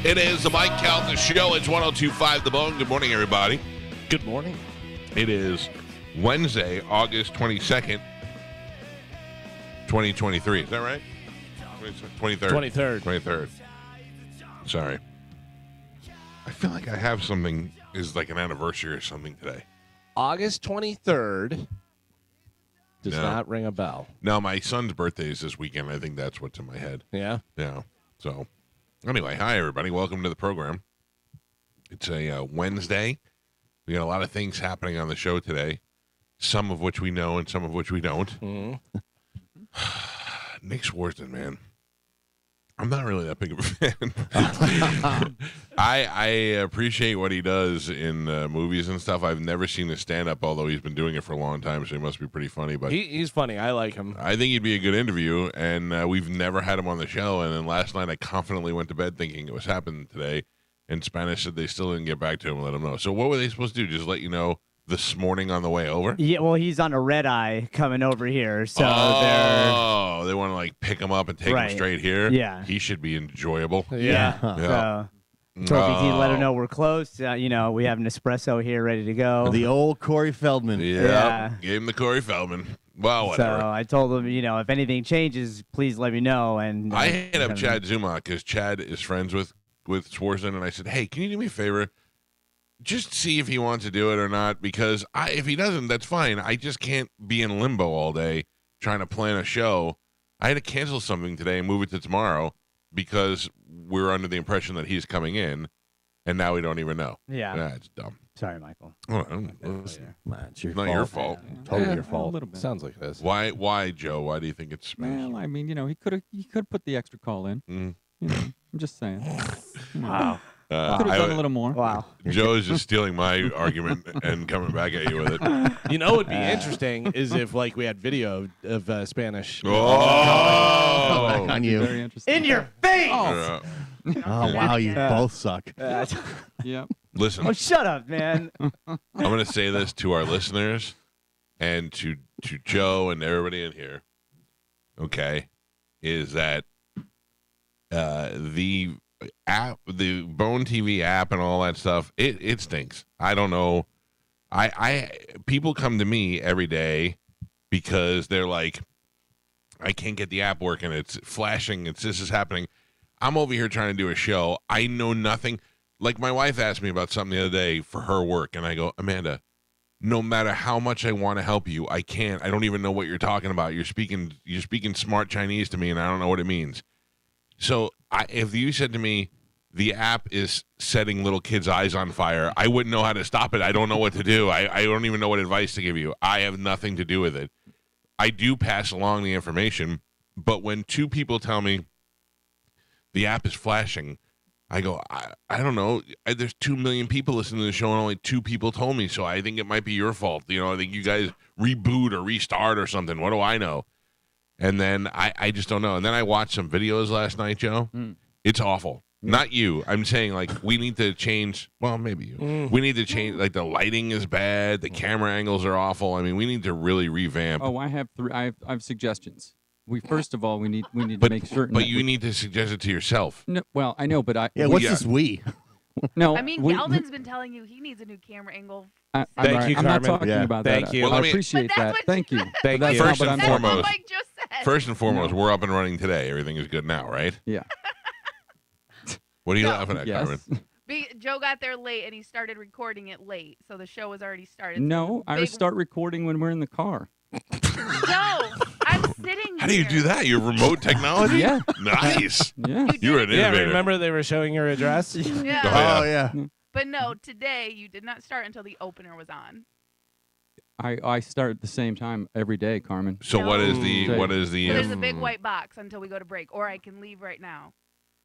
It is the Mike Calta Show. It's 102.5 The Bone. Good morning, everybody. Good morning. It is Wednesday, August 22nd, 2023. Is that right? 23rd. 23rd. Sorry. I feel like I have something, is like an anniversary or something today. August 23rd does not ring a bell. No, my son's birthday is this weekend. I think that's what's in my head. Yeah? Yeah. So, anyway, hi, everybody. Welcome to the program. It's a Wednesday. We got a lot of things happening on the show today, some of which we know and some of which we don't. Mm-hmm. Nick Swartzen, man. I'm not really that big of a fan. I appreciate what he does in movies and stuff. I've never seen his stand-up, although he's been doing it for a long time, so he must be pretty funny. But He's funny. I like him. I think he'd be a good interview, and we've never had him on the show. And then last night I confidently went to bed thinking it was happening today, and Spanish said they still didn't get back to him and let him know. So what were they supposed to do, just let you know this morning on the way over? Yeah, well, he's on a red eye coming over here, so they want to like pick him up and take him straight here. Yeah, he should be enjoyable. Yeah. So if you let him know we're close, we have an espresso here ready to go. The old Corey Feldman. Yeah, gave him the Corey Feldman. Well, whatever. So I told him, if anything changes, please let me know. And I hit up Chad Zuma because Chad is friends with Swartzen, and I said, hey, can you do me a favor? Just see if he wants to do it or not, because if he doesn't, that's fine. I just can't be in limbo all day trying to plan a show. I had to cancel something today and move it to tomorrow because we're under the impression that he's coming in, and now we don't even know. Yeah. That's dumb. Sorry, Michael. It's It's not your fault. Totally your fault. A little bit. Sounds like this. Why, Joe? Why do you think it's Well, I mean, he could put the extra call in. Mm. I'm just saying. Wow. Could have done a little more. Wow. Joe is just stealing my argument and coming back at you with it. You know what would be interesting is if, we had video of Spanish. Oh! Back on you. Very interesting. In your face! Oh, wow, you both suck. Yeah. Listen. Oh, shut up, man. I'm going to say this to our listeners and to Joe and everybody in here, okay, is that the app, the Bone TV app and all that stuff, it stinks. I don't know. People come to me every day because they're like, I can't get the app working. It's flashing. This is happening. I'm over here trying to do a show. I know nothing. Like my wife asked me about something the other day for her work, and I go, Amanda, no matter how much I want to help you, I can't. I don't even know what you're talking about. You're speaking smart Chinese to me, and I don't know what it means. So if you said to me, the app is setting little kids' eyes on fire, I wouldn't know how to stop it. I don't know what to do. I don't even know what advice to give you. I have nothing to do with it. I do pass along the information, but when two people tell me the app is flashing, I go, I don't know. There's 2 million people listening to the show, and only 2 people told me, so I think it might be your fault. I think you guys reboot or restart or something. What do I know? And then I just don't know. And then I watched some videos last night, Joe. It's awful. Not you. I'm saying, we need to change. Well, maybe you. We need to change. The lighting is bad. The camera angles are awful. I mean, we need to really revamp. Oh, I have 3. I have suggestions. First of all, we need to make certain. But you need to suggest it to yourself. No, well, I know, but what's this we? No. I mean, Galvin's been telling you he needs a new camera angle. Thank you, I'm Carmen. not talking about that. Thank you. Well, I appreciate that. Thank you. Thank you. First and That's foremost, what Mike just said. First and foremost, we're up and running today. Everything is good now, right? Yeah. What are you laughing at, Yes. Carmen? Joe got there late and he started recording it late, so the show was already started. No, I start recording when we're in the car. No, I'm sitting How do you do that? Your remote technology? Yeah. Nice. Yeah. You're an innovator. Remember they were showing your address? Yeah. Oh, Oh, yeah. But no, today you did not start until the opener was on. I start at the same time every day, Carmen. So what is the No. There's a big white box until we go to break, or I can leave right now.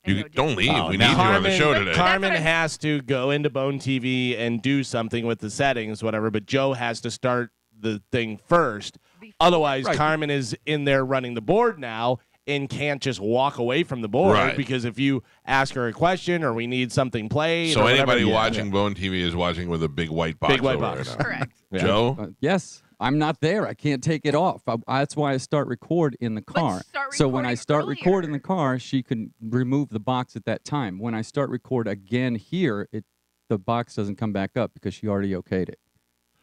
and You go do don't it. leave. Oh, We no. need you on the show today. Carmen That's what I- has to go into Bone TV and do something with the settings, whatever, but Joe has to start the thing first. Before- Otherwise, Right. Carmen is in there running the board now and can't just walk away from the board Right. because if you ask her a question or we need something played So or whatever, anybody yeah. watching Bone TV is watching with a big white box. Big white over box. there now. Correct. Yeah. Joe, Yes. I'm not there. I can't take it off. That's why I start record in the car. So when I start record in the car, she can remove the box at that time. When I start record again here, the box doesn't come back up because she already okayed it.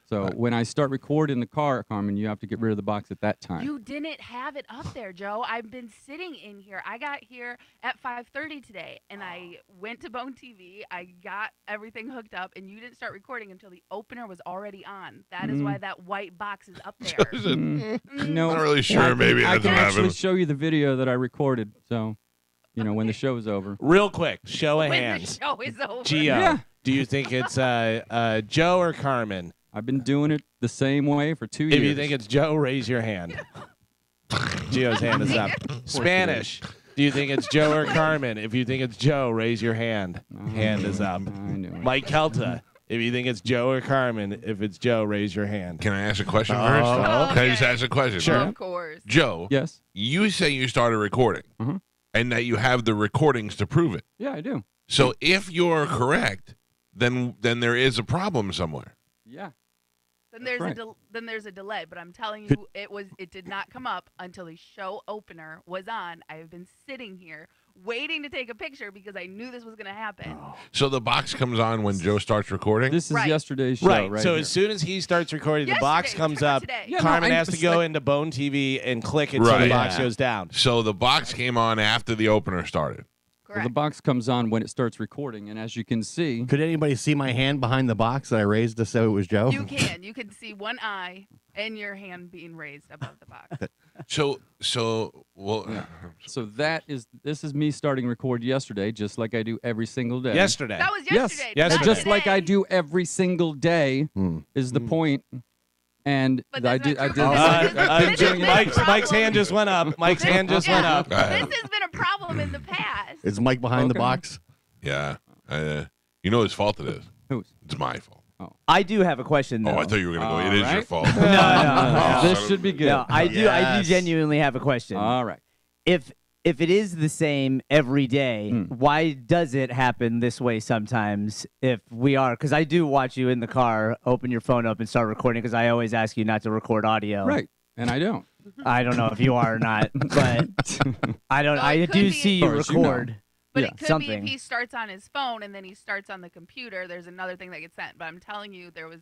So when I start record in the car, Carmen, you have to get rid of the box at that time. You didn't have it up there, Joe. I've been sitting in here. I got here at 5:30 today, and I went to Bone TV. I got everything hooked up, and you didn't start recording until the opener was already on. That is why that white box is up there. No, I'm not really sure. Maybe I that's can what actually happened. show you the video that I recorded. So, when the show's over. Real quick, show of When hands. the show is over. Gio, Yeah. do you think it's Joe or Carmen? I've been doing it the same way for 2 years. If you think it's Joe, raise your hand. Gio's hand is up. Spanish. Do you think it's Joe or Carmen? If you think it's Joe, raise your hand. Hand is up. I knew it. Mike Calta. If you think it's Joe or Carmen, if it's Joe, raise your hand. Can I ask a question Oh, first? okay. Can I just ask a question? Sure. Of course. Joe, Yes. you say you started recording and that you have the recordings to prove it. Yeah, I do. So if you're correct, then there is a problem somewhere. Yeah. Then there's right. then there's a delay, but I'm telling you, it did not come up until the show opener was on. I have been sitting here waiting to take a picture because I knew this was going to happen. So the box comes on when Joe starts recording? This is Right. yesterday's show Right. right so here. as soon as he starts recording, the box Yesterday, comes we're talking up. about today. Yeah, no, Carmen I- has to it's go like- into Bone TV and click it so Right. the box Yeah. goes down. So the box came on after the opener started. Well, Correct. the box comes on when it starts recording, and as you can see, Could anybody see my hand behind the box that I raised to say it was Joe? You can. You can see one eye and your hand being raised above the box. So so this is me starting record yesterday, just like I do every single day. Yesterday. That was Yes. yesterday. Yes. not And just like I today. do every single day is the point. And But I that's did. not I true. did. This I've been is doing it. Mike's hand just went up. Mike's hand just went up. This has been a problem in the past. Is Mike behind the Okay. box? yeah, you know whose fault it is. Whose? It's my fault. I do have a question though. Oh, I thought you were gonna go. It is your Alright. fault. No. This should be good. No, I do Yes. genuinely have a question. All right. If it is the same every day, why does it happen this way sometimes? If we are, because I do watch you in the car, open your phone up and start recording, because I always ask you not to record audio. Right. And I don't. I don't know if you are or not, but I don't. Well, I it could do be- see you Of course, you know. record. But Yeah. it could Something. be if he starts on his phone and then he starts on the computer. There's another thing that gets sent. But I'm telling you, there was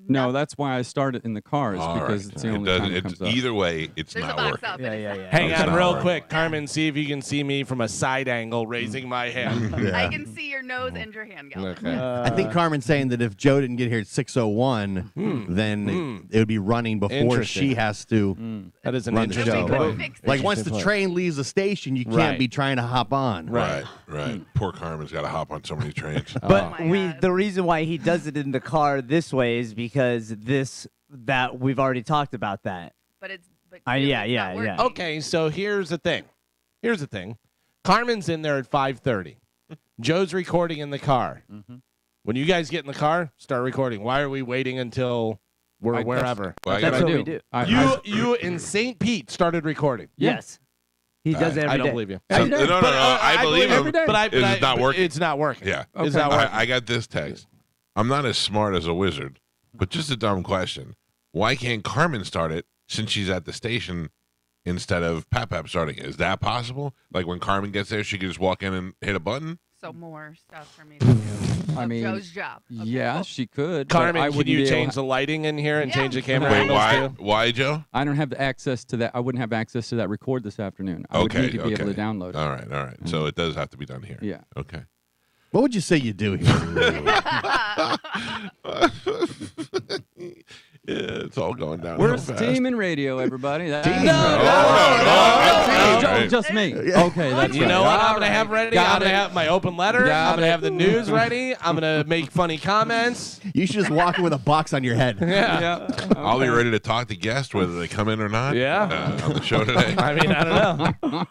No, that's why I started in the cars All because right. it's the It only doesn't. time it It's comes up. either way. It's There's a not box working. up. Yeah, and yeah, it's yeah. Hang It's on not real working. quick. Carmen, see if you can see me from a side angle raising my hand. I can see your nose and your hand, Galvin. Okay. I think Carmen's saying that if Joe didn't get here at 6:01, then it would be running before Interesting. she has to That is an run the interesting show. point. Fix it. Like once Interesting the point. train leaves the station, you can't Right. be trying to hop on. Right. Right. Poor Carmen's got to hop on so many trains. But Oh my God. the reason why he does it in the car this way is because that we've already talked about that. But it's but Yeah, clearly yeah, it's not yeah. working. Okay, so here's the thing. Carmen's in there at 5:30. Joe's recording in the car. When you guys get in the car, start recording. Why are we waiting until we're I- wherever? Well, I That's gotta- what we do. You in St. Pete started recording. Yes, he does it every I don't day. believe you. So- no, no, no. I believe him. every day. But It's not working. It's not working. Yeah. It's Okay. not working. I got this text. I'm not as smart as a wizard, but just a dumb question. Why can't Carmen start it since she's at the station instead of Pap starting it? Is that possible? Like when Carmen gets there, she can just walk in and hit a button? So more stuff for me to do. I Of mean, Joe's job. Okay. yeah, she could. but I Carmen, can wouldn't you be able- change the lighting in here and Yeah. change the camera Wait, angles why? too? Why, Joe? I don't have the access to that. I wouldn't have access to that record this afternoon. I would Okay, need to be able okay. to download it. All right. So it does have to be done here. Yeah. Okay. What would you say you do here? Yeah, it's all going down. Where's team and radio, everybody? That's Team- right. No. Ju- Just me. Okay, that's You right. know what I'm All going to right. have ready? Got I'm going it. to have my open letter. Got I'm going to it. have the news ready. I'm going to make funny comments. You should just walk in with a box on your head. Yeah. I'll be ready to talk to guests whether they come in or not. Yeah. On the show today. I mean, I don't know.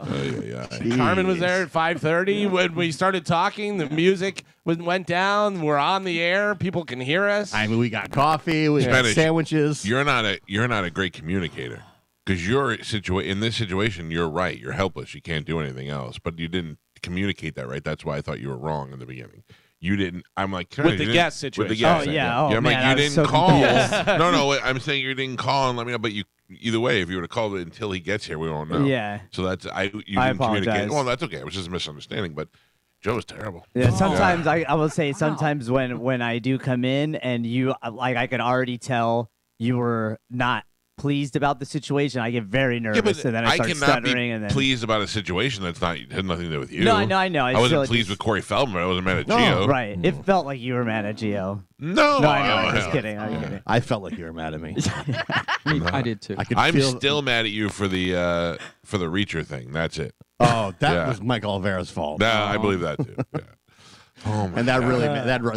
Yeah. Carmen was there at 5:30 when we started talking. The music went down. We're on the air. People can hear us. I mean, we got coffee, we got Spanish. sandwiches. You're not a great communicator because in this situation. You're right. You're helpless. You can't do anything else. But you didn't communicate that right. That's why I thought you were wrong in the beginning. you didn't. I'm like, With the guest situation. With the guest. Oh, yeah. Oh, I'm man, like, I you was didn't so call. confused. No, I'm saying you didn't call and let me know. But you, either way, if you would have called it until he gets here, we won't know. Yeah. So that's you I didn't communicate. apologize. Well, that's okay. It was just a misunderstanding. But Joe was terrible. Yeah, sometimes I will say sometimes when I do come in and you like I could already tell you were not pleased about the situation. I get very nervous and then I start cannot stuttering be and then pleased about a situation that's not had nothing to do with you. No, I know. I wasn't pleased with Corey Feldman. I wasn't mad at No, Gio. right. It felt like you were mad at Gio. No, No, I know. I'm hell. just kidding. I'm kidding. I felt like you were mad at me. I did too. I could I'm feel. still mad at you for the Reacher thing. That's it. Oh, that Yeah. was Mike Olvera's fault. No, I believe that too. Yeah. Oh my And that God. really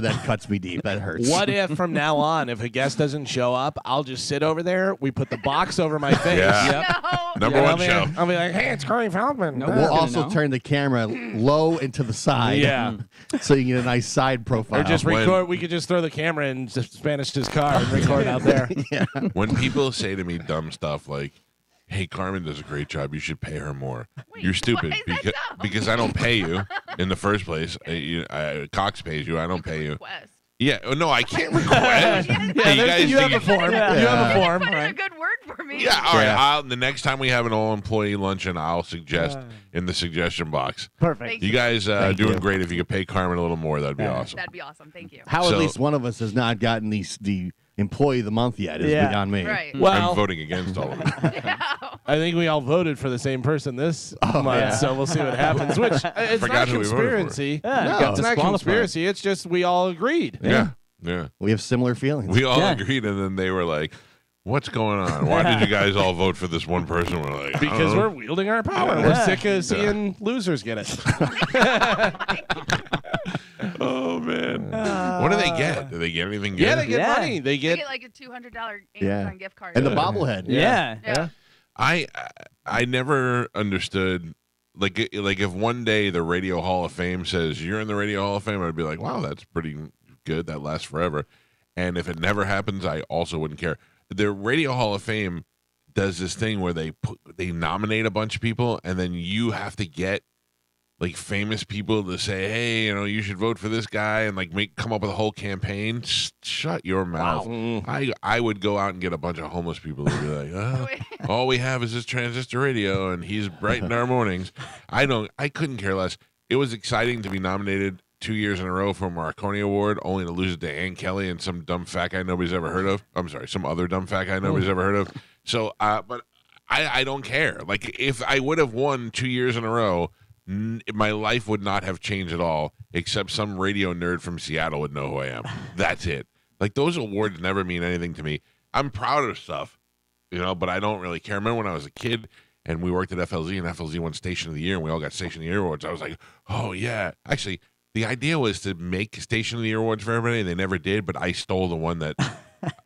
that cuts me deep. That hurts. What if from now on, if a guest doesn't show up, I'll just sit over there. We put the box over my face. Yeah. No. Number one show. I'll be like, hey, it's Corey Feldman. No, We'll gonna also know. turn the camera low and to the side. Yeah. So you can get a nice side profile. Or just When- record. We could just throw the camera in Spanish's car and record out there. When people say to me dumb stuff like, "Hey, Carmen does a great job. You should pay her more." Wait, You're stupid why is that dumb? because I don't pay you in the first place. Cox pays you. I don't pay you. Request. Yeah. No, I can't request. Hey, you guys you have a think form. Yeah. You have a form. Put in a Right? good word for me. Yeah, all right. Yeah. The next time we have an all-employee luncheon, I'll suggest in the suggestion box. Perfect. Thank You guys Thank doing you. great. If you could pay Carmen a little more, that'd be awesome. That'd be awesome. Thank you. How So- at least one of us has not gotten the employee of the month yet is Yeah. beyond me. Right. Well, I'm voting against all of them. Yeah. I think we all voted for the same person this month, yeah. so we'll see what happens. Which it's Forgot not who we voted for. conspiracy. Yeah. No. It's not Disqualified. conspiracy. It's just we all agreed. Yeah. We have similar feelings. We all Yeah. agreed, and then they were like, "What's going on? Why did you guys all vote for this one person?" We're like, "I don't Because know." we're wielding our power. Yeah. We're sick of seeing losers get it. Oh man, what do they get? Do they get anything good? Yeah, they get Yeah. money. They You get get like a $200 Yeah. Amazon gift card. And the bobblehead. Yeah. Yeah. I never understood. Like if one day the Radio Hall of Fame says you're in the Radio Hall of Fame, I'd be like, wow, that's pretty good. That lasts forever. And if it never happens, I also wouldn't care. The Radio Hall of Fame does this thing where they nominate a bunch of people, and then you have to get like famous people to say, hey, you should vote for this guy, and like come up with a whole campaign. Shut your mouth. I would go out and get a bunch of homeless people to be like, Wait. all we have is this transistor radio, and he's brighten our mornings. I couldn't care less. It was exciting to be nominated 2 years in a row for a Marconi Award, only to lose it to Ann Kelly and some dumb fat guy nobody's ever heard of. I'm sorry, some other dumb fat guy nobody's ever heard of. So, but I don't care. Like, if I would have won 2 years in a row, my life would not have changed at all, except some radio nerd from Seattle would know who I am. That's it. Like, those awards never mean anything to me. I'm proud of stuff, but I don't really care. I remember when I was a kid and we worked at FLZ, and FLZ won Station of the Year, and we all got Station of the Year awards. I was like, oh, yeah. Actually, the idea was to make Station of the Year awards for everybody, and they never did, but I stole the one that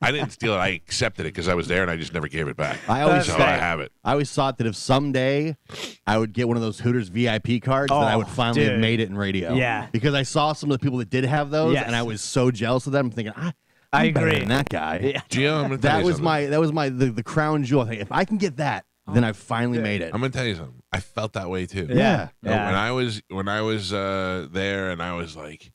I didn't steal it. I accepted it because I was there, and I just never gave it back. I always So That's I fair. have it. I always thought that if someday I would get one of those Hooters VIP cards, then I would finally have dude. made it in radio. Yeah. Because I saw some of the people that did have those, Yes. and I was so jealous of them. I'm thinking, I I'm better agree. than that guy. Yeah. Gio, I'm gonna tell That you was something. the crown jewel. I think if I can get that, then I finally made it. I'm gonna tell you something. I felt that way too. Yeah. When I was there, and I was like,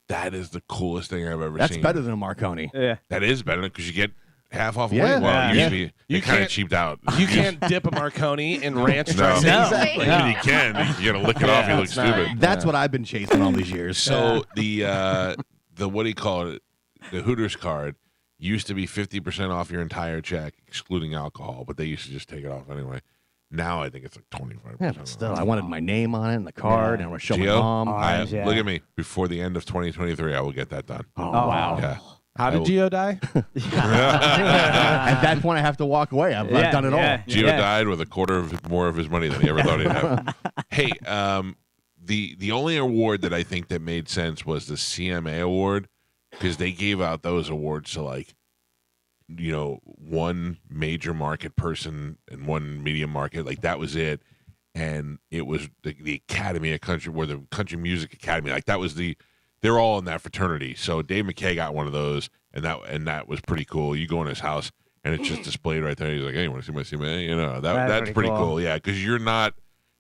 that is the coolest thing I've ever That's seen. better than a Marconi. Yeah. That is better because you get half off. Yeah. Weight. Well, Yeah. usually You it kind of can't- cheaped out. You can't dip a Marconi in ranch No. dressing. No. Exactly. No. You can. You gotta lick it off. You look it's not- stupid. That's what I've been chasing all these years. So the what do you call it? The Hooters card used to be 50% off your entire check, excluding alcohol, but they used to just take it off anyway. Now I think it's like 25%. Yeah, but still, I wanted my name on it and the card, and I want to show my Gio, mom. Orange, yeah. look at me. Before the end of 2023, I will get that done. Oh, wow. Yeah. How did I Gio die? At that point, I have to walk away. I've done it all. Gio died with a quarter more of his money than he ever thought he'd have. Hey, the only award that I think that made sense was the CMA award, because they gave out those awards to like, one major market person and one medium market. Like that was it. And it was the Academy of Country, where the Country Music Academy, like that was they're all in that fraternity. So Dave McKay got one of those, and that was pretty cool. You go in his house and it's just displayed right there. He's like, hey, you want to see my CMA? That's pretty pretty cool. cool. Yeah, because you're not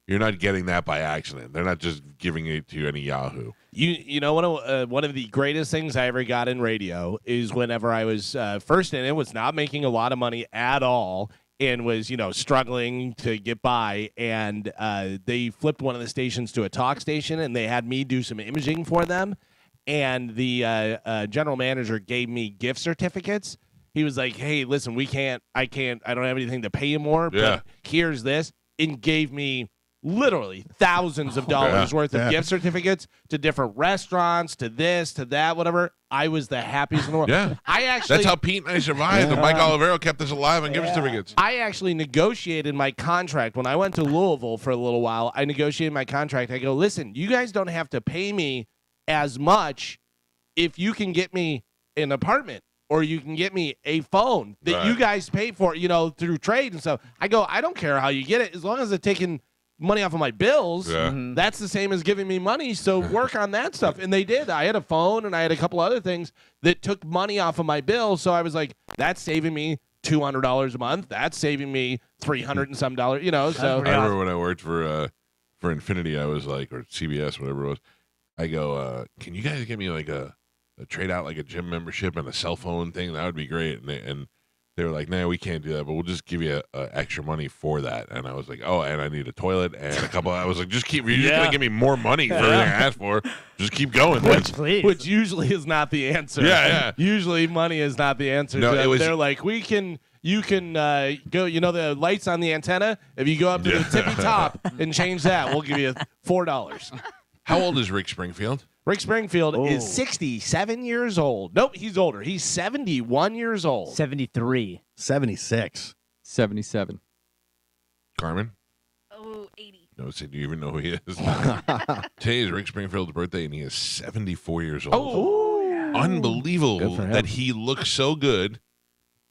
you're not getting that by accident. They're not just giving it to any Yahoo. You know one of the greatest things I ever got in radio is whenever I was first in it, was not making a lot of money at all and was struggling to get by, and they flipped one of the stations to a talk station, and they had me do some imaging for them, and the general manager gave me gift certificates. He was like, "Hey, listen, I don't have anything to pay you more, but here's this," and gave me literally thousands of dollars worth of gift certificates to different restaurants, to this, to that, whatever. I was the happiest in the world. Yeah. That's how Pete and I survived. And Mike Olivero kept us alive on gift certificates. I actually negotiated my contract. When I went to Louisville for a little while, I negotiated my contract. I go, listen, you guys don't have to pay me as much if you can get me an apartment or you can get me a phone that you guys pay for, through trade and stuff. I go, I don't care how you get it, as long as they're taking money off of my bills. That's the same as giving me money, so work on that stuff. And they did. I had a phone and I had a couple other things that took money off of my bill, so I was like, that's saving me $200 a month, that's saving me $300 and some dollars, so I remember when I worked for Infinity, I was like, or CBS, whatever it was, I go, can you guys give me like a trade out, like a gym membership and a cell phone thing? That would be great. And they were like, "No, we can't do that, but we'll just give you extra money for that." And I was like, "Oh, and I need a toilet and a couple." I was like, "Just keep. You're just gonna give me more money for everything I asked for. Just keep going." Which usually is not the answer. Yeah. Usually, money is not the answer. No, they're like, you can go. The lights on the antenna. If you go up to the tippy top and change that, we'll give you $4. How old is Rick Springfield? Rick Springfield is 67 years old. Nope, he's older. He's 71 years old. 73. 76. 77. Carmen? Oh, 80. No, do you even know who he is? Today is Rick Springfield's birthday, and he is 74 years old. Oh, unbelievable that he looks so good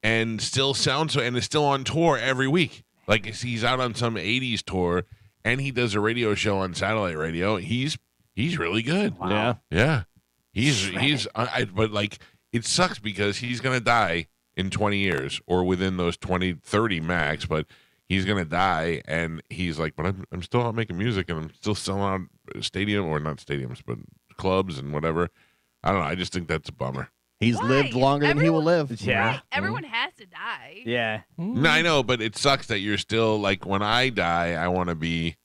and still sounds so, and is still on tour every week. Like, he's out on some 80s tour, and he does a radio show on satellite radio. He's really good. Wow. Yeah. But like, it sucks because he's going to die in 20 years or within those 30 max, but he's going to die. And he's like, but I'm still out making music and I'm still selling out not stadiums, but clubs and whatever. I don't know. I just think that's a bummer. He's lived longer than he will live. Yeah. Right. Everyone has to die. Yeah. No, I know, but it sucks that you're still like, when I die, I want to be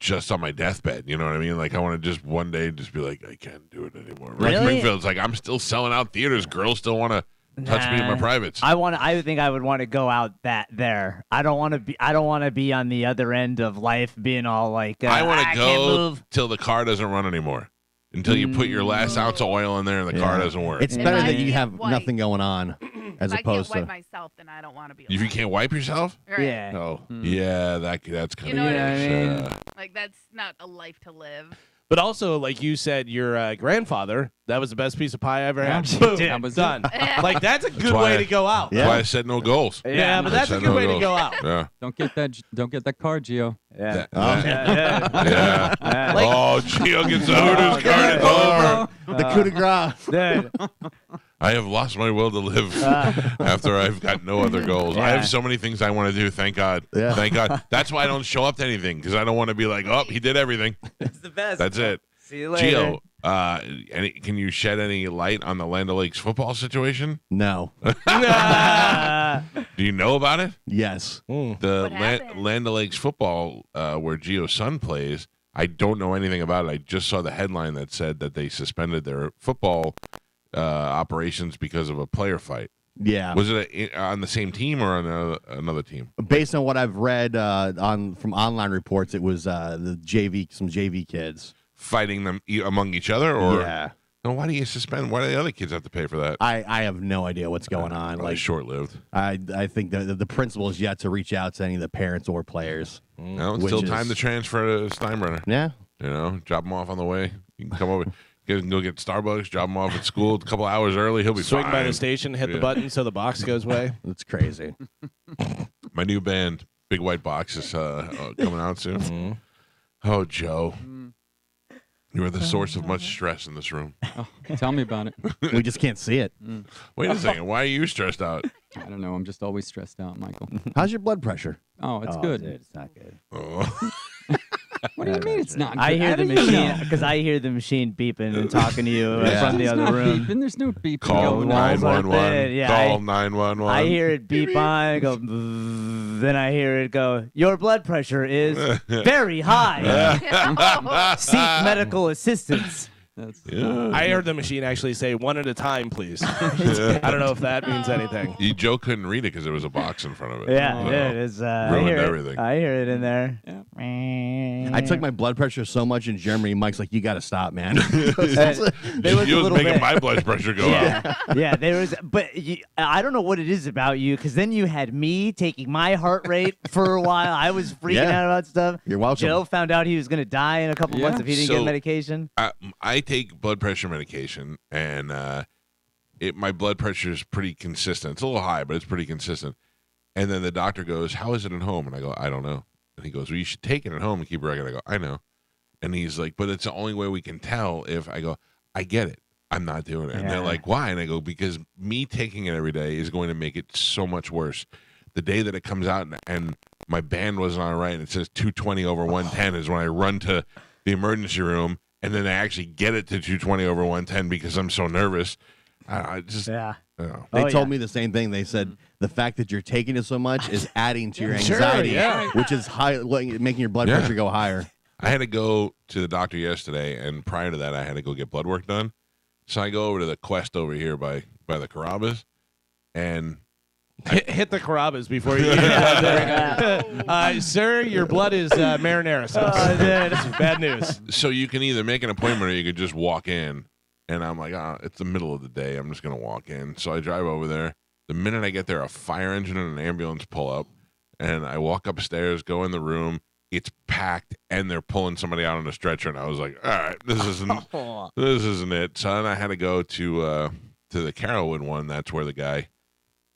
just on my deathbed, you know what I mean? Like, I want to just one day just be like, I can't do it anymore. Really? Rick Springfield's like, I'm still selling out theaters. Girls still want to touch me in my privates. I think I would want to go out there. I don't want to be on the other end of life, being all like, I want to can't go move. till the car doesn't run anymore. Until you put your last ounce of oil in there and the car doesn't work. It's If better I that you can't have wipe- nothing going on as If opposed I can't to. wipe myself, then I don't want to be If you alive. can't wipe yourself? Right. Yeah. Oh. Yeah, that's kind You of know what I mean? Like, that's not a life to live. But also, like you said, your grandfather, that was the best piece of pie I ever had. Yeah. Boom, That was done. Like, that's a good why way I- to go out. That's why I said no goals. Yeah, but that's a I said good no way to goals. go out. Yeah. Don't get that card, Gio. Yeah. Yeah. Yeah. Yeah. Oh, Gio gets the Hooters card. It's over. The coup de grace. Dude. I have lost my will to live after I've got no other goals. I have so many things I want to do. Thank God. Yeah. Thank God. That's why I don't show up to anything, because I don't want to be like, oh, he did everything. It's the best. That's it. See you later. Gio, can you shed any light on the Land O'Lakes football situation? No. Do you know about it? Yes. The What happened? Land O'Lakes football, where Gio's son plays, I don't know anything about it. I just saw the headline that said that they suspended their football operations because of a player fight. Yeah. Was it on the same team or on another team? Based on what I've read from online reports, it was some JV kids. Fighting them among each other, or Yeah. No, why do you suspend? Why do the other kids have to pay for that? I have no idea what's going on. Probably Like, short-lived. I think the principal is yet to reach out to any of the parents or players. No, it's Which still is- time to transfer to Steinbrenner. Yeah. You know, drop him off on the way. You can come over, go get Starbucks, drop him off at school a couple hours early. He'll be Swing fine. by the station, hit the Yeah. button so the box goes away. It's crazy. My new band, Big White Box, is coming out soon. Oh, Joe. You are the source of much stress in this room. Tell me about it. We just can't see it. Wait a second. Why are you stressed out? I don't know. I'm just always stressed out, Michael. How's your blood pressure? Oh, it's Oh, good. Dude, it's not good. Oh. What do you mean it's not? I hear the How do you machine know? because I hear the machine beeping and talking to you Yeah. from the It's other not room. beeping. There's no beeping Call going on. walls are 911. thin. Yeah, Call 911. I hear it beep on. I go, bzzz, then I hear it go. Your blood pressure is very high. Seek medical assistance. That's Yeah. I heard the machine actually say one at a time, please. I don't know if that means anything. Joe couldn't read it because there was a box in front of it. Yeah, Oh. it is. I Ruined hear everything. it. I hear it in there. I took my blood pressure so much in Germany. Mike's like, you got to stop, man. There was You a was little making bit. my blood pressure go up. Yeah, yeah. There was, but I don't know what it is about you, because then you had me taking my heart rate for a while. I was freaking Yeah. out about stuff. You're welcome. Joe found out he was going to die in a couple Yeah. months if he didn't So- get medication. I take blood pressure medication, and my blood pressure is pretty consistent. It's a little high, but it's pretty consistent. And then the doctor goes, "How is it at home?" And I go, "I don't know." And he goes, "Well, you should take it at home and keep a record." I go, "I know." And he's like, "But it's the only way we can tell if." I go, "I get it. I'm not doing it." And they're Yeah. like, "Why?" And I go, "Because me taking it every day is going to make it so much worse. The day that it comes out and my band wasn't on right and it says 220 over 110 is when I run to the emergency room, and then I actually get it to 220 over 110 because I'm so nervous." I just, Yeah. you know. They Oh, told yeah. me the same thing. They said the fact that you're taking it so much is adding to your Sure, anxiety, yeah. which is high, making your blood Yeah. pressure go higher. I had to go to the doctor yesterday, and prior to that, I had to go get blood work done. So I go over to the Quest over here by the Carrabba's, and Hit the Carrabba's before you get your blood work. Sir, your blood is marinara sauce. Oh, dude. This is bad news. so you can either make an appointment or you could just walk in. And I'm like, it's the middle of the day. I'm just going to walk in. So I drive over there. The minute I get there, a fire engine and an ambulance pull up. And I walk upstairs, go in the room. It's packed, and they're pulling somebody out on a stretcher. And I was like, all right, this isn't it. So then I had to go to the Carrollwood one. That's where the guy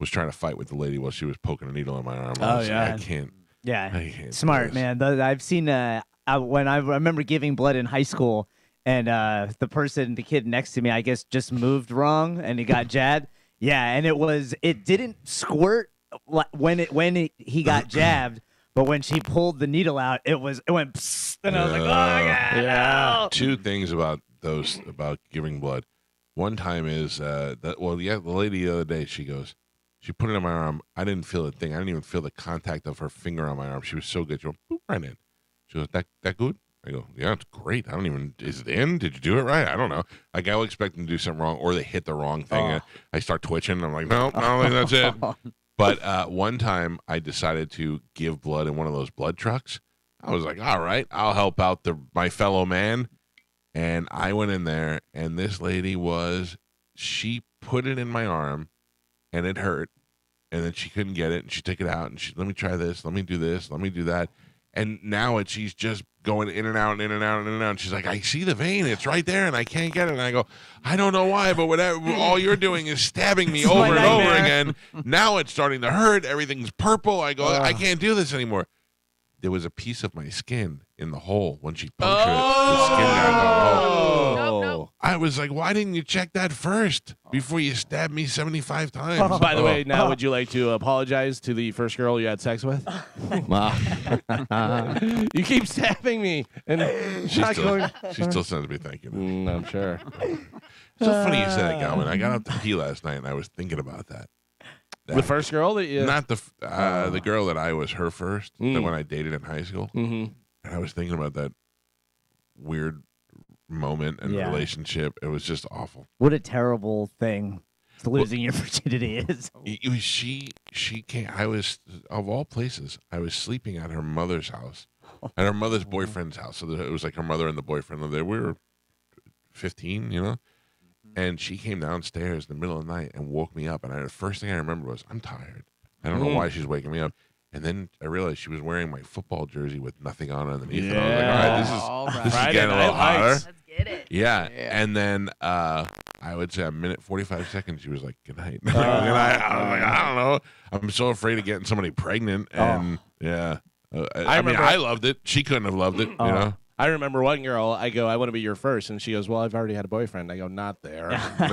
was trying to fight with the lady while she was poking a needle in my arm. I was like, I can't Yeah. I can't do Smart, this. man. I've seen when I remember giving blood in high school, and the kid next to me, I guess, just moved wrong, and he got jabbed. Yeah, and it didn't squirt when he got jabbed, but when she pulled the needle out, it went psst, and I was like, oh my god, no. Two things about giving blood. One time is the lady the other day, she put it on my arm. I didn't feel a thing. I didn't even feel the contact of her finger on my arm. She was so good. She went boop, right in. She goes, that good? I go, yeah, it's great. Is it in? Did you do it right? I don't know. Like, I will expect them to do something wrong, or they hit the wrong thing. I start twitching. I'm like, no, I don't think that's it. But one time I decided to give blood in one of those blood trucks. I was like, all right, I'll help out my fellow man. And I went in there, and this lady she put it in my arm, and it hurt. And then she couldn't get it, and she took it out, and let me try this, let me do this, let me do that. And now she's just going in and out and in and out and in and out. And she's like, I see the vein. It's right there, and I can't get it. And I go, I don't know why, but whatever. All you're doing is stabbing me It's my over and over nightmare. again. Now it's starting to hurt. Everything's purple. I go, I can't do this anymore. There was a piece of my skin in the hole when she punctured it. The skin got in the hole. No. I was like, why didn't you check that first before you stabbed me 75 times? By the way, now would you like to apologize to the first girl you had sex with? Wow. You keep stabbing me, and She not still, going. she still sends me thank you. I'm sure. It's so funny you said that, Galvin. I got up to pee last night, and I was thinking about that. The first girl that you. Not the girl that I was her first, the one I dated in high school. Mm-hmm. And I was thinking about that weird moment and Yeah. relationship. It was just awful. What a terrible thing losing your virginity is. She can't. I was, of all places, I was sleeping at her mother's house, at her mother's boyfriend's house. So it was like her mother and the boyfriend lived there. We were 15, and she came downstairs in the middle of the night and woke me up. And the first thing I remember was, I'm tired. I don't know why she's waking me up. And then I realized she was wearing my football jersey with nothing on underneath. And I was like, all right, this is Friday getting a little Night hotter. Lights. Let's get it. Yeah. And then I would say a minute 45 seconds. She was like, "Good night." Good night. I was like, I don't know. I'm so afraid of getting somebody pregnant. And yeah, I mean, remember- I loved it. She couldn't have loved it. You know. I remember one girl. I go, I want to be your first, and she goes, well, I've already had a boyfriend. I go, not there. Yeah.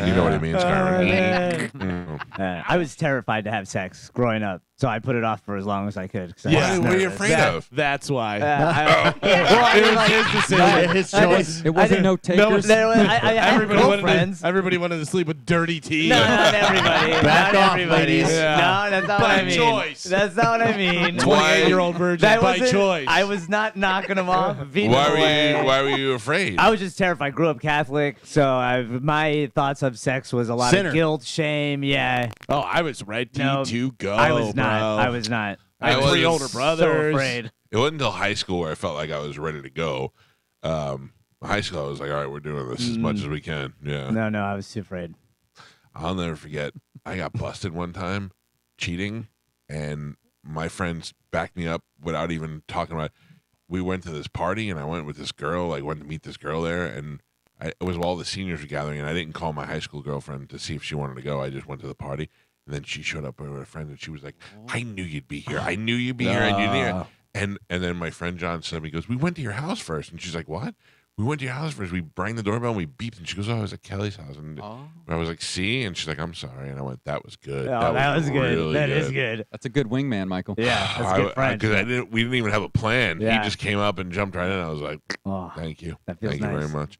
You know what it means, Kyron. I was terrified to have sex growing up. So I put it off for as long as I could. What were you afraid of? That's why. Well, It was his decision. His choice. It wasn't no takers. I had Everybody girlfriends. everybody wanted to sleep with dirty tea. No, not everybody. Back not off, everybody. ladies. Yeah. No, that's not what I By mean. choice. That's not what I mean. 28-year-old virgin That by wasn't- choice. I was not knocking them off. Beating Why them away. were you afraid? I was just terrified. I grew up Catholic, so my thoughts of sex was a lot Sinner. of guilt, shame. Yeah, Oh, I was ready No, to go. I was not. bro. I was not. I had I 3 was older brothers. So afraid. It wasn't until high school where I felt like I was ready to go. High school, I was like, all right, we're doing this as much as we can. Yeah. No, I was too afraid. I'll never forget. I got busted one time cheating, and my friends backed me up without even talking about it. We went to this party, and I went with this girl. I went to meet this girl there, and it was while all the seniors were gathering, and I didn't call my high school girlfriend to see if she wanted to go. I just went to the party, and then she showed up with her friend, and she was like, I knew you'd be here. I knew you'd be here. I knew you'd be here. And then my friend John said to me, he goes, we went to your house first. And she's like, what? We went to your house first. We rang the doorbell and we beeped. And she goes, oh, I was at Kelly's house. And I was like, see? And she's like, I'm sorry. And I went, that was good. Oh, that was good. really That is good. That's a good wingman, Michael. Yeah, that's a good friend. Because we didn't even have a plan. Yeah. He just came up and jumped right in. I was like, Oh, thank you. that feels Thank you very nice. much.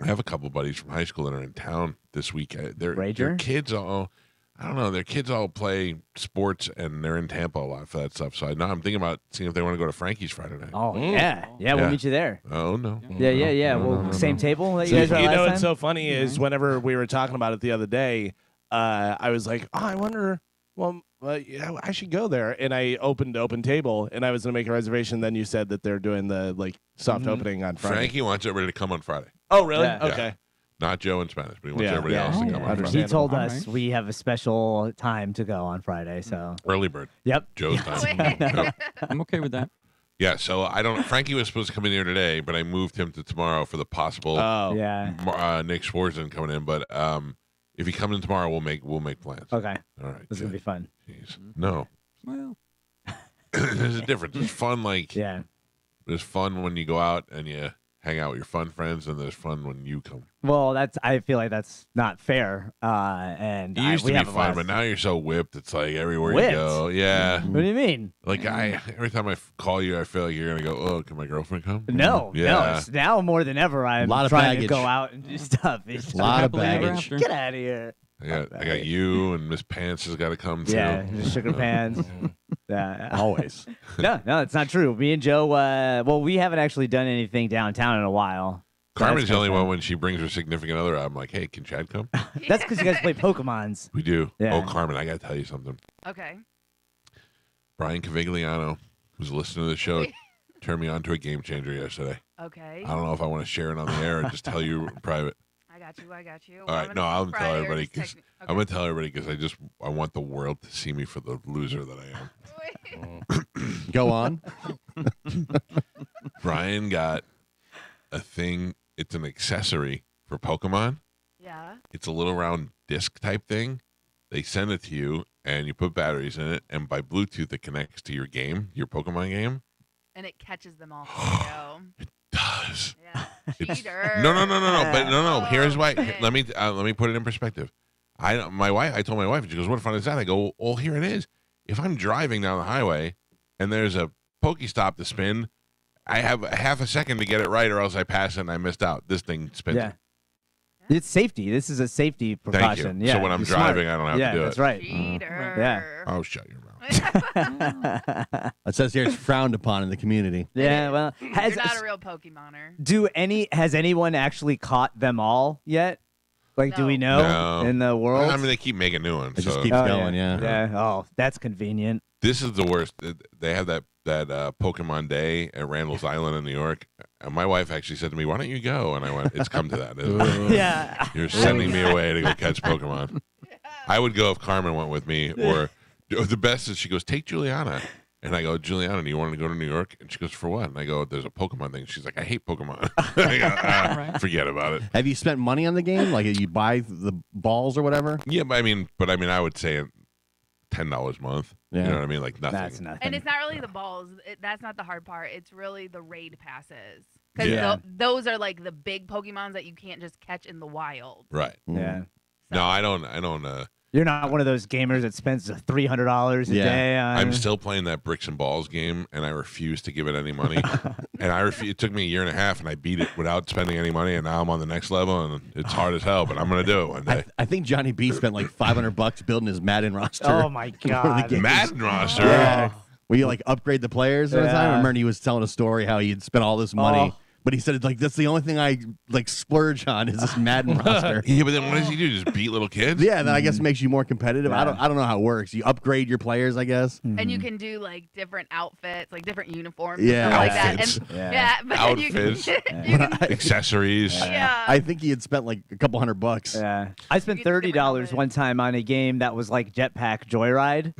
I have a couple buddies from high school that are in town this week. Their Rager? kids all, I don't know, their kids all play sports and they're in Tampa a lot for that stuff. So I'm thinking about seeing if they want to go to Frankie's Friday night. Oh, yeah. Yeah, we'll Yeah. meet you there. Oh, no. Yeah. Well, same table that you guys were You last know time? what's so funny is whenever we were talking about it the other day, I was like, oh, I wonder, well, yeah, I should go there. And I opened Open Table, and I was going to make a reservation. Then you said that they're doing the soft opening on Friday. Frankie wants everybody to come on Friday. Oh, really? Yeah. Okay. Not Joe in Spanish, but he wants Yeah. everybody Yeah. else to Oh, come yeah. on Friday. Understand. He told All us right. we have a special time to go on Friday, so. Early bird. Yep. Joe's time. Yep. I'm okay with that. Yeah, so I don't. Frankie was supposed to come in here today, but I moved him to tomorrow for the possible Oh. Yeah. Nick Schwarzen coming in. But if he comes in tomorrow, we'll make plans. Okay. All right. This is going to be fun. Jeez. No, Well, there's a difference. There's fun. Like Yeah. there's fun when you go out and you hang out with your fun friends, and there's fun when you come. Well, I feel like that's not fair. And You used we to be have a fun, lot but of- now you're so whipped. It's like everywhere Whipped? you go. Yeah. What do you mean? Like every time I call you, I feel like you're gonna go. Oh, can my girlfriend come? No, Yeah. no. It's now more than ever, I'm Lot of trying to baggage. go out and do stuff. It's A lot of happily ever baggage. after. Get out of here. I got you and Miss Pants has got to come too. Yeah, the sugar pans. Yeah. Always. No, it's not true. Me and Joe, well, we haven't actually done anything downtown in a while. Carmen's the only kinda one when she brings her significant other. I'm like, hey, can Chad come? That's because you guys play Pokemons. We do. Yeah. Oh, Carmen, I got to tell you something. Okay. Brian Cavigliano, who's listening to the show, turned me on to a game changer yesterday. Okay. I don't know if I want to share it on the air or just tell you in private. I got you. All right, no, I'll tell everybody because Okay. I'm gonna tell everybody because I want the world to see me for the loser that I am. Go on. Brian got a thing. It's an accessory for Pokemon. Yeah. It's a little round disc type thing. They send it to you, and you put batteries in it, and by Bluetooth it connects to your game, your Pokemon game. And it catches them all for you. Does. Yeah. It's- Cheater. No. But no. Here's why. Okay. Let me put it in perspective. I told my wife, and she goes, "What fun is that?" I go, "Well, here it is. If I'm driving down the highway and there's a Pokestop to spin, I have a half a second to get it right, or else I pass it and I missed out. This thing spins. Yeah. It's safety. This is a safety Thank precaution. you. Yeah. So when I'm you're smart. driving, I don't have yeah, to do that's it. right. Cheater. Yeah. Oh, shut your mouth. It says here it's frowned upon in the community. Yeah, well, You're not a real Pokemoner. has anyone actually caught them all yet? Like, do we No. know No. in the world? I mean, they keep making new ones. It just so. keeps going, yeah. Yeah. Oh, that's convenient. This is the worst. They have that Pokemon Day at Randall's Island in New York. And my wife actually said to me, "Why don't you go?" And I went, "It's come to that. Yeah. You're sending me away to go catch Pokemon." I would go if Carmen went with me, or the best is she goes, "Take Juliana." And I go, "Juliana, do you want to go to New York?" And she goes, "For what?" And I go, "There's a Pokemon thing." She's like, "I hate Pokemon." I go, forget about it. Have you spent money on the game? Like you buy the balls or whatever? Yeah, but I mean, I would say $10 a month. Yeah. You know what I mean? Like nothing. That's nothing. And it's not really the balls. That's not the hard part. It's really the raid passes. Because Yeah. those are like the big Pokemons that you can't just catch in the wild. Right. yeah. No, I don't. You're not one of those gamers that spends $300 a day on. I'm still playing that bricks and balls game, and I refuse to give it any money. And it took me a year and a half, and I beat it without spending any money, and now I'm on the next level, and it's hard as hell, but I'm going to do it one day. I think Johnny B spent like $500 building his Madden roster. Oh my God. Madden roster? Yeah. Where you like upgrade the players all the time. I Yeah. remember he was telling a story how he had spent all this money. Oh. But he said, like, that's the only thing I like splurge on is this Madden roster. Yeah, but then what does he do? Just beat little kids? Yeah, then I guess it makes you more competitive. I don't know how it works. You upgrade your players, I guess. And you can do like different outfits, like different uniforms, Yeah. and stuff like Outfits. that. And, Yeah. but Outfits. then you can, Accessories. yeah. I think he had spent like a couple $100. Yeah. I spent You get different $30 outfits. one time on a game that was like Jetpack Joyride.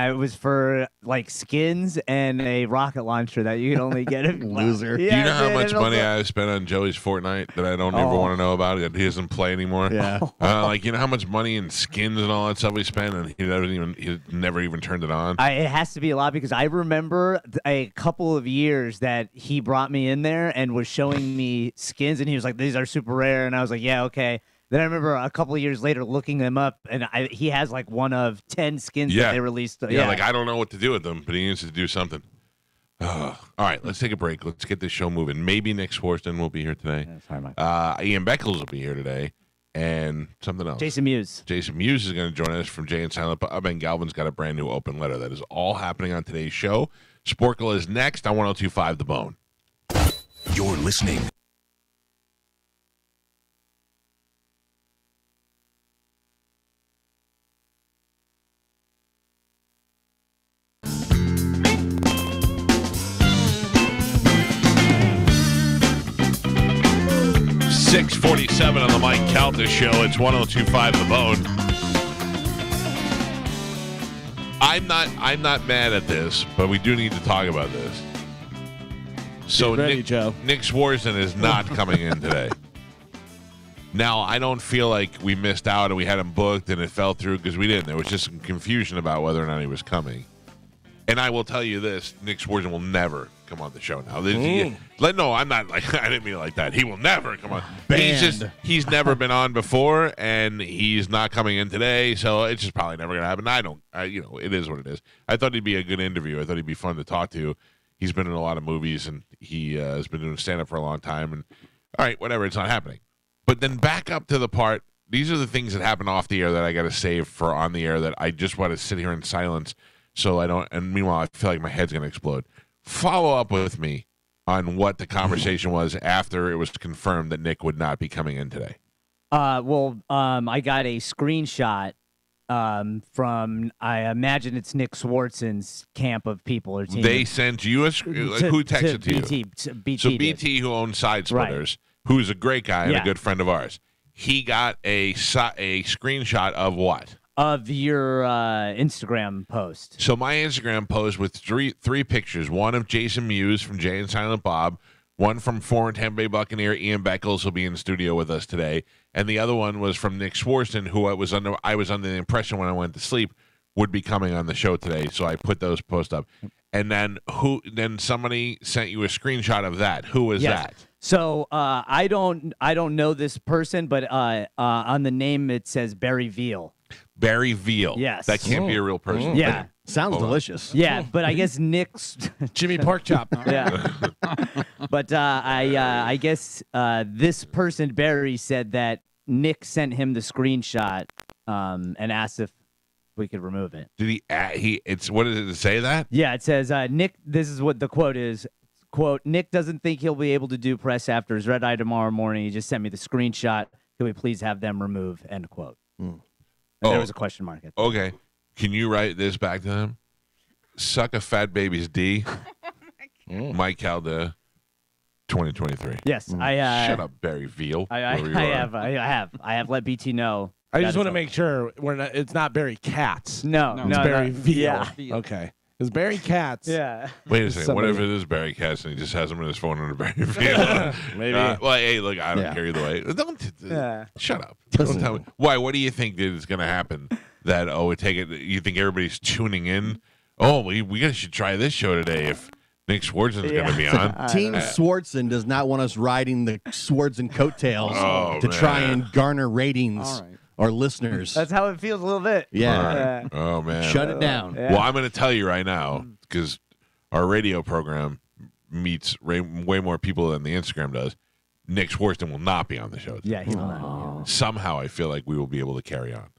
It was for like skins and a rocket launcher that you could only get if Loser. Do you know how much money I spent on Joey's Fortnite that I don't ever want to know about? That he doesn't play anymore. Yeah. Like, you know how much money and skins and all that stuff we spent, and he never even turned it on. It has to be a lot because I remember a couple of years that he brought me in there and was showing me skins, and he was like, "These are super rare," and I was like, "Yeah, okay." Then I remember a couple of years later looking them up, and he has like one of 10 skins that they released. Yeah, like I don't know what to do with them, but he needs to do something. All right, let's take a break. Let's get this show moving. Maybe Nick Swartzen will be here today. Sorry, Mike. Ian Beckles will be here today, and something else. Jason Mewes. Jason Mewes is going to join us from Jay and Silent Bob, and Galvin's got a brand new open letter. That is all happening on today's show. Sporkle is next on 102.5 The Bone. You're listening. .647 on the Mike Calta Show. It's 102.5 The Bone. I'm not mad at this, but we do need to talk about this. So Get ready, Nick, Joe. Nick Swartzen is not coming in today. Now, I don't feel like we missed out and we had him booked and it fell through because we didn't. There was just some confusion about whether or not he was coming. And I will tell you this, Nick Swartzen will never come on the show now. No, I'm not like, I didn't mean it like that. He will never come on. He's never been on before, and he's not coming in today, so it's just probably never going to happen. It is what it is. I thought he'd be a good interview. I thought he'd be fun to talk to. He's been in a lot of movies, and he has been doing stand-up for a long time. And all right, whatever, it's not happening. But then back up to the part, these are the things that happen off the air that I got to save for on the air that I just want to sit here in silence so I don't, and meanwhile, I feel like my head's going to explode. Follow up with me on what the conversation was after it was confirmed that Nick would not be coming in today. I got a screenshot from, I imagine it's Nick Swartzen's camp of people or team. They sent you who texted to you? BT So did. BT, who owns Side Splitters, who's a great guy and a good friend of ours, he got a screenshot of what? Of your Instagram post. So my Instagram post with three pictures, one of Jason Mewes from Jay and Silent Bob, one from former Tampa Bay Buccaneer Ian Beckles, who'll be in the studio with us today, and the other one was from Nick Swartzen, who I was under the impression when I went to sleep would be coming on the show today. So I put those posts up. And then somebody sent you a screenshot of that. Who was that? So I don't know this person, but on the name it says Barry Veal. Barry Veal. Yes. That can't be a real person. Yeah. Sounds delicious. Yeah, but I guess Nick's Jimmy Porkchop. yeah. But I guess this person Barry said that Nick sent him the screenshot and asked if we could remove it. Did he? What did it say that? Yeah, it says Nick. This is what the quote is. Quote: Nick doesn't think he'll be able to do press after his red eye tomorrow morning. He just sent me the screenshot. Can we please have them remove? End quote. There was a question mark. Okay. Can you write this back to him? Suck a fat baby's D. Mike Calda, 2023. Yes, I. Shut up, Barry Veal. I have let BT know. I just want to make sure it's not Barry Katz. No, It's Barry Veal. Yeah. Okay. Because Barry Katz. Yeah. Wait a second. Somebody- What if it is Barry Katz and he just has him in his phone under Barry Veal? Maybe. Well, hey, look, I don't care either way. Don't. Shut up. Don't tell me. Why? What do you think is going to happen? That you think everybody's tuning in? Oh, we should try this show today if Nick Swartzen's going to be on. Team Swartzen does not want us riding the Swartzen coattails Oh, to try man. and garner ratings All right. Our listeners. That's how it feels a little bit. Yeah. Right. Oh man. Shut it down. Yeah. Well, I'm going to tell you right now because our radio program meets way more people than the Instagram does. Nick Schwartzman will not be on the show today. Yeah, he will not. Somehow I feel like we will be able to carry on.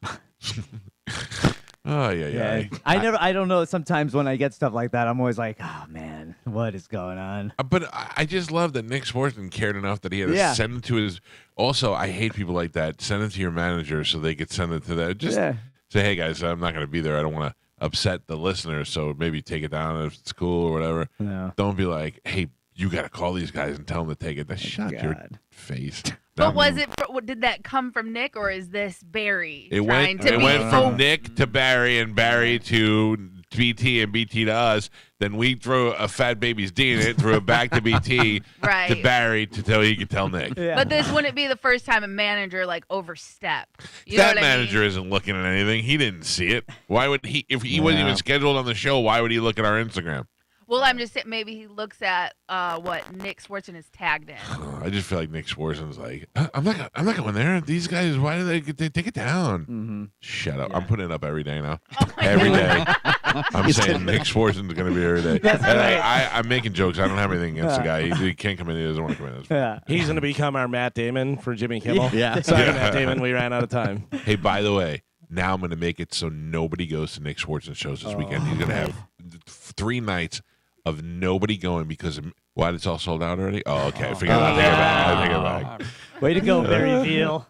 Oh yeah. I don't know. Sometimes when I get stuff like that, I'm always like, oh man, what is going on? But I just love that Nick Schwartzman cared enough that he had to Yeah. send it to his. Also, I hate people like that. Send it to your manager so they could send it to that. Just say, hey guys, I'm not going to be there. I don't want to upset the listeners, so maybe take it down if it's cool or whatever. No. Don't be like, hey, you got to call these guys and tell them to take it. Shut your face. But was it? Did that come from Nick, or is this Barry? It trying went. to It be went from Nick to Barry, and Barry to BT, and BT to us. Then we threw a fat baby's D in it, threw it back to BT, Right. to Barry to tell he could tell Nick. Yeah. But this wouldn't be the first time a manager like overstepped. You know That what I mean? manager isn't looking at anything. He didn't see it. Why would he? If he wasn't even scheduled on the show, why would he look at our Instagram? Well, I'm just saying maybe he looks at what Nick Schwartzman is tagged in. I just feel like Nick Schwartzman's like, I'm not going there. These guys, why do they take it down? Mm-hmm. Shut up. I'm putting it up every day now. Oh my Every God. day. I'm saying Nick Schwartzman's going to be every day. That's And right. I'm making jokes. I don't have anything against the guy. He can't come in. He doesn't want to come in. That's fine. Yeah. He's going to become our Matt Damon for Jimmy Kimmel. Yeah. Sorry, Yeah. Matt Damon. We ran out of time. Hey, by the way, now I'm going to make it so nobody goes to Nick Schwartzman shows this weekend. He's going to have 3 nights of nobody going because what? It's all sold out already. Oh, okay. Forget it. I take it back. Way to go, Barry Veal.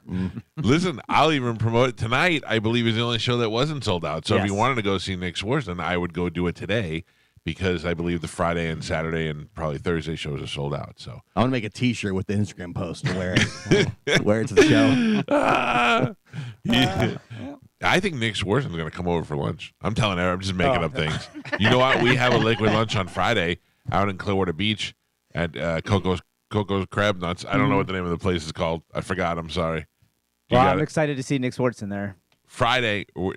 Listen, I'll even promote it tonight. I believe is the only show that wasn't sold out. So if Yes. you wanted to go see Nick Schwartzman, I would go do it today because I believe the Friday and Saturday and probably Thursday shows are sold out. So I want to make a T-shirt with the Instagram post and wear it. Wear it to the show. Yeah. I think Nick Schwartzman's going to come over for lunch. I'm telling her, I'm just making up things. You know what? We have a liquid lunch on Friday out in Clearwater Beach at Coco's Crab Nuts. I don't know what the name of the place is called. I forgot. I'm sorry. You Well, got I'm it? excited to see Nick Schwartzman there.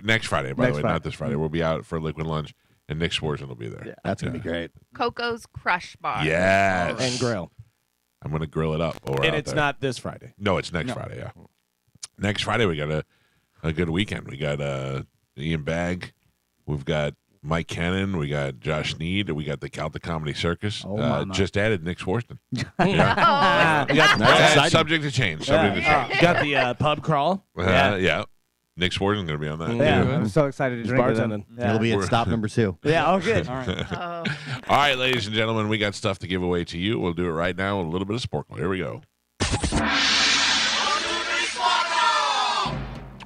Next Friday, by Next the way, Friday. not this Friday. We'll be out for a liquid lunch, and Nick Schwartzman will be there. That's going to be great. Coco's Crush Bar. Yes. And grill. I'm going to grill it up. Over And out it's there. not this Friday. No, it's next Friday, yeah. Next Friday, we got a good weekend. We got Ian Bagg. We've got Mike Cannon. We got Josh Sneed. We got the Calta Comedy Circus. Oh, mama. Just added Nick Schwartzman. Oh, That's exciting. Subject to change. Subject to change. Got the pub crawl. Yeah. Nick Schwartzman's going to be on that. Yeah, too. I'm so excited to He's drink with him. bartending. Yeah. It'll be at stop number 2. Yeah, oh, good. All right. oh. All right, ladies and gentlemen, we got stuff to give away to you. We'll do it right now with a little bit of Sporkle. Here we go.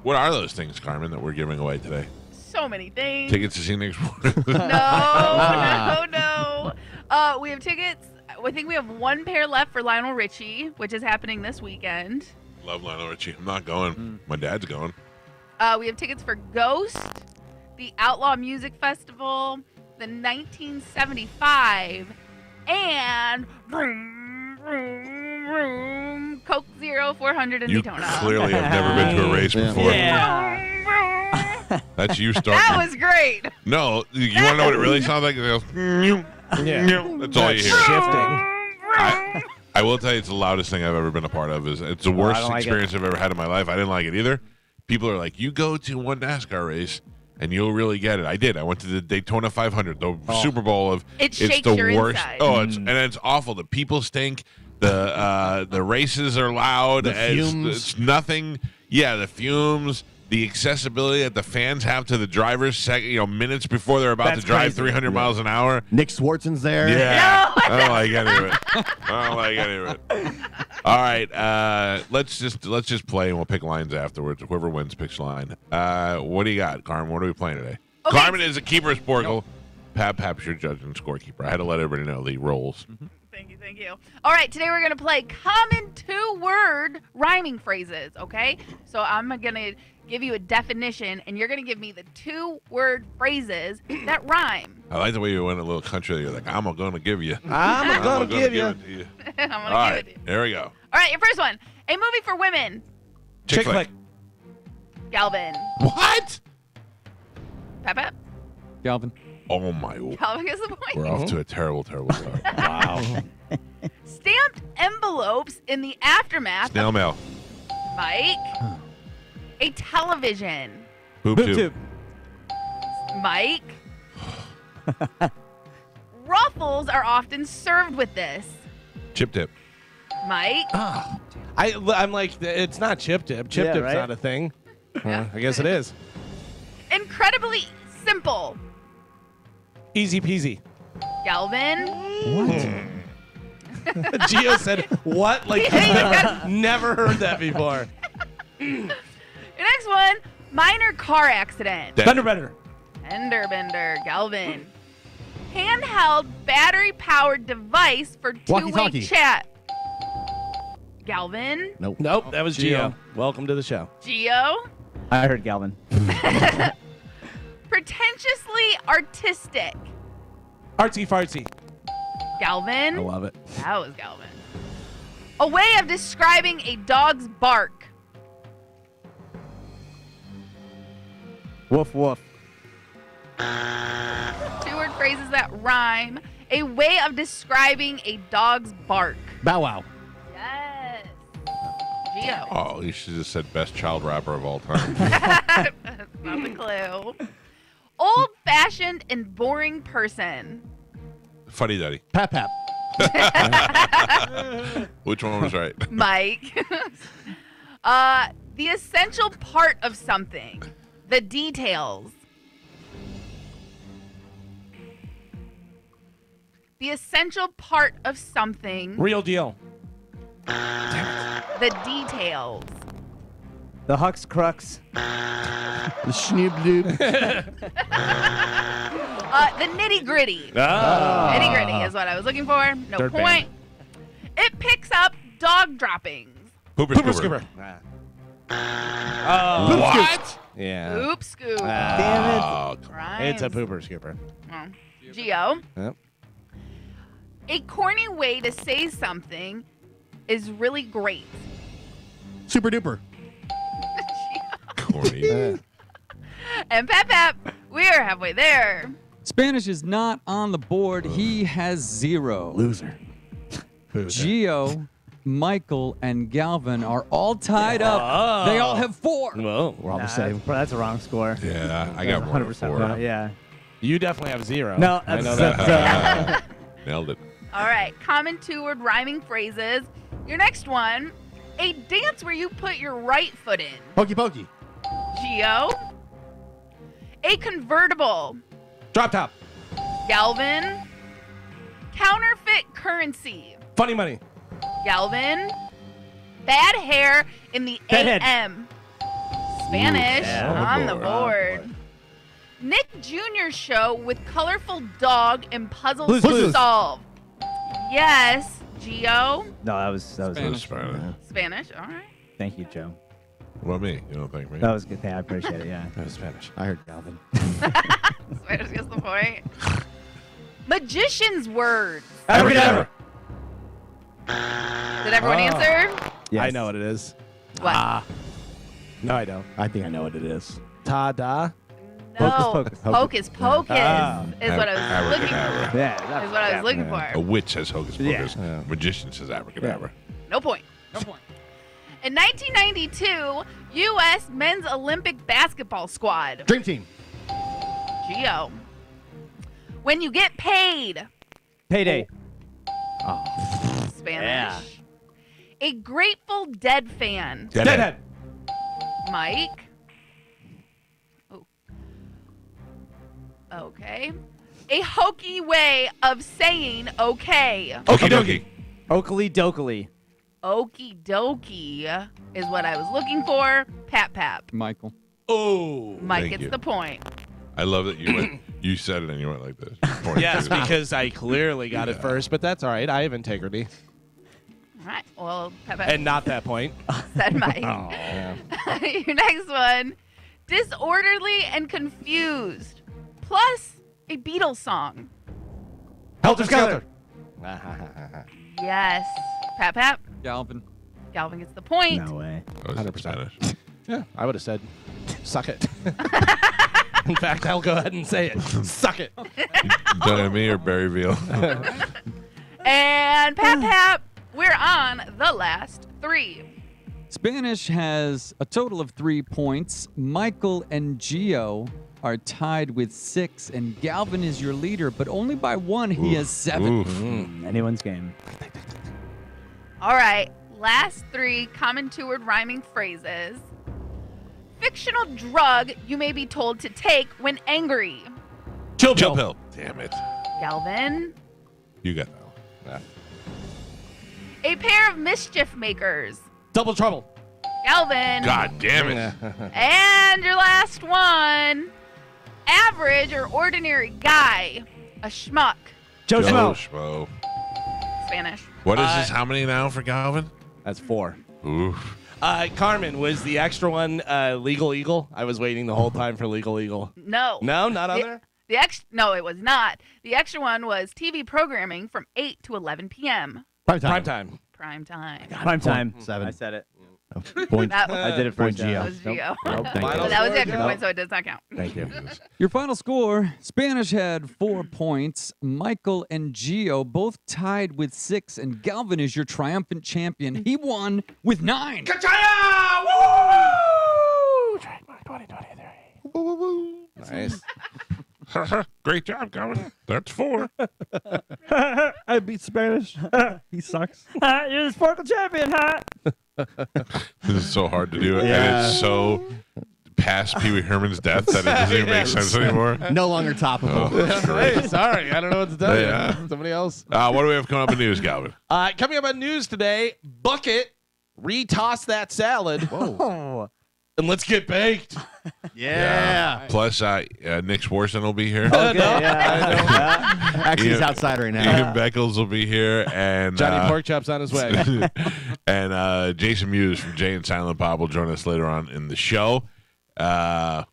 What are those things, Carmen, that we're giving away today? So many things. Tickets to see Nick Schwartzman? No. We have tickets. I think we have 1 pair left for Lionel Richie, which is happening this weekend. Love Lionel Richie. I'm not going. My dad's going. We have tickets for Ghost, the Outlaw Music Festival, the 1975, and vroom, vroom, vroom, Coke Zero 400 in You Daytona. clearly have never been to a race Yeah. before. Vroom, vroom. That's you starting. That was great. No, you want to know what it really sounds like? It goes, Yeah. that's all you hear. Shifting. I will tell you, it's the loudest thing I've ever been a part of. It's the worst don't like experience I've ever had in my life. I didn't like it either. People are like, you go to one NASCAR race and you'll really get it. I did. I went to the Daytona 500, the Super Bowl of. It it's shakes the your worst. inside. Oh, it's awful. The people stink. The races are loud. The fumes. It's nothing. Yeah, the fumes. The accessibility that the fans have to the drivers, minutes before they're about That's to drive crazy. 300 miles an hour. Nick Swartzen's there. Yeah. No. I don't like any of it. I don't like any of it. All right. Let's just play and we'll pick lines afterwards. Whoever wins picks line. What do you got, Carmen? What are we playing today? Okay. Carmen is a keeper Sporkle. Pap's your judge and scorekeeper. I had to let everybody know the roles. Thank you. All right, today we're going to play common 2-word rhyming phrases, okay? So I'm going to give you a definition, and you're going to give me the 2-word phrases that rhyme. I like the way you went a little country. You're like, I'm going to give you. I'm going to give you. it to you. I'm going All to right. give it to you. Here we go. All right, your first one. A movie for women. Chick flick. Galvin. What? Pep. Galvin. Oh, my. Calvin gets the point. We're off to a terrible, terrible start. Wow. Stamped envelopes in the aftermath. Snail mail. Mike. A television. Boob tube. Mike. Ruffles are often served with this. Chip tip. Mike. I'm like, it's not chip dip. Chip dip's right? not a thing. I guess it is. Incredibly simple. Easy peasy. Galvin. Gio said, what? Like, never heard that before. Your next one. Minor car accident. Dead. Thunderbender. Bender. Galvin. Handheld battery-powered device for two-way Walkie-talkie. chat. Galvin. Nope. Nope, that was Gio. Gio. Welcome to the show. Gio. I heard Galvin. Pretentiously artistic. Artsy fartsy. Galvin. I love it. That was Galvin. A way of describing a dog's bark. Woof woof. Two-word phrases that rhyme. A way of describing a dog's bark. Bow wow. Yes. Gio. Oh, you should have said best child rapper of all time. That's not the clue. Old-fashioned and boring person. Fuddy Duddy. Pap pap. Which one was right? Mike. The essential part of something. The details. The essential part of something. Real deal. The details. The Hux Crux. The schnoop doop. The nitty-gritty. Ah. Nitty-gritty is what I was looking for. No Dirt point. It picks up dog droppings. Pooper Pooper scooper. scooper. What? Yeah. Oop scoop. Damn it. Oh, Rhymes. It's a pooper scooper. Oh. Gio. Yep. A corny way to say something is really great. Super duper. corny. And Pep, we are halfway there. Spanish is not on the board. He has 0. Loser. Gio, Michael, and Galvin are all tied up. They all have 4. Whoa, we're all the same. That's a wrong score. Yeah, I got 100% wrong. Yeah. You definitely have 0. No, I know that's- that. Nailed it. All right, common two-word rhyming phrases. Your next one, a dance where you put your right foot in. Pokey pokey. Gio. A convertible. Drop top. Galvin. Counterfeit currency. Funny money. Galvin. Bad hair in the Bedhead. AM. Spanish yeah. on the Oh, board. Nick Jr.'s show with colorful dog and puzzles Blues to Clues. solve. Yes, Gio. No, that was Spanish. Spanish. Spanish, all right. Thank you, Joe. What about me? You don't think me? That was good. I appreciate it. Yeah. That was Spanish. I heard Galvin. Spanish gets the point. Magician's words. Abracadabra. Did everyone answer? I know what it is. What? No, I don't. I think I know what it is. Ta-da. No. Hocus Hocus pocus Ah. is what I was looking for. Abracadabra. Yeah. Is what I was looking A for. witch says hocus pocus. Yeah. Magician says abracadabra. No point. No point. In 1992, U.S. men's Olympic basketball squad. Dream team. Gio. When you get paid. Payday. Spanish. Yeah. A Grateful Dead fan. Deadhead. Mike. Oh. Okay. A hokey way of saying okay. Okie dokie. Oakley Dokley. Okie dokie is what I was looking for. Pap. Michael. Oh. Mike Thank gets you. the point. I love that you went. You said it and you went like this. Point Yes, to- because I clearly got it first, but that's all right. I have integrity. All right. Well, Pap And not that point. said Mike. Yeah. Your next one. Disorderly and confused. Plus a Beatles song. Helter Skelter. Yes. Pap. Galvin. Galvin gets the point. No way. Oh, it's 100%. Spanish. Yeah, I would have said, suck it. In fact, I'll go ahead and say it. Suck it. Done at me or Berryville? And Pap, we're on the last 3. Spanish has a total of 3 points. Michael and Gio are tied with 6, and Galvin is your leader, but only by 1. He has 7. Anyone's game. All right. Last 3 common 2-word rhyming phrases. Fictional drug you may be told to take when angry. Chill Chill pill. pill. Damn it. Galvin. You got that. A pair of mischief makers. Double trouble. Galvin. God damn it. And your last one. Average or ordinary guy. A schmuck. Joe Schmo. Schmo. Spanish. What is this? How many now for Galvin? That's 4. Oof. Carmen, was the extra one Legal Eagle? I was waiting the whole time for Legal Eagle. No. No, not on there? No, it was not. The extra one was TV programming from 8 to 11 p.m. Prime time. Prime time. Prime time. Prime time. 7. I said it. Point. That was, I did it for Point Gio. that was Gio. Nope, thank Final you. That was the score, extra Joe? point, so it does not count. Thank you. Your final score, Spanish had 4 points. Michael and Gio both tied with 6, and Galvin is your triumphant champion. He won with 9. Nice. Great job, Galvin. That's 4. I beat Spanish. He sucks. You're the Sparkle champion, huh? This is so hard to do, and it's so past Pee Wee Herman's death that it doesn't even make sense anymore. No longer topical. Hey, sorry, I don't know what to tell Yeah. you. Somebody else. What do we have coming up in news, Galvin? Coming up on news today, Bucket, retoss that salad. Whoa. And let's get baked. Yeah. Plus, Nick Swarson will be here. No. Actually, he's Ian- outside right now. Ian Beckles will be here, and Johnny Porkchop's on his way. and Jason Mewes from Jay and Silent Bob will join us later on in the show. And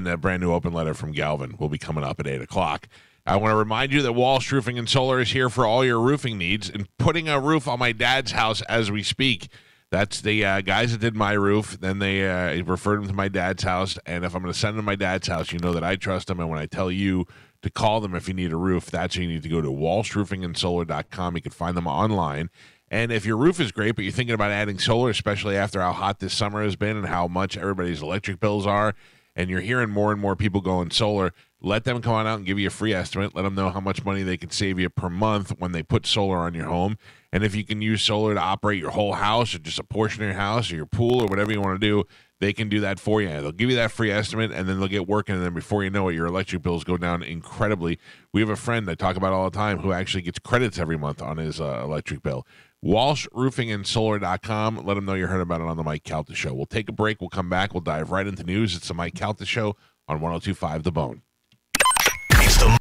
a brand new open letter from Galvin will be coming up at 8 o'clock. I want to remind you that Walsh Roofing and Solar is here for all your roofing needs and putting a roof on my dad's house as we speak. That's the guys that did my roof. Then they referred them to my dad's house. And if I'm going to send them to my dad's house, you know that I trust them. And when I tell you to call them if you need a roof, that's where you need to go to walshroofingandsolar.com. You can find them online. And if your roof is great, but you're thinking about adding solar, especially after how hot this summer has been and how much everybody's electric bills are, and you're hearing more and more people going solar, let them come on out and give you a free estimate. Let them know how much money they can save you per month when they put solar on your home. And if you can use solar to operate your whole house or just a portion of your house or your pool or whatever you want to do, they can do that for you. They'll give you that free estimate, and then they'll get working, and then before you know it, your electric bills go down incredibly. We have a friend I talk about all the time who actually gets credits every month on his electric bill. WalshRoofingandSolar.com. Let them know you heard about it on the Mike Calta Show. We'll take a break. We'll come back. We'll dive right into news. It's the Mike Calta Show on 102.5 The Bone. It's the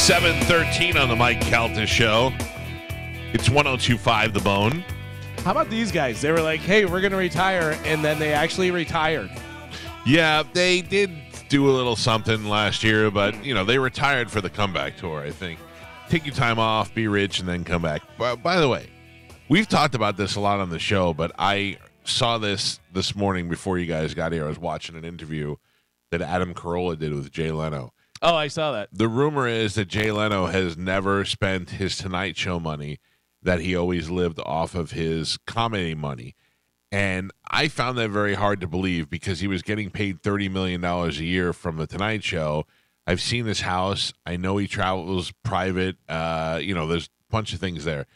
7:13 on the Mike Calta Show. It's 102.5 The Bone. How about these guys? They were like, hey, we're going to retire, and then they actually retired. Yeah, they did do a little something last year, but, you know, they retired for the comeback tour, I think. Take your time off, be rich, and then come back. By the way, we've talked about this a lot on the show, but I saw this morning before you guys got here. I was watching an interview that Adam Carolla did with Jay Leno. Oh, I saw that. The rumor is that Jay Leno has never spent his Tonight Show money, that he always lived off of his comedy money. And I found that very hard to believe because he was getting paid $30 million a year from the Tonight Show. I've seen his house. I know he travels private. There's a bunch of things there.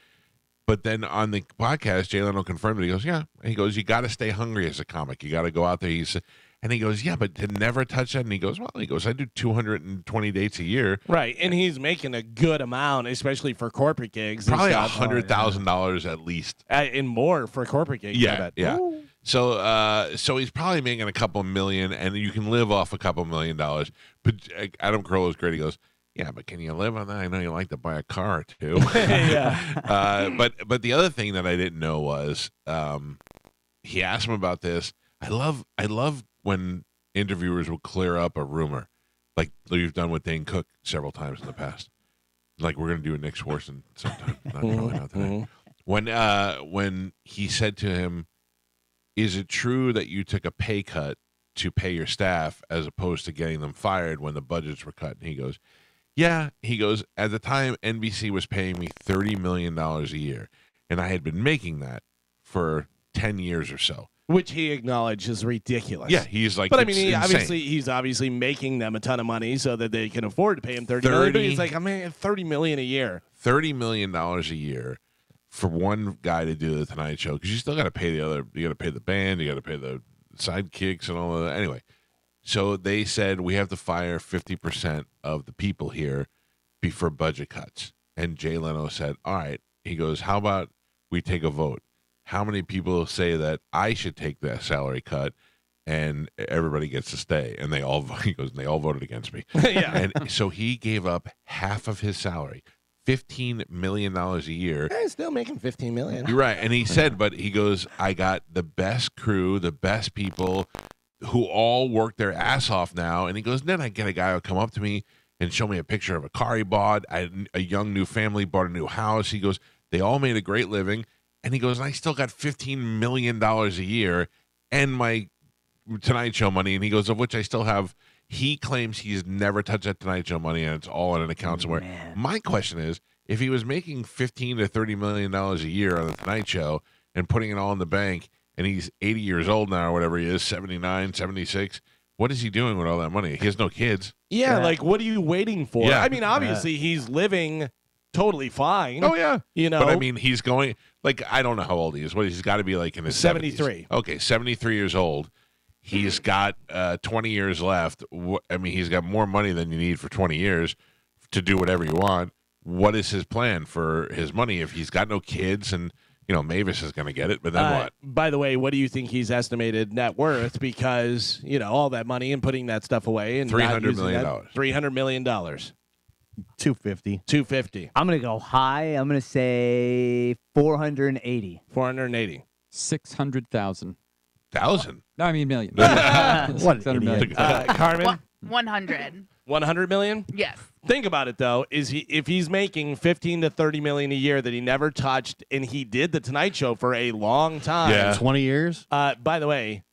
But then on the podcast, Jay Leno confirmed it. He goes, yeah. He goes, you got to stay hungry as a comic. You got to go out there. And he goes, yeah, but to never touch that. And he goes, I do 220 dates a year. Right, and he's making a good amount, especially for corporate gigs. Probably and stuff. $100,000 at least. And more for corporate gigs. I Yeah, bet. yeah. Ooh. So he's probably making a couple million, and you can live off a couple $1 million. But Adam Carolla is great. He goes, yeah, but can you live on that? I know you like to buy a car too. Yeah. But the other thing that I didn't know was he asked him about this. I love when interviewers will clear up a rumor, like you've done with Dane Cook several times in the past. Like we're going to do a Nick Swartzen sometime. Probably not today. When he said to him, "Is it true that you took a pay cut to pay your staff as opposed to getting them fired when the budgets were cut?" And he goes, "Yeah." He goes, "At the time, NBC was paying me $30 million a year, and I had been making that for 10 years or so." Which he acknowledged is ridiculous. Yeah, he's like, but I mean, insane. he's obviously making them a ton of money so that they can afford to pay him $30 million. But he's like, I mean, $30 million a year. $30 million a year for one guy to do the Tonight Show, because you still got to pay you got to pay the band, you got to pay the sidekicks and all of that. Anyway, so they said we have to fire 50% of the people here for budget cuts. And Jay Leno said, all right. He goes, how about we take a vote? How many people say that I should take that salary cut and everybody gets to stay? And they all voted against me. Yeah. And so he gave up half of his salary, $15 million a year. Still making $15 million. You're right. And he said, but he goes, I got the best crew, the best people who all work their ass off now. And he goes, then I get a guy who'll come up to me and show me a picture of a car he bought. A young new family bought a new house. He goes, they all made a great living. And he goes, I still got $15 million a year and my Tonight Show money. And he goes, of which I still have. He claims he's never touched that Tonight Show money and it's all in an account somewhere. Man. My question is, if he was making $15 to $30 million a year on the Tonight Show and putting it all in the bank, and he's 80 years old now or whatever he is, 79, 76, what is he doing with all that money? He has no kids. Yeah, like, what are you waiting for? Yeah. I mean, obviously, he's living totally fine. Oh, yeah. You know? But, I mean, he's going, like, I don't know how old he is. What, he's got to be, like, in his 73. 70s. Okay, 73 years old. He's got 20 years left. I mean, he's got more money than you need for 20 years to do whatever you want. What is his plan for his money if he's got no kids and, you know, Mewes is going to get it, but then what? By the way, what do you think he's estimated net worth? Because, you know, all that money and putting that stuff away and $300 million. $300 million. 250. 250. I'm gonna go high. I'm gonna say 480. 480. 600,000. $1,000. No, I mean million. What 600 million. Carmen? 100. 100 million? Yes. Think about it though. If he's making 15 to 30 million a year that he never touched, and he did the Tonight Show for a long time. Yeah. 20 years? By the way,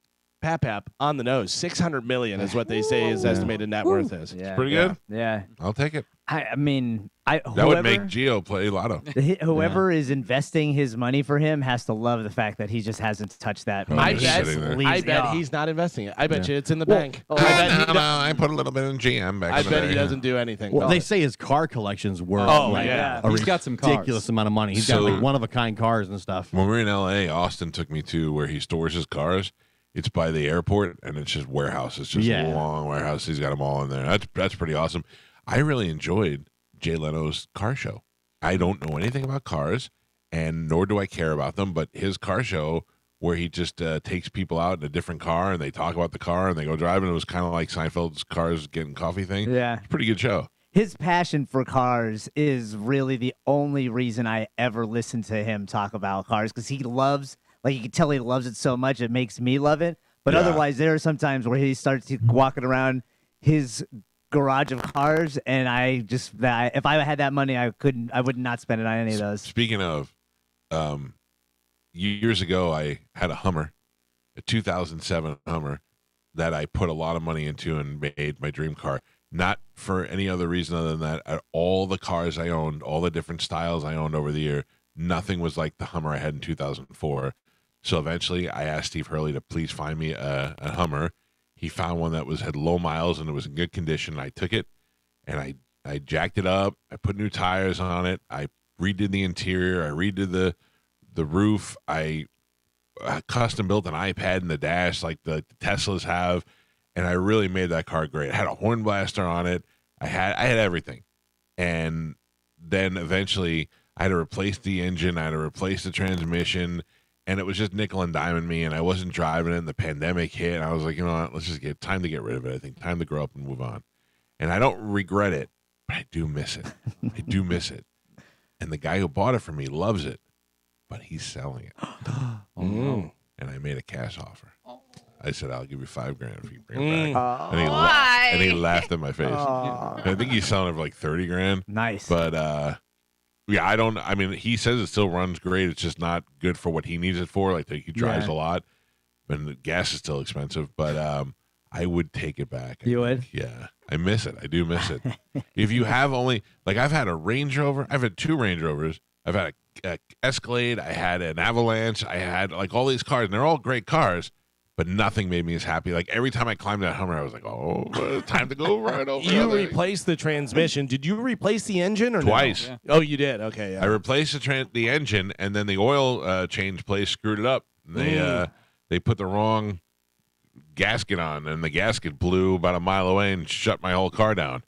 Pap on the nose, 600 million is what they say his estimated net worth is. Yeah. Pretty good. Yeah. I'll take it. I mean, That would make Gio play Lotto. Whoever is investing his money for him has to love the fact that he just hasn't touched that. Oh, I just bet, sitting there. I bet he's not investing it. I bet you it's in the bank. I bet, I put a little bit in GM back I in the bet day. he doesn't do anything. Well, they say his car collection's worth yeah. a He's got some cars. ridiculous amount of money. He's got So- like one-of-a-kind cars and stuff. When we were in LA, Austin took me to where he stores his cars. It's by the airport, and it's just warehouse. It's just a long warehouse. He's got them all in there. That's pretty awesome. I really enjoyed Jay Leno's car show. I don't know anything about cars, and nor do I care about them, but his car show where he just takes people out in a different car, and they talk about the car, and they go driving. It was kind of like Seinfeld's Cars Getting Coffee thing. Yeah. It's a pretty good show. His passion for cars is really the only reason I ever listen to him talk about cars, because he loves, like, you can tell he loves it so much it makes me love it. But Yeah. otherwise, there are some times where he starts walking around his garage of cars, and if I had that money, I would not spend it on any of those. Speaking of, years ago, I had a Hummer, a 2007 Hummer, that I put a lot of money into and made my dream car. Not for any other reason other than that. All the cars I owned, all the different styles I owned over the year, nothing was like the Hummer I had in 2004. So eventually, I asked Steve Hurley to please find me a Hummer. He found one that had low miles and it was in good condition. I took it and I jacked it up. I put new tires on it. I redid the interior. I redid the roof. I custom built an iPad in the dash like the Teslas have, and I really made that car great. I had a horn blaster on it. I had everything, and then eventually I had to replace the engine. I had to replace the transmission. And it was just nickel and diming me, and I wasn't driving it, and the pandemic hit, and I was like, you know what, let's just get time to get rid of it. I think time to grow up and move on. And I don't regret it, but I do miss it. I do miss it. And the guy who bought it for me loves it, but he's selling it. Mm. And I made a cash offer. I said, I'll give you $5,000 if you bring it back. Oh. And he Why? and he laughed in my face. Oh. I think he's selling it for like $30,000. Nice. But yeah, I mean, he says it still runs great. It's just not good for what he needs it for. Like he drives a lot, and the gas is still expensive. But I would take it back. You would? Yeah, I miss it. I do miss it. If you have only like I've had a Range Rover, I've had 2 Range Rovers. I've had a Escalade. I had an Avalanche. I had like all these cars, and they're all great cars. But nothing made me as happy. Like every time I climbed that Hummer, I was like, "Oh, time to go right over." You replaced the transmission. Did you replace the engine or Twice. No? Yeah. Oh, you did. Okay, yeah. I replaced the engine, and then the oil change place screwed it up. They put the wrong gasket on, and the gasket blew about a mile away and shut my whole car down.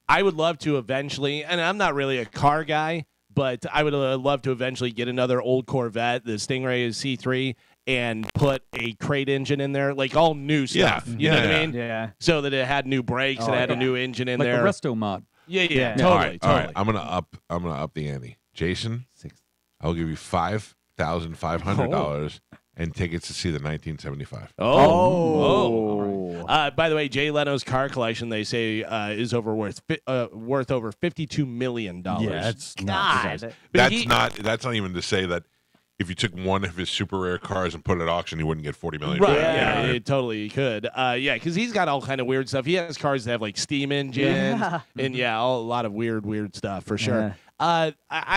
I would love to eventually, and I'm not really a car guy, but I would love to eventually get another old Corvette, the Stingray C3, and put a crate engine in there, like all new stuff. Yeah. You know what I mean? Yeah. So that it had new brakes and it had a new engine in Like there. the resto mod. Yeah. All Totally. right. I'm gonna up the ante. Jason, I'll give you $5,500 and tickets to see the 1975. By the way, Jay Leno's car collection, they say, is worth over $52 million. Yeah, that's God. But That's not even to say that if you took one of his super rare cars and put it at auction, you wouldn't get $40 million. Right, Yeah. it totally could. Yeah, because he's got all kind of weird stuff. He has cars that have like steam engines and a lot of weird stuff for sure. I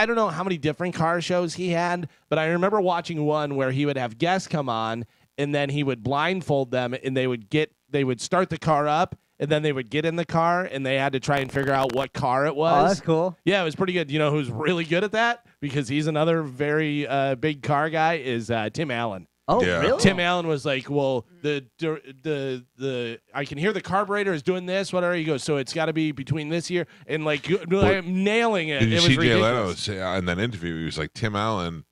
don't know how many different car shows he had, but I remember watching one where he would have guests come on and then he would blindfold them and they would start the car up and then they would get in the car and they had to try and figure out what car it was. Oh, that's cool. Yeah, it was pretty good. You know who's really good at that? Because he's another very big car guy is Tim Allen. Oh, Yeah. really? Tim Allen was like, well, the I can hear the carburetor is doing this, whatever. He goes, so it's got to be between this year and like I'm nailing it. Did you It was see Jay ridiculous. Leno say in that interview? He was like, Tim Allen.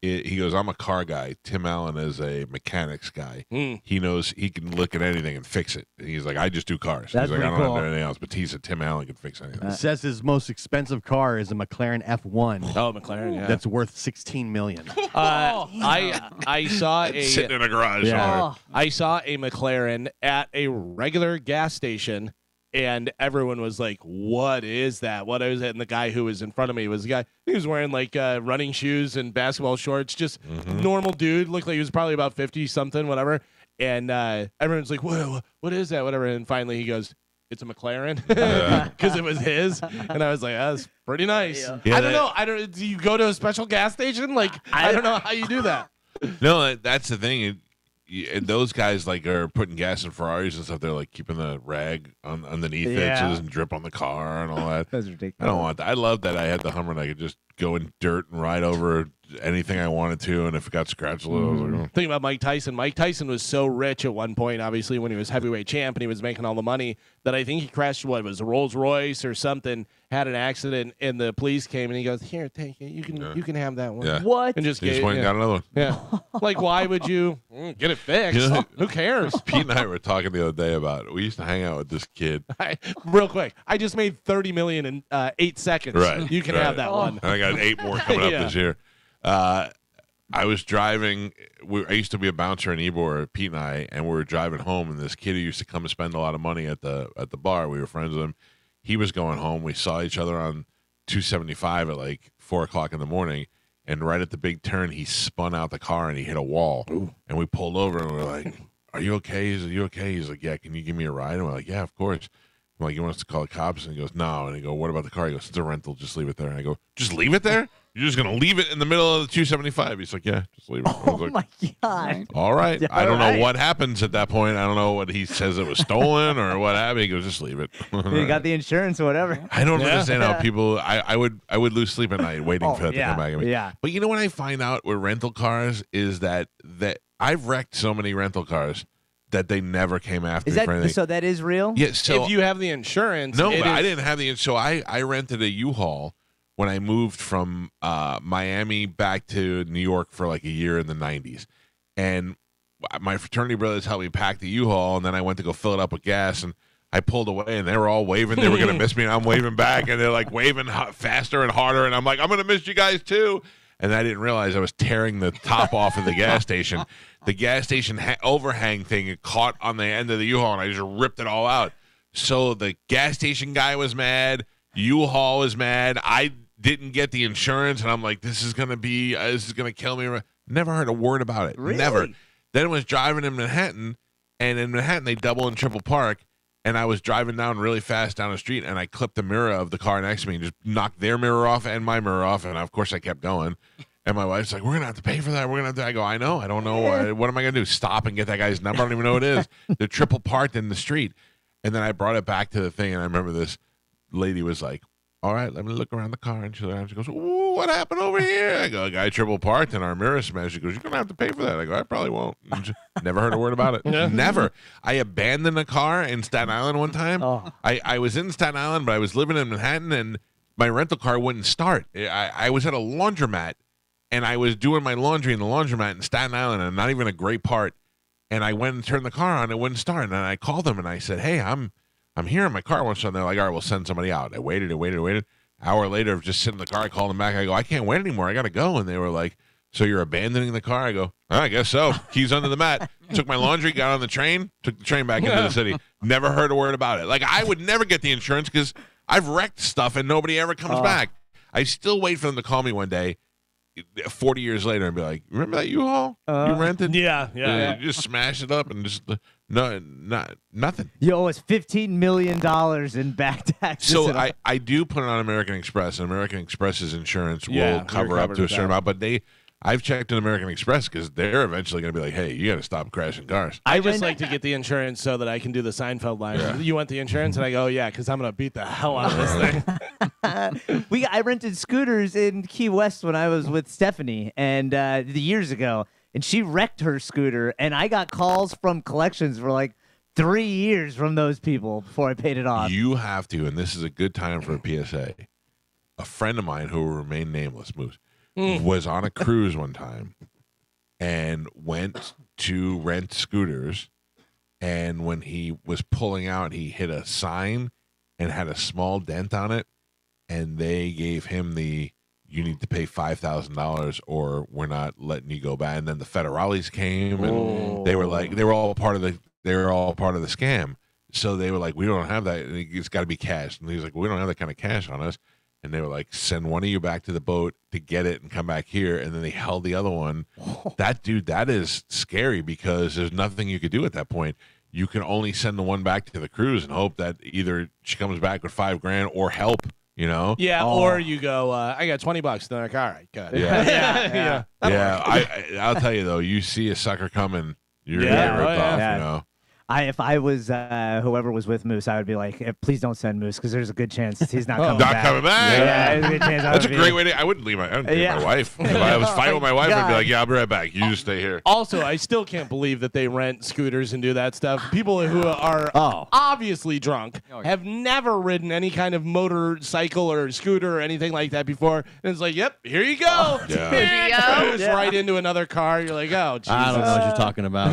He goes, I'm a car guy. Tim Allen is a mechanics guy. He knows he can look at anything and fix it. And he's like, I just do cars. That's he's like, I pretty don't cool. have anything else. But he said Tim Allen can fix anything. It says his most expensive car is a McLaren F1. Oh, McLaren. Yeah. That's worth $16 million. I saw a Sitting in a garage Yeah. somewhere. I saw a McLaren at a regular gas station, and everyone was like, "What is that? What is it?" And the guy who was in front of me was a guy. He was wearing like running shoes and basketball shorts, just normal dude. Looked like he was probably about 50 something, whatever. And everyone's like, what is that? Whatever. And finally, he goes, "It's a McLaren," because it was his. And I was like, "That's pretty nice." Yeah, I don't know. Do you go to a special gas station? Like, I don't know how you do that. No, that's the thing. And those guys like are putting gas in Ferraris and stuff. They're like keeping the rag underneath it so it doesn't drip on the car and all that. That's ridiculous. I don't want that. I love that I had the Hummer and I could just go in dirt and ride over anything I wanted to. And if it got scratched a little, I was like, oh. Think about Mike Tyson. Mike Tyson was so rich at one point, obviously, when he was heavyweight champ and he was making all the money, that I think he crashed, what, it was a Rolls Royce or something, had an accident, and the police came and he goes, "Here, take it. You can have that one." Yeah. What? And just He just gave went and got another one. Yeah. Like, why would you get it fixed? You know- Who cares? Pete and I were talking the other day about it. We used to hang out with this kid. Real quick, I just made $30 million in 8 seconds. Right, You can right. have that one. And I got 8 more coming up Yeah. this year. I was driving. I used to be a bouncer in Ybor, Pete and I, and we were driving home. And this kid who used to come and spend a lot of money at the bar, we were friends with him. He was going home. We saw each other on 275 at like 4 o'clock in the morning. And right at the big turn, he spun out the car and he hit a wall. And we pulled over and we were like, "Are you okay?" He's like, "You okay?" He's like, "Yeah, can you give me a ride?" And we're like, "Yeah, of course." I'm like, "You want us to call the cops?" And he goes, "No." And I go, "What about the car?" He goes, "It's a rental. Just leave it there." And I go, "Just leave it there? You're just going to leave it in the middle of the 275? He's like, "Yeah, just leave it." I was Oh like, my God. all right. I don't know All right. what happens at that point. I don't know what he says it was stolen or what happened. He goes, "Just leave it." You got the insurance or whatever. I don't understand how people. I would lose sleep at night waiting for that to come back at me. Yeah. But you know what I find out with rental cars is that I've wrecked so many rental cars that they never came after Is me for that anything. so? That is real. Yeah. So If you have the insurance, no, it but I is- didn't have the. So I rented a U-Haul when I moved from Miami back to New York for like a year in the 90s. And my fraternity brothers helped me pack the U-Haul, and then I went to go fill it up with gas, and I pulled away, and they were all waving. They were going to miss me, and I'm waving back, and they're like waving faster and harder, and I'm like, "I'm going to miss you guys too." and I didn't realize I was tearing the top off of the gas station. The gas station overhang thing caught on the end of the U-Haul, and I just ripped it all out. So the gas station guy was mad. U-Haul was mad. I didn't get the insurance, and I'm like, this is gonna kill me. Never heard a word about it. Really? Never. Then I was driving in Manhattan, and in Manhattan they double and triple park, and I was driving down really fast down the street, and I clipped the mirror of the car next to me and just knocked their mirror off and my mirror off, and of course I kept going. And my wife's like, we're going to have to pay for that. We're going to have to. I go, I know. I don't know. What am I going to do? Stop and get that guy's number? I don't even know what it is. They're triple parked in the street. And then I brought it back to the thing, and I remember this lady was like, all right, let me look around the car. And she goes, ooh, what happened over here? I go, a guy triple parked and our mirror smashed. She goes, you're going to have to pay for that. I go, I probably won't. Never heard a word about it. Yeah. Never. I abandoned a car in Staten Island one time. Oh. I was in Staten Island, but I was living in Manhattan, and my rental car wouldn't start. I was at a laundromat, and I was doing my laundry in the laundromat in Staten Island, and not even a great part. And I went and turned the car on, it wouldn't start. And I called them, and I said, hey, I'm here in my car won't start. And they're like, all right, we'll send somebody out. I waited. Hour later, just sitting in the car, I called them back. I go, I can't wait anymore. I got to go. And they were like, so you're abandoning the car? I go, I guess so. Keys under the mat. Took my laundry, got on the train, took the train back into the city. Never heard a word about it. Like, I would never get the insurance because I've wrecked stuff and nobody ever comes back. I still wait for them to call me one day, 40 years later, and be like, remember that U-Haul you rented? Yeah. You just smash it up and just nothing. You owe us $15 million in back taxes. So I do put it on American Express, and American Express's insurance Yeah, will cover you're up covered to a with certain that. amount. But I've checked in American Express because they're eventually going to be like, hey, you got to stop crashing cars. I just like to get the insurance so that I can do the Seinfeld line. Yeah. You want the insurance? And I go, yeah, because I'm going to beat the hell out of this thing. I rented scooters in Key West when I was with Stephanie and years ago, and she wrecked her scooter, and I got calls from collections for like 3 years from those people before I paid it off. You have to, and this is a good time for a PSA. A friend of mine who will remain nameless, Mewes, was on a cruise one time and went to rent scooters. And when he was pulling out, he hit a sign and had a small dent on it. And they gave him you need to pay $5,000 or we're not letting you go back. And then the federales came and they were like, they were all part of the scam. So they were like, we don't have that. It's got to be cash. And he's like, we don't have that kind of cash on us. And they were like, send one of you back to the boat to get it and come back here. And then they held the other one. That is scary because there's nothing you could do at that point. You can only send the one back to the cruise and hope that either she comes back with $5,000 or help, you know? Yeah, or you go, I got $20. They're like, all right, good. Yeah. yeah. I'll tell you, though, you see a sucker coming, you're Yeah, going to get ripped off, yeah. you know? If I was whoever was with Moose, I would be like, please don't send Moose because there's a good chance he's not coming Not back. coming back. Yeah, there's a good chance That's a I would great be- way to. I wouldn't leave my Yeah. wife. If I was fighting with my wife, I'd be God. like, yeah, I'll be right back. You just stay here. Also, I still can't believe that they rent scooters and do that stuff. People who are obviously drunk, have never ridden any kind of motorcycle or scooter or anything like that before. And it's like, yep, here you go. Yeah. Here you go. Goes right into another car. You're like, oh, Jesus. I don't know what you're talking about.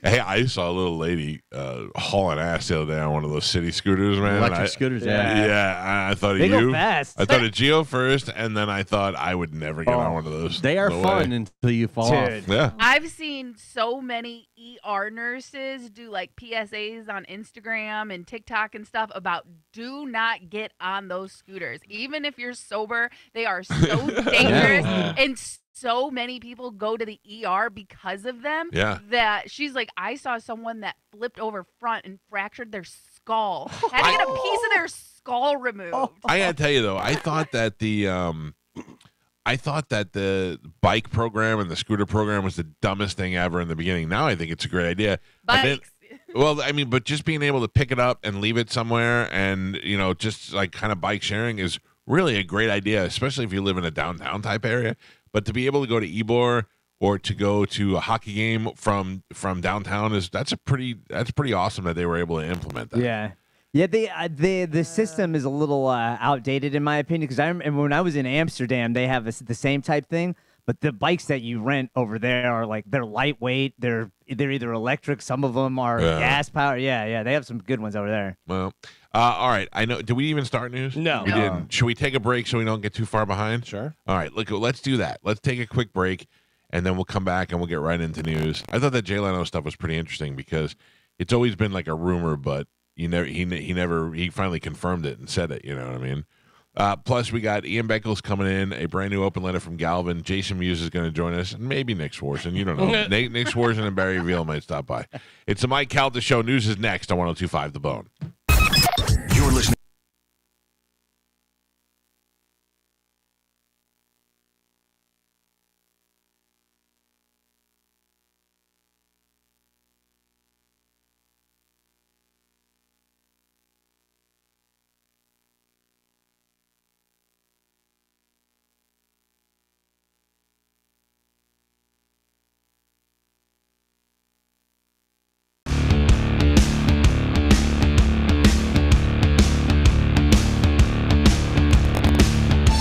Hey, I saw a little lady hauling ass the other day on one of those city scooters, man. Electric scooters, I thought They of go you. fast. I thought of Geo first, and then I thought I would never get on one of those. They are No fun way. until you fall Dude. off. Yeah. I've seen so many ER nurses do like PSAs on Instagram and TikTok and stuff about do not get on those scooters. Even if you're sober, they are so dangerous. And so many people go to the ER because of them. Yeah. That she's like, I saw someone that flipped over front and fractured their skull. Had to get a piece of their skull removed. I gotta tell you though, I thought that the bike program and the scooter program was the dumbest thing ever in the beginning. Now I think it's a great idea. Bikes. But just being able to pick it up and leave it somewhere and, just like kind of bike sharing is really a great idea, especially if you live in a downtown type area. But to be able to go to Ybor or to go to a hockey game from downtown that's pretty awesome that they were able to implement that. Yeah, the system is a little outdated in my opinion because I remember when I was in Amsterdam, they have the same type thing, but the bikes that you rent over there are like they're lightweight, they're either electric, some of them are gas powered. Yeah, they have some good ones over there. Well, All right. I know. Did we even start news? No. We No. didn't. Should we take a break so we don't get too far behind? Sure. All right. Let's do that. Let's take a quick break, and then we'll come back and we'll get right into news. I thought that Jay Leno stuff was pretty interesting because it's always been like a rumor, but he finally confirmed it and said it. You know what I mean? Plus, we got Ian Beckles coming in, a brand new open letter from Galvin. Jason Mewes is going to join us, and maybe Nick Swartzen. You don't know. Nick Swartzen and Barry Veal might stop by. It's the Mike Calta Show. News is next on 102.5 The Bone. You're listening.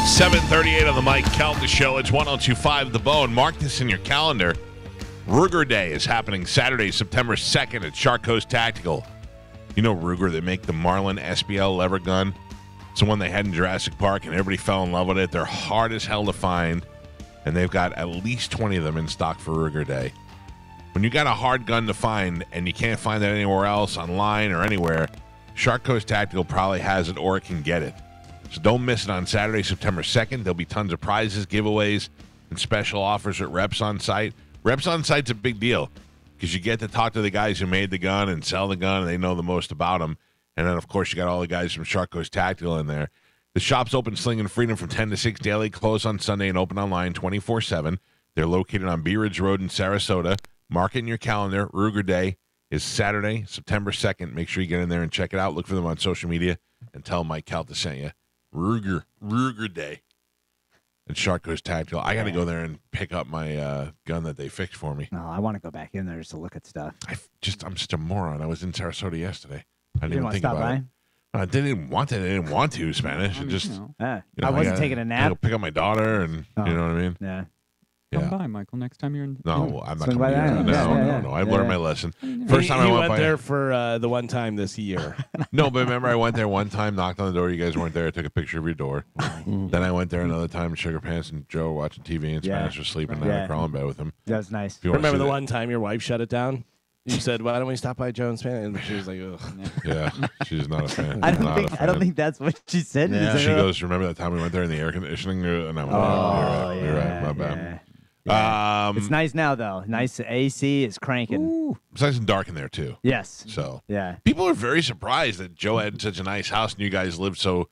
$7:38 on the Mike Calta Show. It's 102.5 The Bone. Mark this in your calendar. Ruger Day is happening Saturday, September 2nd at Shark Coast Tactical. You know Ruger, they make the Marlin SBL lever gun. It's the one they had in Jurassic Park, and everybody fell in love with it. They're hard as hell to find, and they've got at least 20 of them in stock for Ruger Day. When you got a hard gun to find and you can't find that anywhere else, online or anywhere, Shark Coast Tactical probably has it or it can get it. So don't miss it on Saturday, September 2nd. There'll be tons of prizes, giveaways, and special offers at Reps on Site. Reps on Site's a big deal because you get to talk to the guys who made the gun and sell the gun, and they know the most about them. And then, of course, you got all the guys from Shark Coast Tactical in there. The shop's open slinging freedom from 10 to 6 daily, closed on Sunday, and open online 24/7. They're located on Bee Ridge Road in Sarasota. Mark it in your calendar. Ruger Day is Saturday, September 2nd. Make sure you get in there and check it out. Look for them on social media and tell Mike Calta sent you. Ruger Day and Shark Coast Tactical. I got to go there and pick up my gun that they fixed for me. No, I want to go back in there just to look at stuff. I'm such a moron. I was in Sarasota yesterday. I didn't You even want to think stop about by? it. I didn't want to. I didn't want to Spanish. It just Yeah. you know, I wasn't gotta taking a go nap. pick up my daughter, and Oh. you know what I mean. Yeah. Come Yeah. by, Michael, next time you're in. No, I'm not Swing coming by here. there. No, Yeah, yeah, no. I've yeah. learned my lesson. First time I you went went by there for the one time this year. No, but remember I went there one time, knocked on the door. You guys weren't there. I took a picture of your door. Then I went there another time. Sugar Pants and Joe were watching TV, and Yeah. Spanish was sleeping. Then I Yeah. crawl in bed with him. That was nice. If you wanna Remember see the that- one time your wife shut it down? You said, "Why don't we stop by Joe and Spanish?" And she was like, "Ugh." Yeah, she's not a fan. I Not don't a think fan. that's what she said. Yeah. She goes, "Remember that time we went there in the air conditioning?" And I'm like, "You're right. My bad." Yeah. It's nice now though. Nice AC is cranking. It's nice and dark in there too. Yes. So Yeah. people are very surprised that Joe had such a nice house and you guys lived so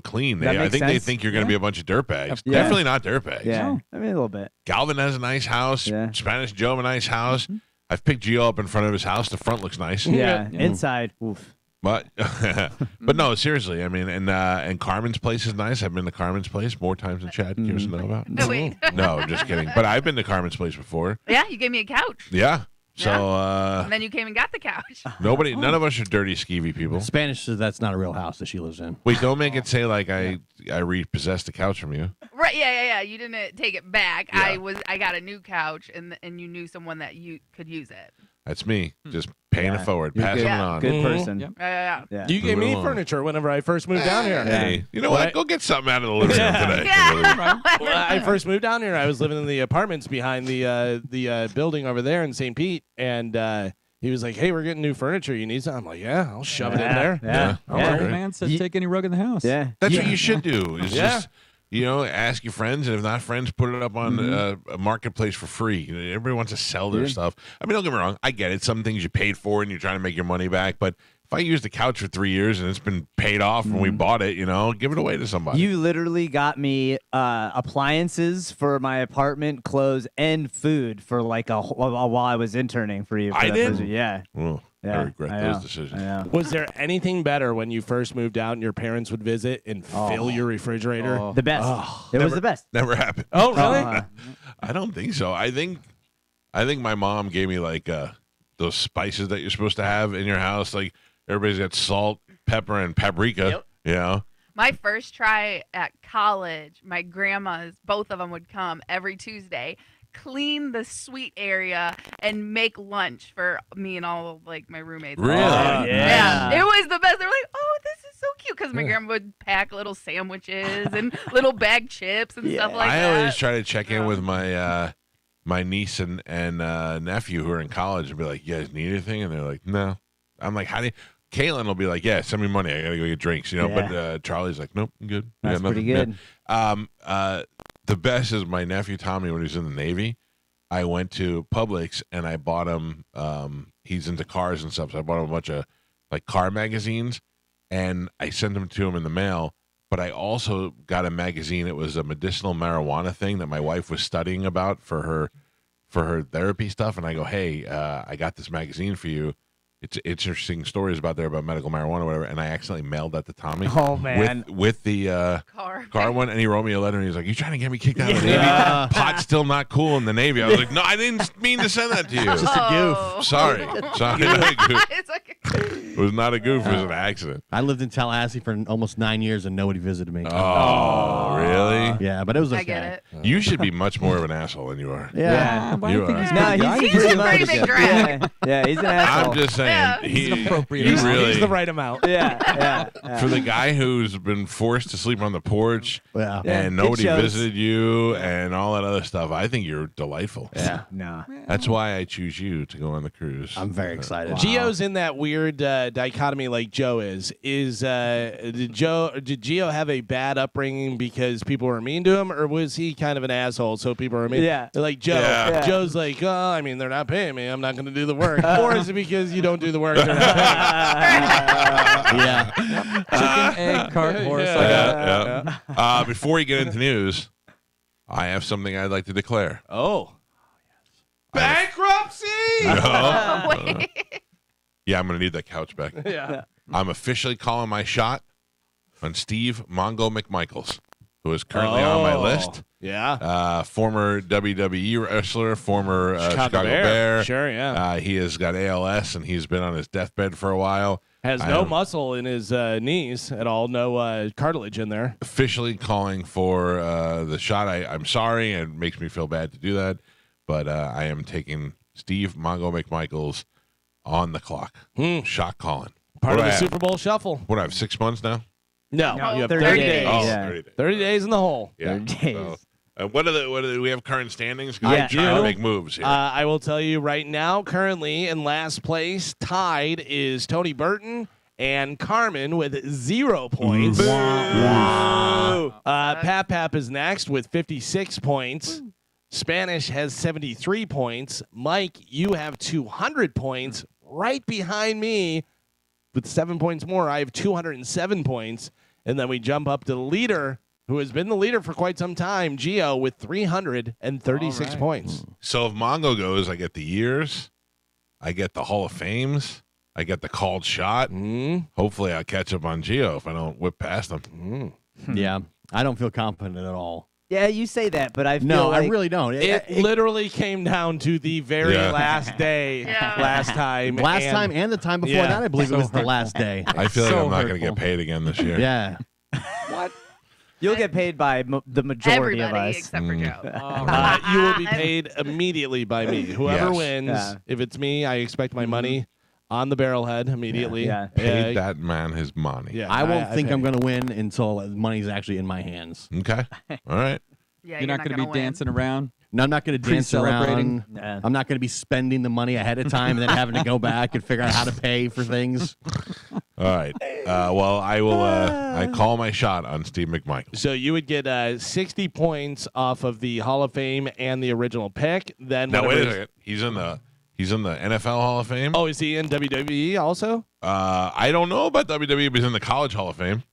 clean. That I makes think they sense. think you're going to be a bunch of dirtbags. Yeah. Definitely not dirtbags. Yeah. I mean a little bit. Galvin has a nice house. Yeah. Spanish Joe have a nice house. I've picked Gio up in front of his house. The front looks nice. Yeah. Inside. Oof. But but no, seriously. I mean, and Carmen's place is nice. I've been to Carmen's place more times than Chad cares to know about. No, wait. No, just kidding. But I've been to Carmen's place before. Yeah, you gave me a couch. Yeah. So And then you came and got the couch. none of us are dirty, skeevy people. Spanish says that's not a real house that she lives in. Wait, don't make it say like I repossessed the couch from you. Right? Yeah. You didn't take it back. Yeah. I got a new couch, and you knew someone that you could use it. That's me. Just paying it forward, You're passing good. it on. Good Mhm. person. Yep. Yeah. Yeah. You gave Move it me along. furniture whenever I first moved down here. Hey, you know What? what? Go get something out of the living room Yeah. today. Yeah. When I first moved down here, I was living in the apartments behind the building over there in St. Pete, and he was like, "Hey, we're getting new furniture. You need some?" I'm like, "Yeah, I'll shove it in there." Yeah. Yeah. Yeah. Old man said, Ye- take any rug in the house. Yeah. That's what you should do. Is Yeah. just ask your friends, and if not friends, put it up on a marketplace for free. Everybody wants to sell their stuff. I mean, don't get me wrong. I get it. Some things you paid for, and you're trying to make your money back. But if I used the couch for 3 years and it's been paid off when we bought it, give it away to somebody. You literally got me appliances for my apartment, clothes, and food for like while I was interning for you. For I that did? visit. Yeah. Oh, Yeah. I regret know. those decisions. I know. Was there anything better when you first moved out and your parents would visit and fill your refrigerator? Oh. The best. It was the best. Never happened. Oh, really? I don't think so. I think my mom gave me like those spices that you're supposed to have in your house. Like everybody's got salt, pepper, and paprika. Yep. My first try at college, my grandmas, both of them would come every Tuesday, clean the suite area and make lunch for me and all of, like, my roommates. Really? Yeah. It was the best. They were like, oh, this is so cute, because my grandma would pack little sandwiches and little bag chips and stuff like that. I always try to check in with my my niece and nephew who are in college and be like, you guys need anything? And they're like, no. I'm like, how do you? Caitlin will be like, yeah, send me money. I got to go get drinks, you know. Yeah. But Charlie's like, nope, I'm good. We That's got pretty nothing." good. Yeah. The best is my nephew Tommy when he was in the Navy. I went to Publix and I bought him. He's into cars and stuff, so I bought him a bunch of like car magazines, and I sent them to him in the mail. But I also got a magazine. It was a medicinal marijuana thing that my wife was studying about for her therapy stuff. And I go, hey, I got this magazine for you. It's interesting stories about medical marijuana or whatever. And I accidentally mailed that to Tommy. Oh, man. With the car one. And he wrote me a letter and he was like, you trying to get me kicked out of the Navy? Yeah. Pot's still not cool in the Navy. I was like, no, I didn't mean to send that to you. Just a goof. Sorry. Not a goof. It's like, It was not a goof. It was an accident. I lived in Tallahassee for almost 9 years and nobody visited me. Oh, really? Yeah, but it was okay. I get it. You should be much more of an asshole than you are. Yeah. but I You think are. he's No, pretty good. he's He's a much- pretty big drag. Yeah, he's an asshole. I'm just saying. Yeah. He's an appropriate you amount. really, He's the right amount. yeah. for the guy who's been forced to sleep on the porch Yeah. and it nobody shows. visited you and all that other stuff, I think you're delightful. Yeah. No. That's why I choose you to go on the cruise. I'm very excited. Gio's in that weird dichotomy like Joe is. Did Gio have a bad upbringing because people were mean to him, or was he kind of an asshole so people were mean? Yeah. Like Joe. Yeah. Joe's like, oh, I mean, they're not paying me. I'm not going to do the work. Or is it because you don't do the work? They're not paying you? Yeah. Chicken, egg, cart, horse. I got it. Yeah. Before we get into news, I have something I'd like to declare. Oh. Bankruptcy! No. wait. Yeah, I'm going to need that couch back. Yeah. I'm officially calling my shot on Steve Mongo McMichaels, who is currently on my list. Yeah. Former WWE wrestler, former Chicago Bear. Bear. Sure, yeah. He has got ALS, and he's been on his deathbed for a while. Has I no am muscle in his knees at all. No cartilage in there. Officially calling for the shot. I'm sorry, and it makes me feel bad to do that, but I am taking Steve Mongo McMichaels on the clock. Shot calling. Part What of do the I Super Bowl shuffle. What do I have, 6 months now? No, No, you have 30 30 days. days. Oh, Yeah. 30 days. 30 days in the hole. Yeah. 30 days. So, what do we have current standings? 'Cause Yeah. I'm trying to do. make moves here. I will tell you right now, currently in last place, tied is Tony Burton and Carmen with 0 points. Pap is next with 56 points. Spanish has 73 points. Mike, you have 200 points. Right behind me with 7 points more, I have 207 points. And then we jump up to the leader, who has been the leader for quite some time, Gio, with 336 points. So if Mongo goes, I get the years, I get the Hall of Fames, I get the called shot. Hopefully I'll catch up on Gio if I don't whip past him. Yeah. I don't feel confident at all. Yeah, you say that, but I feel No, like I really don't. It literally came down to the very Yeah. last day Yeah. last time. Last time and the time before Yeah. that, I believe So it was the hurtful. last day. I feel like So I'm not going to hurtful. get paid again this year. Yeah. you'll get paid by the majority Everybody of us. except for Joe. you will be paid immediately by me. Whoever Yes. wins, Yeah. if it's me, I expect my money on the barrelhead immediately. Yeah. Paid that man his money. Yeah, I won't think pay. I'm going to win until the money's actually in my hands. Okay. All right. Yeah, You're not going to be win. dancing around. No, I'm not going to dance Pre-celebrating. around. Yeah. I'm not going to be spending the money ahead of time and then having to go back and figure out how to pay for things. All right. Well, I will. I call my shot on Steve McMichael. So you would get 60 points off of the Hall of Fame and the original pick. Then Now wait a whatever- second. He's in the NFL Hall of Fame. Oh, is he in WWE also? I don't know about WWE, but he's in the College Hall of Fame.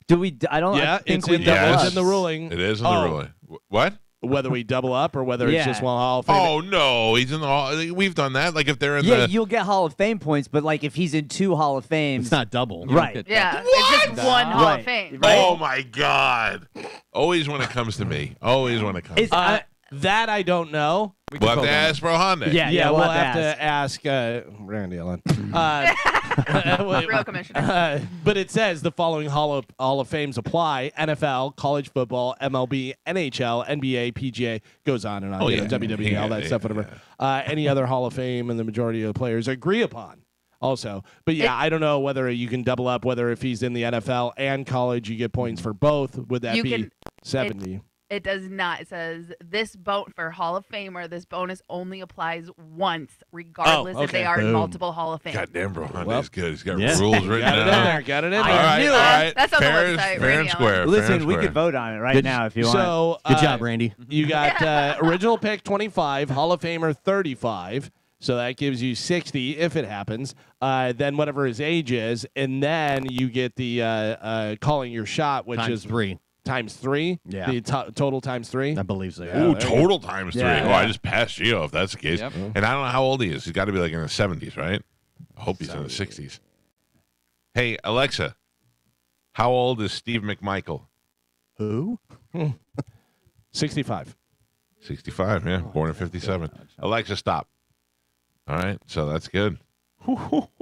Do we? I don't. Yeah, I think it's we in, double Yes. it's up. in the ruling. It is in the Oh. ruling. What? Whether we double up or whether it's Yeah. just one Hall of Fame. Oh no, he's in the Hall. We've done that. Like if they're in Yeah, the. you'll get Hall of Fame points, but like if he's in 2 Hall of Fames, It's not double. right. Get Yeah, it's just one Hall Right. of Fame. Right. Oh my God! Always when it comes to me. Always when it comes. It's, I That I don't know. We'll have to ask Bro Honda. Yeah, we'll have to ask Randy Allen. Real commissioner. But it says the following Hall of Fames apply: NFL, college football, MLB, NHL, NBA, PGA, goes on and on. Oh, yeah. WWE, all that stuff, whatever. Any other Hall of Fame and the majority of the players agree upon. Also, but I don't know whether you can double up. Whether if he's in the NFL and college, you get points for both. Would that be 70? It does not. It says this for Hall of Famer, this bonus only applies once, regardless if they are in multiple Hall of Fame. Goddamn, Bro Honda's good. He's got rules written Got it in down. there. Got it in All there. right, all right. That's on the Fair website, fair and Randy square. Allen. fair Listen, and we square. could vote on it right now if you want. So Good job, Randy. You got original pick 25, Hall of Famer 35. So that gives you 60 if it happens. Then whatever his age is, and then you get the calling your shot, which Times is 3. Times 3. Yeah. The total times 3. I believe so. Yeah. Ooh, total times 3. Yeah. Oh, I just passed Gio if that's the case. Yep. And I don't know how old he is. He's got to be like in the 70s, right? I hope he's in the 60s. Hey, Alexa, how old is Steve McMichael? Who? 65. 65, yeah. Born in 57. Alexa, stop. All right, so that's good. It's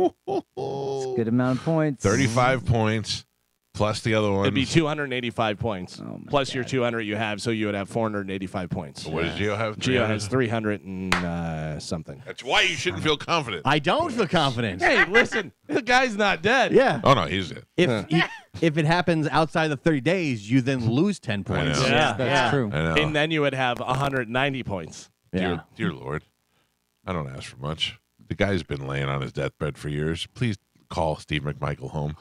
a good amount of points. 35 points plus the other ones. It'd be 285 points. Oh, my plus your God. 200 you have, so you would have 485 points. What does Gio have? Gio has 300 and something. That's why you shouldn't feel confident. I don't feel confident. Hey, listen, the guy's not dead. Yeah. Oh, no, he's it. If it happens outside the 30 days, you then lose 10 points. know. Yeah. That's true. I know. And then you would have 190 points. Yeah. Dear Lord, I don't ask for much. The guy's been laying on his deathbed for years. Please call Steve McMichael home.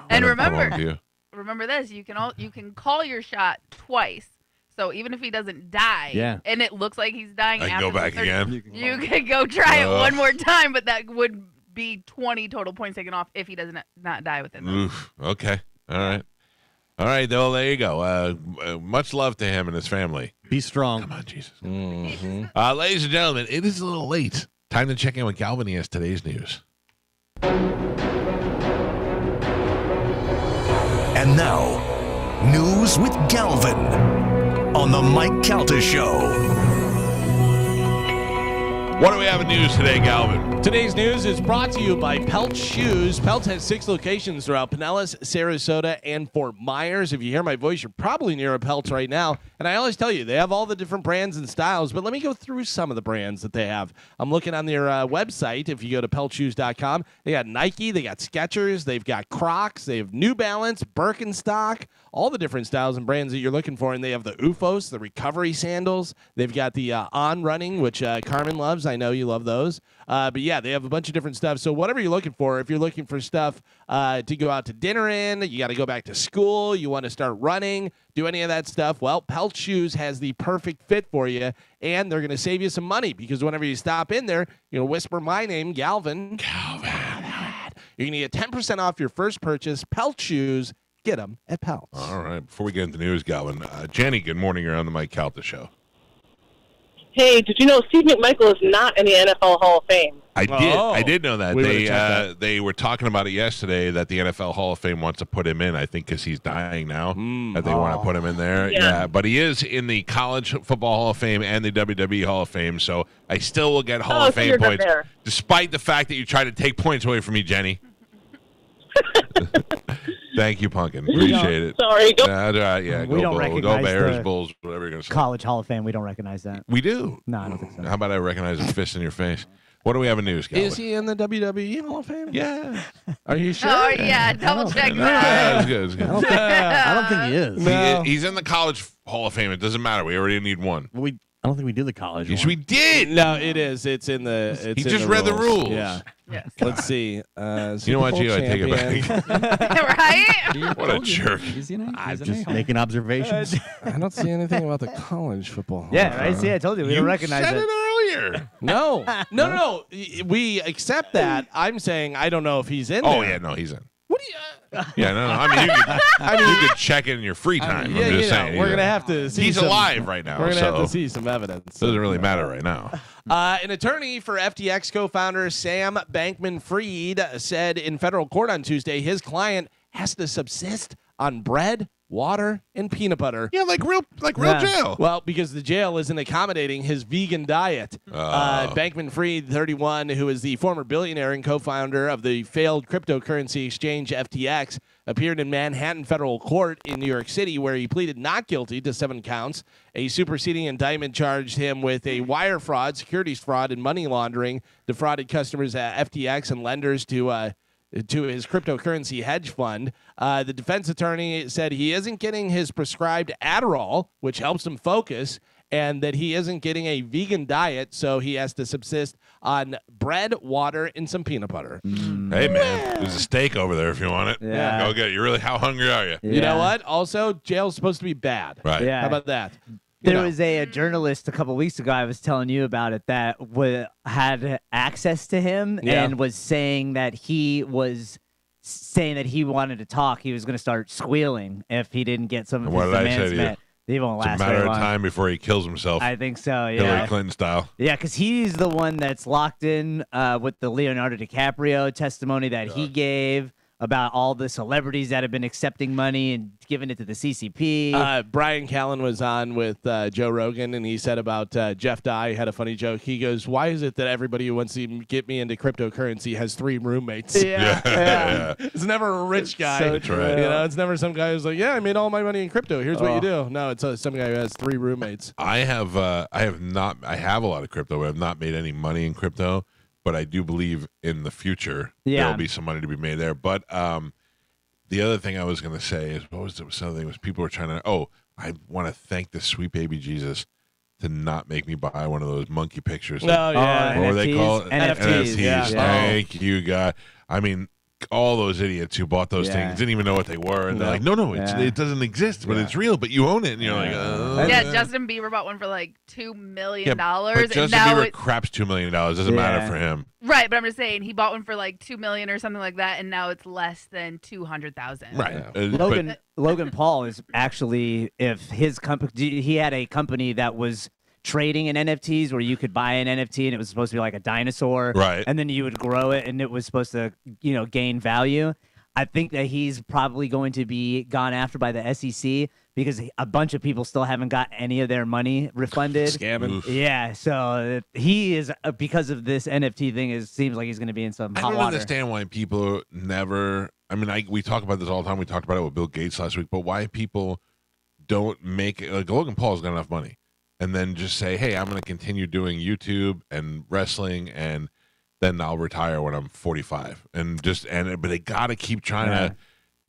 And Let him come home remember, to you. remember this: you can call your shot twice. So even if he doesn't die, and it looks like he's dying, I can after go back the 30, again. You can go try it one more time, but that would be 20 total points taken off if he doesn't not die within those. Oof. Okay. All right. All right, though. There you go. Much love to him and his family. Be strong. Come on, Jesus. Mm-hmm. Ladies and gentlemen, it is a little late. Time to check in with Galvin. He has today's news. And now, news with Galvin on the Mike Calta Show. What do we have in news today, Galvin? Today's news is brought to you by Pelt Shoes. Pelt has 6 locations throughout Pinellas, Sarasota, and Fort Myers. If you hear my voice, you're probably near a Pelt right now. And I always tell you, they have all the different brands and styles, but let me go through some of the brands that they have. I'm looking on their website. If you go to peltshoes.com, they got Nike, they got Skechers, they've got Crocs, they have New Balance, Birkenstock, all the different styles and brands that you're looking for. And they have the UFOs, the recovery sandals. They've got the On Running, which Carmen loves. I know you love those. But yeah, they have a bunch of different stuff. So whatever you're looking for, if you're looking for stuff to go out to dinner in, you got to go back to school, you want to start running, do any of that stuff, well, Pelt Shoes has the perfect fit for you, and they're going to save you some money because whenever you stop in there, you know, whisper my name, Galvin. You're going to get 10% off your first purchase. Pelt Shoes, get them at Pelts. All right. Before we get into news, Galvin, Jenny, good morning. You're on the Mike Calta Show. Hey, did you know Steve McMichael is not in the NFL Hall of Fame? I did. Oh. I did know that. We would've checked They were talking about it yesterday that the NFL Hall of Fame wants to put him in. I think because he's dying now, that they want to put him in there. Yeah. But he is in the College Football Hall of Fame and the WWE Hall of Fame, so I still will get Hall of so Fame you're good points, there. despite the fact that you tried to take points away from me, Jenny. Thank you, Pumpkin. Appreciate it. Sorry. Go. That's all right. Yeah, We go don't Bulls. Go recognize Bears, the Bulls, whatever you're going to say. College Hall of Fame, we don't recognize that. We do. No, I don't think so. How about I recognize a fist in your face? What do we have in news, Galvin? Is he in the WWE Hall of Fame? Yeah. Are you sure? Oh yeah, double check Yeah, that. it's good. It's good. I don't think he is. No. He's in the College Hall of Fame. It doesn't matter. We already need one. I don't think we do the college Yes, one. we did. No, it is. It's in the. It's He in just read the rules. Yeah. Yes. Let's see. You know what, Super Gio? Bowl I take it champion. back. Right? What a jerk. He's an I'm A. just making observations. I don't see anything about the college football. Hall Yeah, of right? Fame. See, I told you, we You don't recognize said it. it earlier. No. We accept that. I'm saying I don't know if he's in Oh, there. yeah, no, he's in. What do you? Yeah, no. I mean, you could check it in your free time. Yeah, I'm just you know, saying. we're gonna have to see. He's some, alive right now, We're gonna so have to see some evidence. doesn't really matter right now. An attorney for FTX co-founder Sam Bankman-Fried said in federal court on Tuesday his client has to subsist on bread water, and peanut butter. Yeah, like real Yeah. jail. Well, because the jail isn't accommodating his vegan diet. Bankman-Fried, 31, who is the former billionaire and co-founder of the failed cryptocurrency exchange FTX, appeared in Manhattan federal court in New York City, where he pleaded not guilty to 7 counts. A superseding indictment charged him with a wire fraud, securities fraud, and money laundering, defrauded customers at FTX and lenders to his cryptocurrency hedge fund. The defense attorney said he isn't getting his prescribed Adderall, which helps him focus, and that he isn't getting a vegan diet, so he has to subsist on bread, water, and some peanut butter. Hey, man, there's a steak over there if you want it. Yeah. Go get it. How hungry are you? You know what? Also, jail's supposed to be bad. Right. Yeah. How about that? There was a journalist a couple weeks ago, I was telling you about it, that had access to him and was saying that he wanted to talk. He was going to start squealing if he didn't get some of What his did I say demands to you? met. He won't It's a last matter very of long. time before he kills himself. I think so, Hillary yeah. Clinton style. Yeah, because he's the one that's locked in with the Leonardo DiCaprio testimony that he gave about all the celebrities that have been accepting money and giving it to the CCP. Brian Callen was on with Joe Rogan, and he said about Jeff Dye, had a funny joke. He goes, why is it that everybody who wants to get me into cryptocurrency has 3 roommates? yeah. It's never a rich guy. So That's right. You know, it's never some guy who's like, yeah, I made all my money in crypto. Here's what you do. No, it's some guy who has 3 roommates. I have a lot of crypto, but I've not made any money in crypto. But I do believe in the future there'll be some money to be made there. But the other thing I was going to say is, what was it? Something was people were trying to. I want to thank the sweet baby Jesus to not make me buy one of those monkey pictures. Oh, yeah. What were they called? NFTs. Yeah. Thank you, God. I mean, all those idiots who bought those things didn't even know what they were, and they're like, no, it doesn't exist, but it's real, but you own it, and you're like, Yeah, Justin Bieber bought one for like $2 million. But and Justin now Bieber craps $2 million. Doesn't matter for him. Right, but I'm just saying he bought one for like $2 million or something like that, and now it's less than 200,000. Right. Logan Paul is actually, if his company, he had a company that was trading in NFTs where you could buy an NFT and it was supposed to be like a dinosaur, right? And then you would grow it and it was supposed to, gain value. I think that he's probably going to be gone after by the SEC because a bunch of people still haven't got any of their money refunded. Scamming. Oof. Yeah, so he is, because of this NFT thing, it seems like he's going to be in some hot I don't water. understand why people never. I mean, we talk about this all the time. We talked about it with Bill Gates last week, but why people don't make it? Like Logan Paul's got enough money, and then just say, "Hey, I'm going to continue doing YouTube and wrestling, and then I'll retire when I'm 45." But they got to keep trying to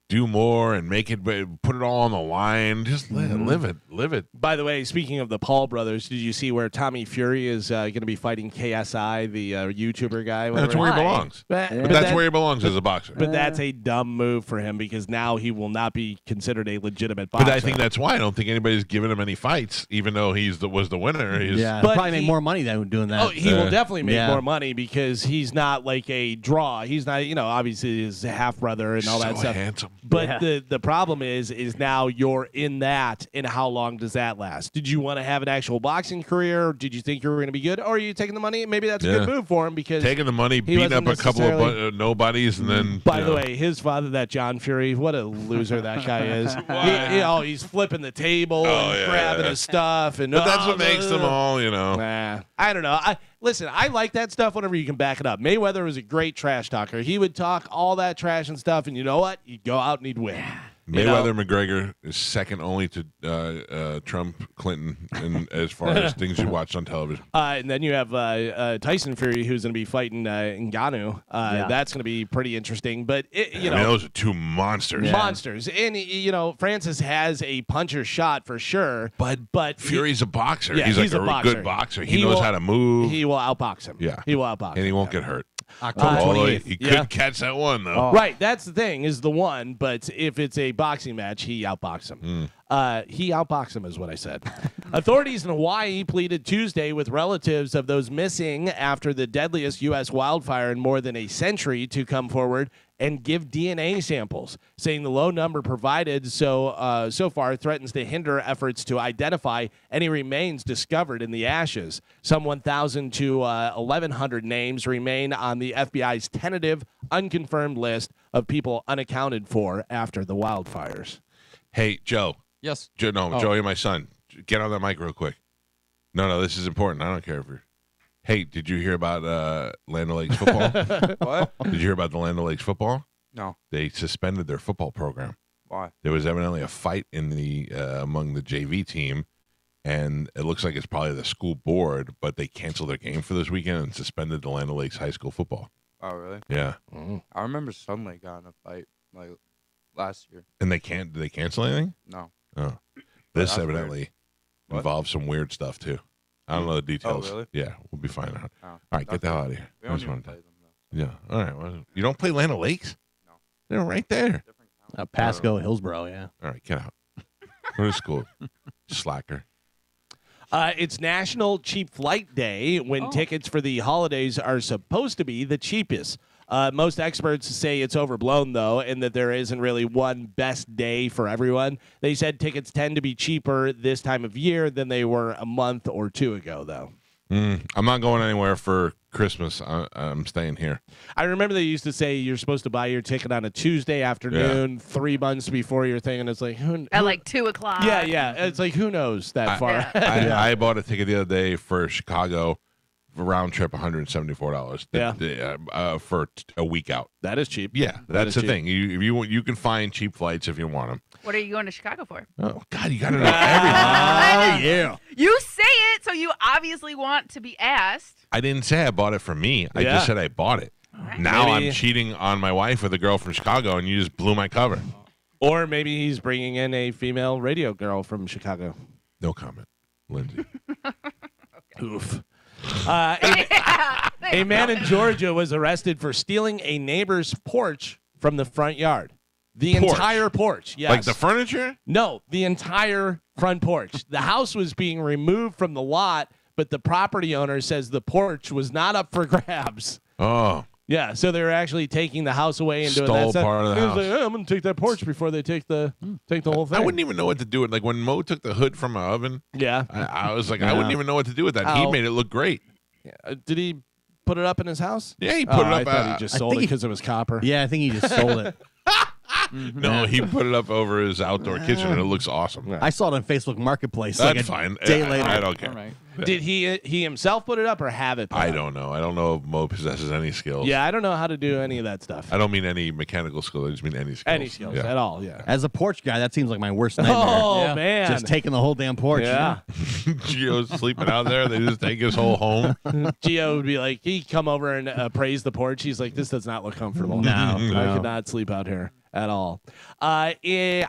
do more and make it, put it all on the line. Just live it. By the way, speaking of the Paul brothers, did you see where Tommy Fury is going to be fighting KSI, the YouTuber guy? That's where he belongs. But That's where he belongs as a boxer. But that's a dumb move for him because now he will not be considered a legitimate boxer. But I think that's why I don't think anybody's giving him any fights, even though was the winner. But probably make more money than doing that. Oh, he will definitely make more money because he's not like a draw. He's not, obviously his half brother and all that stuff. Handsome. But the problem is now you're in that, and how long does that last? Did you want to have an actual boxing career? Did you think you were going to be good? Or are you taking the money? Maybe that's a good move for him because taking the money, beating up a couple of nobodies, and then. By the way, his father, that John Fury, what a loser that guy is. He's flipping the table and grabbing his stuff, but that's what makes them all, I don't know. Listen, I like that stuff whenever you can back it up. Mayweather was a great trash talker. He would talk all that trash and stuff, and you know what? He'd go out and he'd win. Mayweather McGregor is second only to Trump, Clinton, as far as things you watched on television. And then you have Tyson Fury, who's going to be fighting Ngannou. That's going to be pretty interesting. But those are two monsters. Monsters, and Francis has a puncher shot for sure. But Fury's a boxer. Yeah, he's like a good boxer. He knows how to move. He will outbox him. Yeah, he will outbox him, and he won't get hurt. October 28th. He could catch that one though. Right, that's the thing is the one. But if it's a boxing match, he outbox him. He outboxed him is what I said. Authorities in Hawaii pleaded Tuesday with relatives of those missing after the deadliest U.S. wildfire in more than a century to come forward and give DNA samples, saying the low number provided so far threatens to hinder efforts to identify any remains discovered in the ashes. Some 1,000 to 1,100 names remain on the FBI's tentative, unconfirmed list of people unaccounted for after the wildfires. Hey, Joe. Yes. Joey, my son. Get on that mic real quick. No, this is important. I don't care if you're. Hey, did you hear about Land O'Lakes football? What? Did you hear about the Land O'Lakes football? No. They suspended their football program. Why? There was evidently a fight in the among the JV team, and it looks like it's probably the school board, but they canceled their game for this weekend and suspended the Land O'Lakes high school football. Oh, really? Yeah. I remember Sunlight got in a fight like last year. And did they cancel anything? No. Oh. This That's evidently What? involves some weird stuff, too. I don't know the details. Oh, really? Yeah, we'll be finding out. Oh. All right, get the hell out of here. We I don't just even wanted to- play them, though. Yeah. All right. Well, you don't play Land O'Lakes? No. They're right there. Different town. Pasco, Hillsboro, yeah. All right, get out. Go to school. Slacker. It's National Cheap Flight Day when tickets for the holidays are supposed to be the cheapest. Most experts say it's overblown, though, and that there isn't really one best day for everyone. They said tickets tend to be cheaper this time of year than they were a month or two ago, though. I'm not going anywhere for Christmas. I'm staying here. I remember they used to say you're supposed to buy your ticket on a Tuesday afternoon, 3 months before your thing, and it's like, At like 2 o'clock. Yeah. It's like, who knows that far? I bought a ticket the other day for Chicago, for round trip, $174. Yeah. For a week out. That is cheap. Yeah, that's the cheap. thing. You can find cheap flights if you want them. What are you going to Chicago for? Oh God, you got to know everything. Yeah. You say it, so you obviously want to be asked. I didn't say I bought it for me. I Yeah. just said I bought it. Now Maybe- I'm cheating on my wife with a girl from Chicago, and you just blew my cover. Or maybe he's bringing in a female radio girl from Chicago. No comment, Lindsay. Oof. A man in Georgia was arrested for stealing a neighbor's porch from the front yard. The Porch? entire porch, yes. Like the furniture? No, the entire front porch. The house was being removed from the lot, but the property owner says the porch was not up for grabs. Oh, Yeah, so they were actually taking the house away and doing that Stole stuff. part of the He was house. like, "Oh, I'm going to take that porch before they take the whole thing. I wouldn't even know what to do with. Like when Mo took the hood from my oven, Yeah. I was like, I wouldn't even know what to do with that. He Ow. made it look great. Did he put it up in his house? Yeah, he put it I up. thought he just I sold it think he- because it was copper. Yeah, I think he just sold it. No, he put it up over his outdoor kitchen, and it looks awesome. I saw it on Facebook Marketplace That's like a fine. day I later. don't care. All right. Did he himself put it up or have it put I up? don't know. I don't know if Mo possesses any skills. Yeah, I don't know how to do any of that stuff. I don't mean any mechanical skill. I just mean any skills. Any skills Yeah. at all, yeah. As a porch guy, that seems like my worst nightmare. Oh, Yeah. man. Just taking the whole damn porch. Yeah. Gio's sleeping out there. They just take his whole home. Gio would be like, he'd come over and praise the porch. He's like, this does not look comfortable. No, I no. could not sleep out here at all. I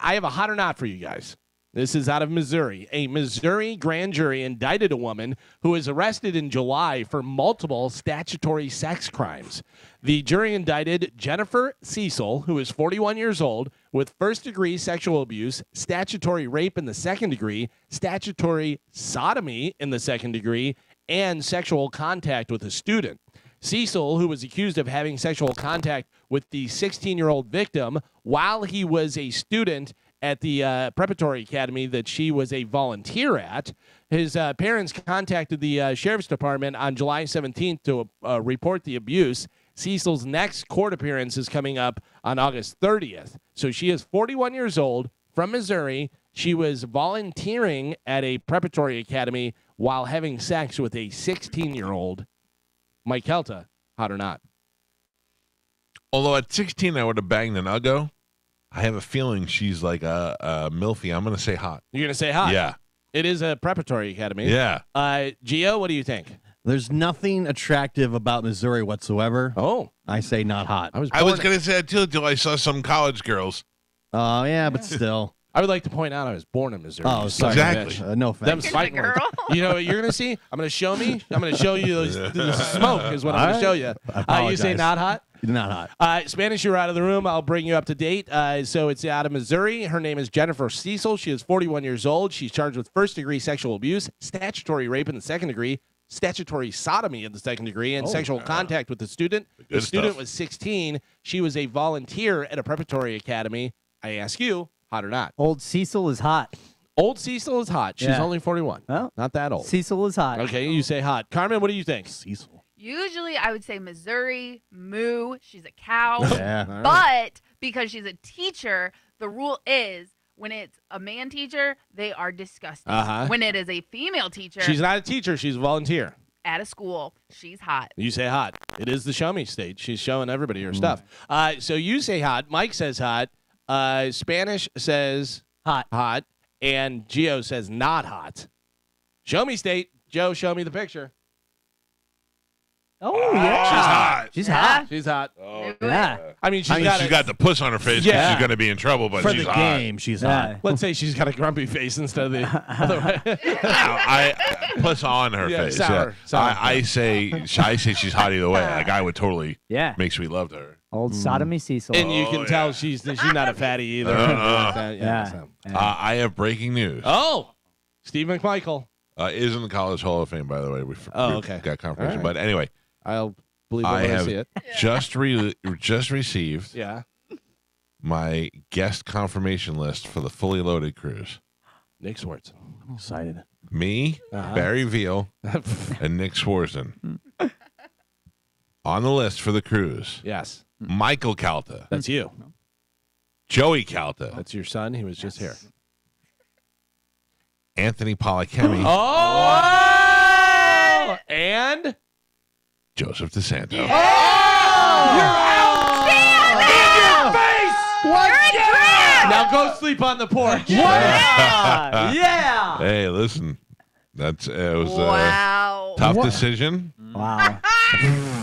have a hot or not for you guys. This is out of Missouri. A Missouri grand jury indicted a woman who was arrested in July for multiple statutory sex crimes. The jury indicted Jennifer Cecil, who is 41 years old, with first-degree sexual abuse, statutory rape in the second degree, statutory sodomy in the second degree, and sexual contact with a student. Cecil, who was accused of having sexual contact with the 16-year-old victim while he was a student at the preparatory academy that she was a volunteer at. His parents contacted the sheriff's department on July 17th to report the abuse. Cecil's next court appearance is coming up on August 30th. So she is 41 years old, from Missouri. She was volunteering at a preparatory academy while having sex with a 16-year-old. Mike Calta, hot or not? Although at 16 I would have banged an Uggo, I have a feeling she's like a milfy. I'm going to say hot. You're going to say hot? Yeah. It is a preparatory academy. Yeah. Gio, what do you think? There's nothing attractive about Missouri whatsoever. Oh, I say not hot. I was I was going to say that too until I saw some college girls. Oh, yeah, but still. I would like to point out I was born in Missouri. Oh, you sorry. son of a Exactly. bitch. No Them's offense. Here's fighting a girl. words. You know what you're going to see? I'm going to show you the smoke is what I'm going to show you. You say apologize. not hot? Not hot. Spanish, you're out of the room. I'll bring you up to date. So it's out of Missouri. Her name is Jennifer Cecil. She is 41 years old. She's charged with first-degree sexual abuse, statutory rape in the second degree, statutory sodomy in the second degree, and sexual contact with the student. The Good student stuff. was 16. She was a volunteer at a preparatory academy. I ask you, hot or not? Old Cecil is hot. Old Cecil is hot. She's Yeah. only 41. Well, Not that old. Cecil is hot. Okay, you say hot. Carmen, what do you think? Cecil. Usually I would say Missouri, moo, she's a cow. Yeah. All right. But because she's a teacher, the rule is When it's a man teacher, they are disgusting. Uh-huh. When it is a female teacher She's not a teacher. She's a volunteer. at a school, she's hot. You say hot. It is the show me stage. She's showing everybody her stuff. So you say hot. Mike says hot. Spanish says hot. And Gio says not hot. Show me state. Joe, show me the picture. Oh, yeah. She's hot. She's hot. She's hot. Oh, Yeah. I mean, she's got the puss on her face. Yeah. She's going to be in trouble, but For she's the hot. game, she's hot. Let's say she's got a grumpy face instead of the other way. Puss on her Yeah, face. sour, yeah. sour. I say she's hot either way. Like I would totally Yeah. make sweet love to her. Old sodomy Cecil. And you can tell she's not a fatty either. Yeah. I have breaking news. Oh, Steve McMichael. Is in the College Hall of Fame, by the way. We okay. got confirmation. All right. But anyway, I'll believe it I when I have see it. just received Yeah. my guest confirmation list for the fully loaded cruise. Nick Swartz. I'm excited. Me, Barry Veal, and Nick Swartzen. On the list for the cruise, Yes. Michael Calta, That's you. Joey Calta, That's your son. He was just here. Anthony Polachemi, Oh! And? Joseph DeSanto. You're out! In your face! What? Now go sleep on the porch. Yeah. Hey, listen, it was Wow. a tough decision. Wow.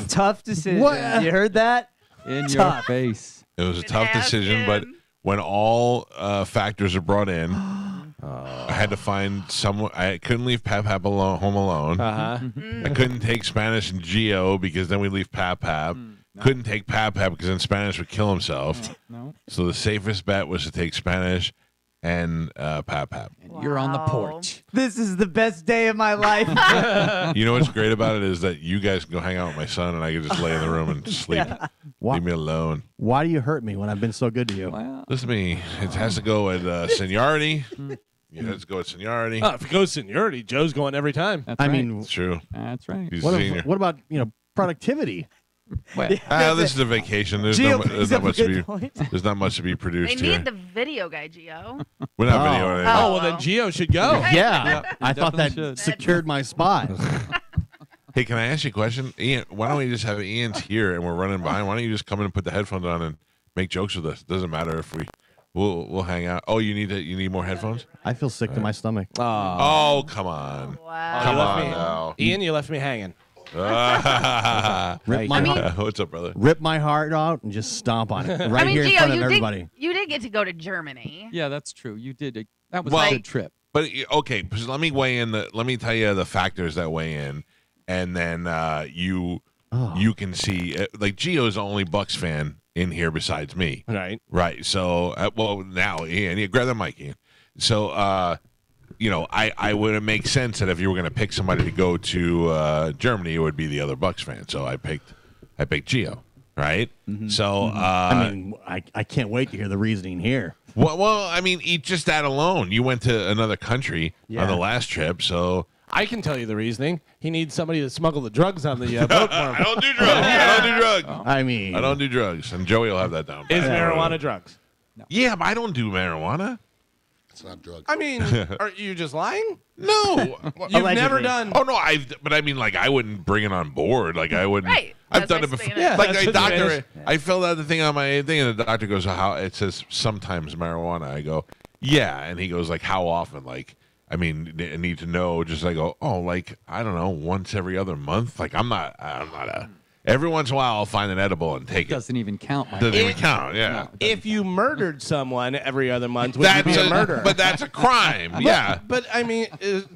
Tough decision. What? You heard that? In your Tough. face. It was a Can tough ask decision, but him. when all factors are brought in, I had to find someone. I couldn't leave Pap home alone. Uh-huh. I couldn't take Spanish and Gio because then we leave Pap. Couldn't take Pap because then Spanish would kill himself. No. So the safest bet was to take Spanish and Pap. And you're on the Wow. porch. This is the best day of my life. You know what's great about it is that you guys can go hang out with my son and I can just lay in the room and sleep. Leave me alone. Why do you hurt me when I've been so good to you? Well, Listen to me. It has to go with seniority. It has to go with seniority. Oh, if it goes seniority, Joe's going every time. that's I right. mean, It's true. That's right. He's a senior. what about productivity? Well, This is a vacation. There's Gio not, there's brings not up a much to good be. point. There's not much to be They produced here. need the video guy, Gio. We're not Oh. videoing it. Oh, well, then Gio should go. Yeah, I thought that definitely should. secured my spot. Hey, can I ask you a question, Ian? Why don't we just have Ian's here and we're running behind? Why don't you just come in and put the headphones on and make jokes with us? Doesn't matter if we'll hang out. Oh, you need more headphones? I feel sick to my stomach. Oh, come on. Wow. Come You left on me- now. Ian, you left me hanging. Rip my, What's up, brother? rip my heart out and just stomp on it right I mean, here in Gio, front of you everybody. did get to go to Germany. yeah, that's true. You did. That was Well- a good trip. But okay, so let me weigh in. Let me tell you the factors that weigh in, and then you can see. Like Gio's the only Bucks fan in here besides me. Right. Right. So, well, now, Ian, grab the mic, Ian. So, I would it make sense that if you were going to pick somebody to go to Germany, it would be the other Bucks fan. So I picked Gio. Right. So, I mean, I can't wait to hear the reasoning here. well, I mean, just that alone, you went to another country on the last trip, so. I can tell you the reasoning. He needs somebody to smuggle the drugs on the boat for him. I don't do drugs. I don't do drugs. I mean, I don't do drugs, and Joey will have that down. Is pat. marijuana drugs? Yeah, but I don't do marijuana. It's not drugs. I mean, are you just lying? No. You've never done. Oh no, but I mean, like, I wouldn't bring it on board. Like, I wouldn't. Right. I've That's done why it before. Spanish- Yeah, Like that's a what doctor, Spanish- I filled out the thing on my thing, and the doctor goes, "How?" It says sometimes marijuana. I go, "Yeah," and he goes, "Like how often?" Like, I mean, I need to know. Just I go, "Oh, like I don't know, once every other month." Like I'm not a. Every once in a while, I'll find an edible and take it. Doesn't even count. Mike. Doesn't even count. Yeah. If you murdered someone every other month, would you That's be a murderer? but that's a crime. Yeah. But I mean,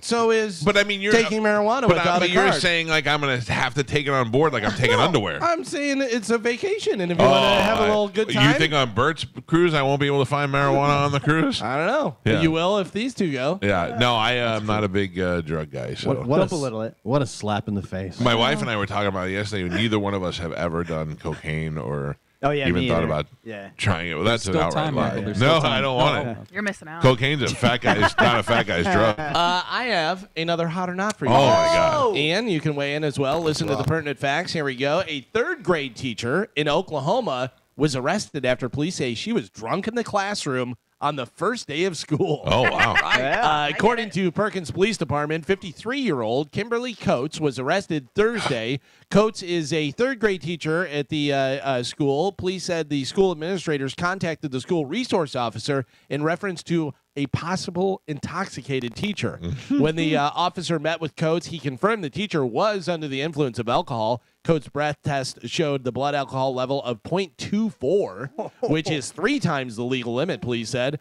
so is. But I mean, you're taking marijuana without but a you're card. saying like I'm gonna have to take it on board, like I'm taking underwear. I'm saying it's a vacation, and if you want to have a little good time, You think on Bert's cruise I won't be able to find marijuana on the cruise? I don't know. Yeah. You will if these two go. Yeah, no, I am not a big drug guy. So what Don't belittle it. What a slap in the face. my wife and I were talking about it yesterday. Neither one of us have ever done cocaine or Oh, yeah, even me thought either. about Yeah. trying it. Well, that's an still outright time, lie. Michael. There's No, still time. I don't want it. You're missing out. Cocaine's a fat guy. It's not a fat guy's drug. I have another hot or not for you. Oh, my guys. God. Ian, you can weigh in as well. Listen to the pertinent facts. Here we go. A third grade teacher in Oklahoma was arrested after police say she was drunk in the classroom on the first day of school. Oh, wow. According to Perkins Police Department, 53-year-old Kimberly Coates was arrested Thursday. Coates is a third-grade teacher at the school. Police said the school administrators contacted the school resource officer in reference to a possible intoxicated teacher. When the officer met with Coates, he confirmed the teacher was under the influence of alcohol. Coates' breath test showed the blood alcohol level of 0.24, which is 3 times the legal limit, police said.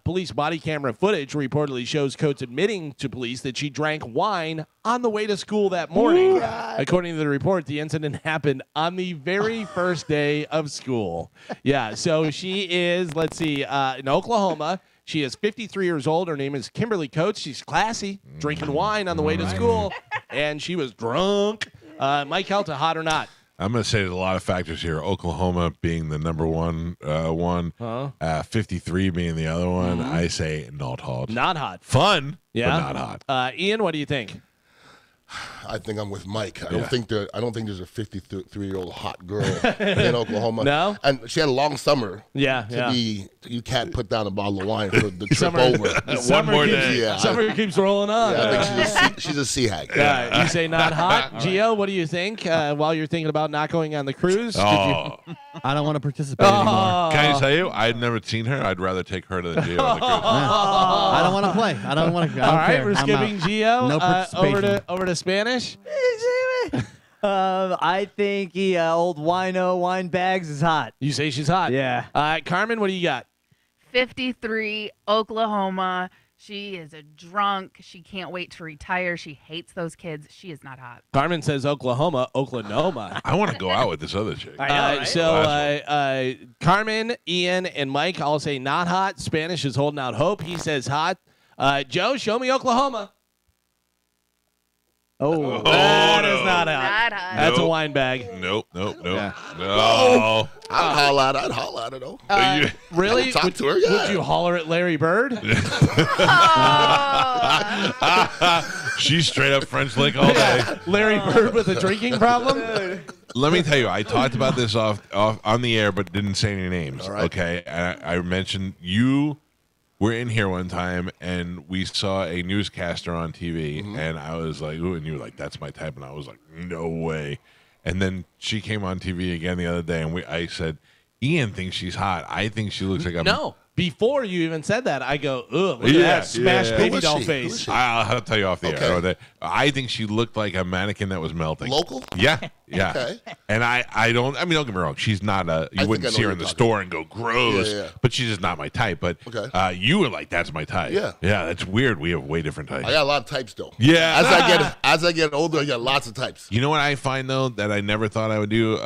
Police body camera footage reportedly shows Coates admitting to police that she drank wine on the way to school that morning. According to the report, the incident happened on the very first day of school. Yeah, so she is, let's see, in Oklahoma. She is 53 years old. Her name is Kimberly Coates. She's classy, drinking wine on the way to school, and she was drunk. Mike Calta, hot or not? I'm going to say there's a lot of factors here. Oklahoma being the number one, 53 being the other one. I say not hot. Not hot. Fun, Yeah. but not hot. Ian, what do you think? I think I'm with Mike. I don't think there's a 53-year-old hot girl in Oklahoma. No? And she had a long summer. Yeah. You can't put down a bottle of wine for the trip Summer- over. One more day. Yeah, Summer keeps rolling on. I think she's a sea hag. Yeah, you say not hot. Gio, what do you think while you're thinking about not going on the cruise? Oh, I don't want to participate anymore. can I tell you? I'd never seen her. I'd rather take her to the Geo on the cruise. I don't want to play. I don't want to. All right, we're skipping Gio. No participation. Over to Spanish. I think old wino wine bags is hot. You say she's hot. Yeah. Carmen, what do you got? 53, Oklahoma. She is a drunk. She can't wait to retire. She hates those kids. She is not hot. Carmen says Oklahoma. I want to go out with this other chick. So Carmen, Ian, and Mike all say not hot. Spanish is holding out hope. He says hot. Joe, show me Oklahoma. Oh, that is not hot. Not hot. That's a Nope. wine bag. Nope. Yeah. No. I'd holler at her though. Really? Talk Would, to her, yeah. would you holler at Larry Bird? She's straight up French lick all day. Larry Bird with a drinking problem? Let me tell you, I talked about this off on the air, but didn't say any names. All right. Okay, and I mentioned you were in here one time, and we saw a newscaster on TV, and I was like, "Ooh," and you were like, "That's my type," and I was like, "No way." And then she came on TV again the other day, and I said, "Ian thinks she's hot. I think she looks like a No. Before you even said that, I go, ugh, look at Yeah, that smashed yeah. baby Who is doll she? face. Who is she? I'll tell you off the Okay. air. I think she looked like a mannequin that was melting. Local? Yeah. Okay. And I don't get me wrong. She's not you think wouldn't I know see her what in the you're store and go gross, Yeah. but she's just not my type. But Okay. you were like, that's my type. Yeah. Yeah, that's weird. We have way different types. I got a lot of types though. Yeah. As I get older, I got lots of types. You know what I find though that I never thought I would do?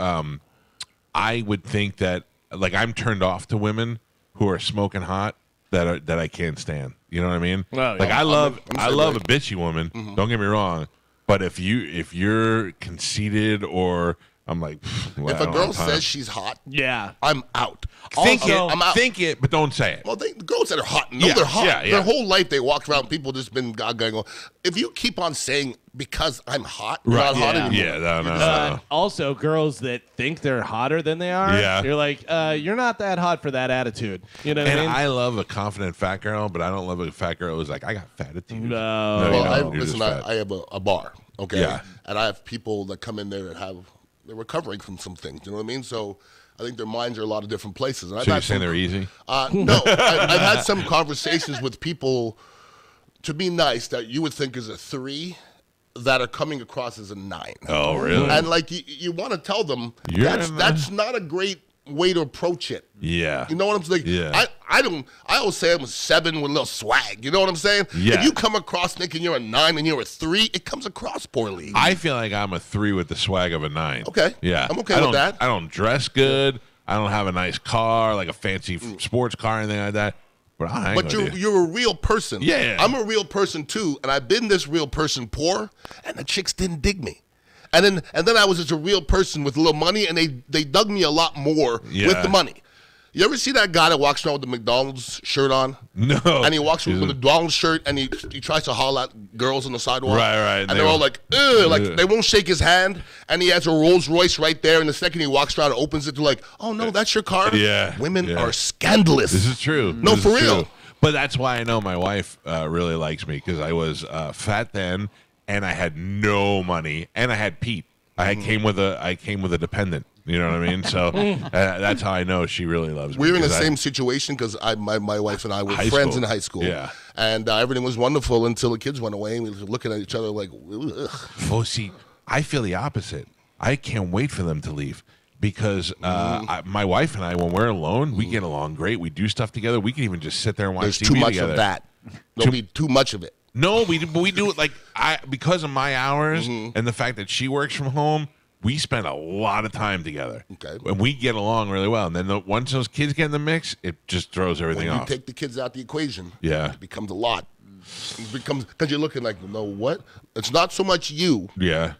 I would think that like I'm turned off to women who are smoking hot that I can't stand. You know what I mean? Well, like yeah. I love I'm a bitchy woman. Don't get me wrong, but if you're conceited or I'm like, well, If I a don't girl have time. says she's hot, Yeah. I'm out. think Also, it, I'm out. think it, but don't say it. Well, the girls that are hot know Yeah, they're hot. yeah, yeah. Their whole life they walked around. People just been going. If you keep on saying because I'm hot, you're not hot anymore. Yeah, no. Also, girls that think they're hotter than they are. Yeah. You're like, you're not that hot for that attitude. You know what And I mean? I love a confident fat girl, but I don't love a fat girl who's like, I got fat attitude. No. you Well, don't. You're listen, just fat. I have a bar, okay? Yeah. And I have people that come in there that they're recovering from some things. You know what I mean? So I think their minds are a lot of different places. And So you're saying they're easy? No, I've had some conversations with people, to be nice, that you would think is a 3 that are coming across as a 9. Oh, really? And like you want to tell them You're that's not a great way to approach it. Yeah. You know what I'm saying? Yeah. I always say I'm a 7 with a little swag. You know what I'm saying? Yeah. If you come across thinking you're a 9 and you're a 3, it comes across poorly. I feel like I'm a 3 with the swag of a 9. Okay. Yeah. I'm okay I with don't- that. I don't dress good. I don't have a nice car, like a fancy sports car or anything like that. But I ain't But gonna do it. you're a real person. Yeah. I'm a real person too, and I've been this real person poor, and the chicks didn't dig me. And then I was just a real person with a little money, and they dug me a lot more Yeah. with the money. You ever see that guy that walks around with the McDonald's shirt on? No. And he walks with a McDonald's shirt, and he tries to haul at girls on the sidewalk. Right. And they're all like, ugh, like they won't shake his hand. And he has a Rolls Royce right there. And the second he walks around and opens it, they're like, oh, no, that's your car? Yeah. Women are scandalous. This is true. No, this for is real. True. But that's why I know my wife really likes me, because I was fat then, and I had no money, and I had Pete. I came with a dependent. You know what I mean? So that's how I know she really loves me. We were in the same situation because my wife and I were friends in high school. Yeah. And everything was wonderful until the kids went away, and we were looking at each other like, ugh. Oh, see, I feel the opposite. I can't wait for them to leave. Because my wife and I, when we're alone, we get along great. We do stuff together. We can even just sit there and watch There's TV too much together. of that. There'll be too much of it. No, we do it like because of my hours and the fact that she works from home. We spend a lot of time together. Okay. And we get along really well. And then once those kids get in the mix, it just throws everything When you off. take the kids out the equation, Yeah. it becomes a lot. It becomes because you're looking like, you know what? It's not so much you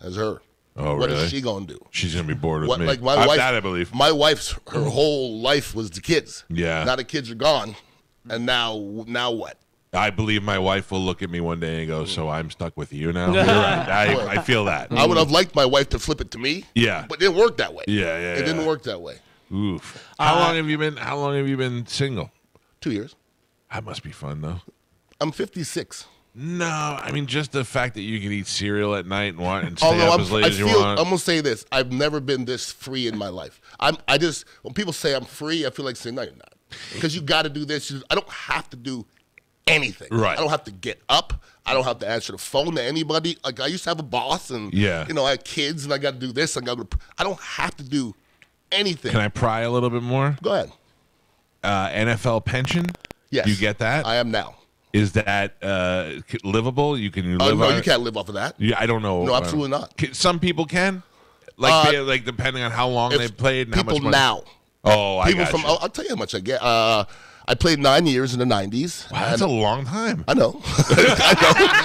as her. Oh, What really? is she gonna do? She's gonna be bored with What, me. like my wife, that I believe. My wife's her whole life was the kids. Yeah. Now the kids are gone, and now what? I believe my wife will look at me one day and go, "So I'm stuck with you now." You're right. I feel that. I would have liked my wife to flip it to me. Yeah. But it didn't work that way. Yeah. It didn't work that way. Oof. How long have you been single? 2 years. That must be fun though. I'm 56. No, I mean just the fact that you can eat cereal at night and stay Although up as late as you want. I'm gonna say this: I've never been this free in my life. I just when people say I'm free, I feel like saying no, you're not, because you got to do this. I don't have to do anything. Right. I don't have to get up. I don't have to answer the phone to anybody. Like I used to have a boss, and I had kids, and I got to do this. I don't have to do anything. Can I pry a little bit more? Go ahead. NFL pension. Yes. Do you get that? I am now. Is that livable? You can live no, on you it? can't live off of that. Yeah, I don't know. No, absolutely not. Some people can. Like depending on how long they've played and how much money. Now. Oh, I people got from. you. I'll tell you how much I get. I played 9 years in the 90s. Wow, that's a long time. I know. I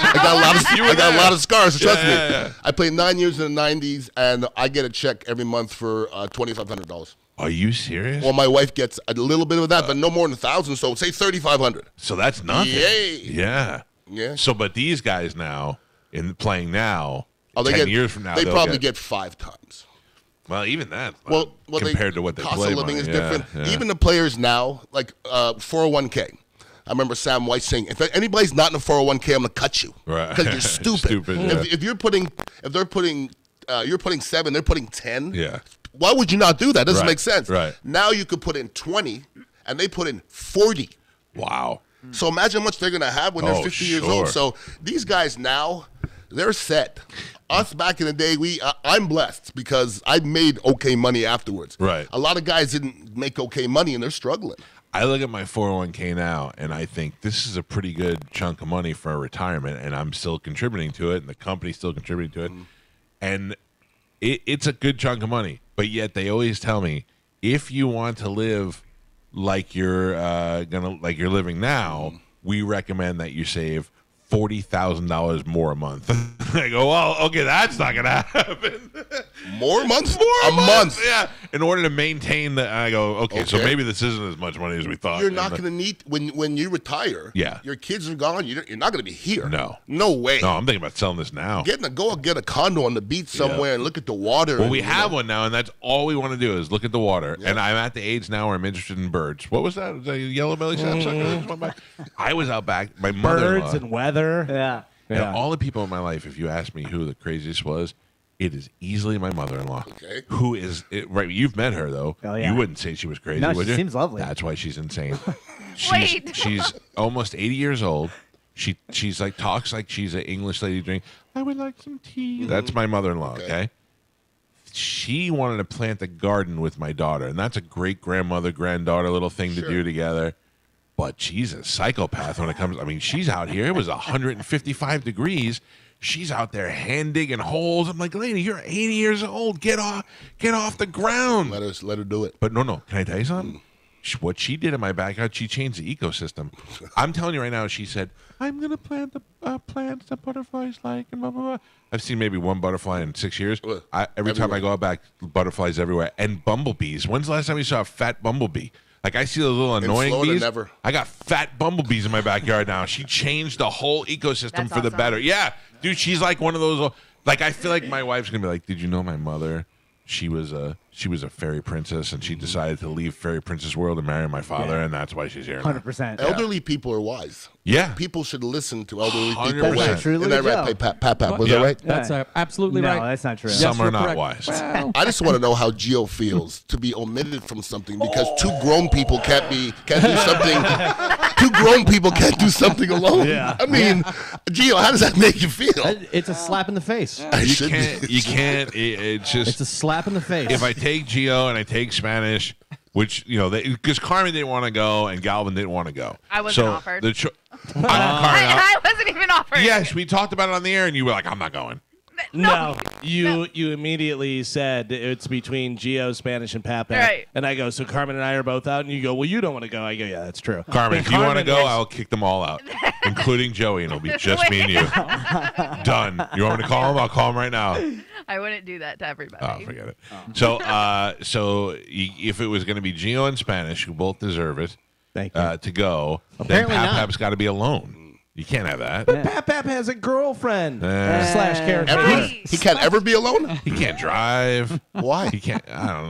got a lot of scars. Trust me. Yeah. I played 9 years in the 90s, and I get a check every month for $2,500. Are you serious? Well, my wife gets a little bit of that, but no more than 1,000. So say 3,500. So that's nothing. Yay. Yeah. Yeah. So, but these guys now, playing now, they 10 get, years from now, they they'll probably get 5 times. Well, even that. Well, compared to what they cost play, of living money. is different. Yeah. Even the players now, like 401k. I remember Sam White saying, "If anybody's not in a 401k, I'm gonna cut you Right. because you're stupid. Yeah. If you're putting 7, they're putting 10. Yeah. Why would you not do that? Doesn't Right. make sense. Right. Now you could put in 20, and they put in 40. Wow. So imagine how much they're gonna have when they're 50 years old. sure. So these guys now, they're set. Us back in the day, I'm blessed because I made okay money afterwards. Right. A lot of guys didn't make okay money and they're struggling. I look at my 401k now, and I think this is a pretty good chunk of money for a retirement, and I'm still contributing to it, and the company's still contributing to it, and it's a good chunk of money. But yet they always tell me, if you want to live like you're you're living now, we recommend that you save $40,000 more a month. I go, well, okay, that's not gonna happen. More a month? More a month. Yeah. In order to maintain the, I go, okay, so maybe this isn't as much money as we thought. You're not going to need when you retire. Yeah. Your kids are gone. You're not going to be here. No. No way. No, I'm thinking about selling this now. Go get a condo on the beach somewhere and look at the water. Well, we have one now, and that's all we want to do is look at the water. Yeah. And I'm at the age now where I'm interested in birds. What was that? Was that a yellow belly sapsucker? I was out back. My mother-in-law. Birds and weather. Yeah. And all the people in my life, if you ask me who the craziest was, it is easily my mother-in-law. Okay. Who is right? You've met her though. Oh, yeah. You wouldn't say she was crazy, No, would she you? seems lovely. That's why she's insane. Wait. She's almost 80 years old. She's like talks like she's an English lady. Drink. I would like some tea. That's my mother-in-law. Okay. She wanted to plant a garden with my daughter, and that's a great grandmother granddaughter little thing to do together. But she's a psychopath when it comes. I mean, she's out here. It was 155 degrees. She's out there hand digging holes. I'm like, lady, you're 80 years old. Get off the ground. Let her do it. But no. Can I tell you something? What she did in my backyard, she changed the ecosystem. I'm telling you right now. She said, "I'm gonna plant the plants that butterflies like," and blah blah blah. I've seen maybe one butterfly in 6 years. Every time I go out back, butterflies everywhere and bumblebees. When's the last time you saw a fat bumblebee? Like I see those little In annoying Florida, bees. never. I got fat bumblebees in my backyard now. She changed the whole ecosystem That's for the awesome. better. Yeah, dude, she's like one of those. Like I feel like my wife's gonna be like, did you know my mother? She was a fairy princess, and she decided to leave fairy princess world and marry my father, and that's why she's here. now. 100%. Elderly people are wise. Yeah. People should listen to elderly 100%. people. That's truly Isn't that right? Joe. Hey, Pat, was Yeah. that right? That's absolutely No, right. that's not true. Some Yes, are you're not correct. wise. Well, I just want to know how Gio feels to be omitted from something because two grown people can't do something. Two grown people can't do something alone. Yeah. I mean, Gio, how does that make you feel? It's a slap in the face. You can't. It's just. It's a slap in the face. If I take Geo and I take Spanish, which because Carmen didn't want to go and Galvin didn't want to go. I wasn't so offered. I wasn't even offered. yes, we talked about it on the air, and you were like, "I'm not going." No, you immediately said it's between Gio, Spanish, and Papa. Right. And I go, so Carmen and I are both out, and you go, well, you don't want to go. I go, yeah, that's true. Carmen, if you want to Carmen go, was- I'll kick them all out, including Joey, and it'll be just me and you. Done. You want me to call him? I'll call him right now. I wouldn't do that to everybody. Oh, forget it. If it was going to be Gio and Spanish, who both deserve it, Thank you. to go, Apparently then not. Pap's got to be alone. You can't have that. Pap has a girlfriend Eh. slash character. He can't ever be alone? He can't drive. Why? He can't. I don't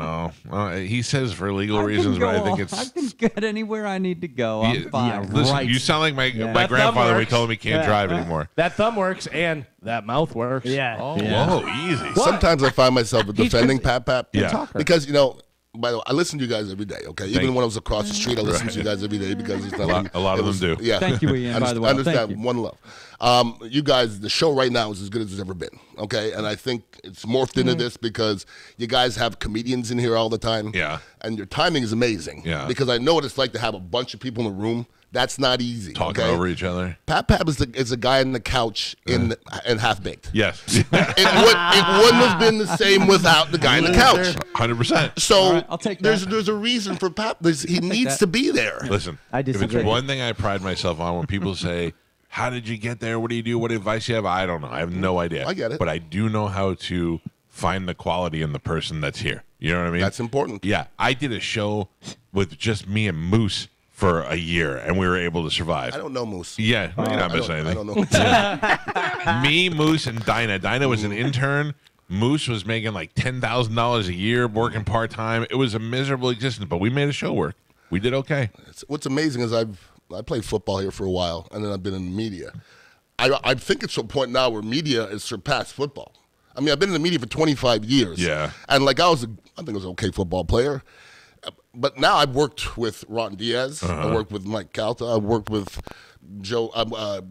know. He says for legal I can reasons, go but I think all- it's. I can get anywhere I need to go. I'm Yeah, fine. Listen, right. you sound like my That grandfather. thumb We told him he can't works. drive anymore. That thumb works and that mouth works. Yeah. Oh, Yeah. whoa, easy. Sometimes I find myself defending Pat. Yeah. Because, by the way, I listen to you guys every day, okay? Even when I was across the street, I listen to you guys every day because it's nothing. A lot of them do. Yeah. Thank you, Ian, by the way. I understand. Thank you. One love. You guys, the show right now is as good as it's ever been, okay? And I think it's morphed into this because you guys have comedians in here all the time. Yeah. And your timing is amazing. Yeah. Because I know what it's like to have a bunch of people in a room. That's not easy. Talking okay? over each other. Pat is the guy on the couch in Half Baked. Yes. It wouldn't have been the same without the guy on the couch. 100%. So All right, I'll take that. there's a reason for Pap. He needs that. to be there. Listen, I if it's disagree. one thing I pride myself on when people say, how did you get there? What do you do? What advice you have? I don't know. I have no idea. I get it. But I do know how to find the quality in the person that's here. You know what I mean? That's important. Yeah. I did a show with just me and Moose for a year, and we were able to survive. I don't know Moose. Yeah, you're not missing I anything. don't know. Me, Moose, and Dinah. Dinah was an intern. Moose was making like $10,000 a year, working part time. It was a miserable existence, but we made a show work. We did okay. What's amazing is I played football here for a while, and then I've been in the media. I think it's to a point now where media has surpassed football. I mean, I've been in the media for 25 years. Yeah. And like I think I was an okay football player. But now I've worked with Ron Diaz. I worked with Mike Calta. I worked with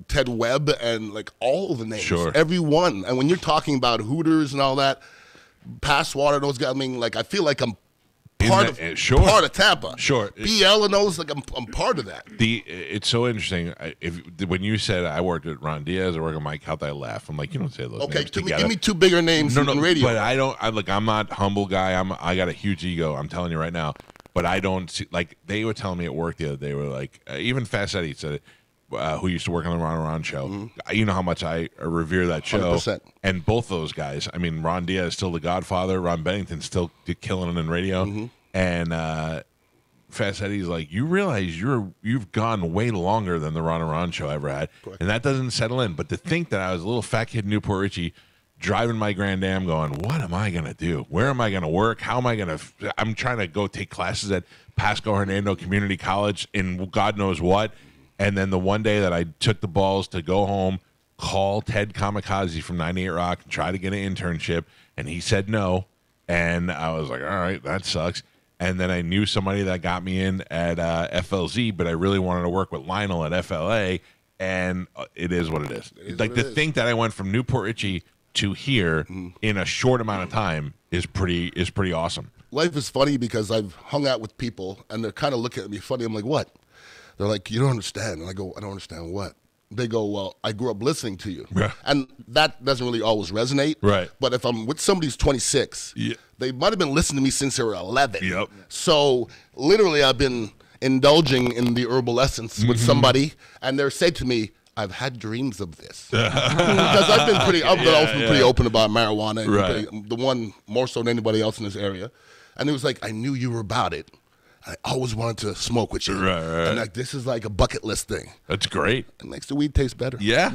Ted Webb, and like all the names, Sure. everyone. And when you're talking about Hooters and all that, Passwater, those guys. I mean, like I feel like I'm part of Tampa. Sure. BL and those, like I'm part of that. It's so interesting. When you said I worked with Ron Diaz, I worked with Mike Calta, I laugh. I'm like, you don't say those Okay, names give together. me two bigger names in radio. But I don't. I'm not a humble guy. I got a huge ego. I'm telling you right now. But I don't see, like they were telling me at work the other day. They were like, even Fast Eddie said it, who used to work on the Ron Ron show. Mm-hmm. You know how much I revere that show. 100%. And both those guys. I mean, Ron Diaz is still the Godfather. Ron Bennington's still killing it in radio. Mm-hmm. And Fast Eddie's like, you realize you've gone way longer than the Ron and Ron show ever had, and that doesn't settle in. But to think that I was a little fat kid in Newport Richie, driving my Grand Am, going, what am I gonna do? Where am I gonna work? How am I gonna? I'm trying to go take classes at Pasco Hernando Community College in God knows what, and then the one day that I took the balls to go home, call Ted Kamikaze from 98 Rock, and try to get an internship, and he said no, and I was like, all right, that sucks. And then I knew somebody that got me in at FLZ, but I really wanted to work with Lionel at FLA, and it is what it is. Like to think that I went from Newport Richie to here in a short amount of time is pretty awesome. Life is funny because I've hung out with people and they're kind of looking at me funny. I'm like, what? They're like, you don't understand. And I go, I don't understand what? They go, well, I grew up listening to you. Yeah. And that doesn't really always resonate. Right. But if I'm with somebody who's 26, they might have been listening to me since they were 11. Yep. So literally I've been indulging in the herbal essence with somebody, and they're saying to me, I've had dreams of this. Because I've been pretty open about marijuana. And Right. the one more so than anybody else in this area. And it was like, I knew you were about it. I always wanted to smoke with you. Right. And like this is like a bucket list thing. That's great. It makes the weed taste better. Yeah.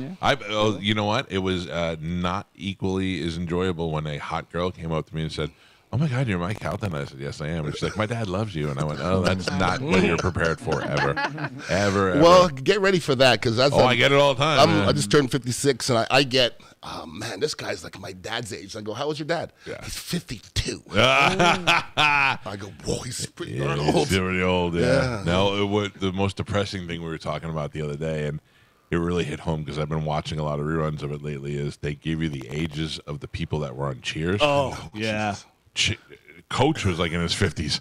You know what? It was not equally as enjoyable when a hot girl came up to me and said, "Oh my God, you're Mike Calta." And I said, "Yes, I am." And she's like, "My dad loves you." And I went, "Oh, that's not what you're prepared for ever. Well, get ready for that because that's. I get it all the time. I just turned 56, and I get, oh man, this guy's like my dad's age. I go, how old your dad? Yeah. He's 52. I go, whoa, he's pretty darn old. He's pretty old. Yeah. No, the most depressing thing we were talking about the other day, and it really hit home because I've been watching a lot of reruns of it lately. Is they give you the ages of the people that were on Cheers. Oh, yeah. Coach was like in his 50s.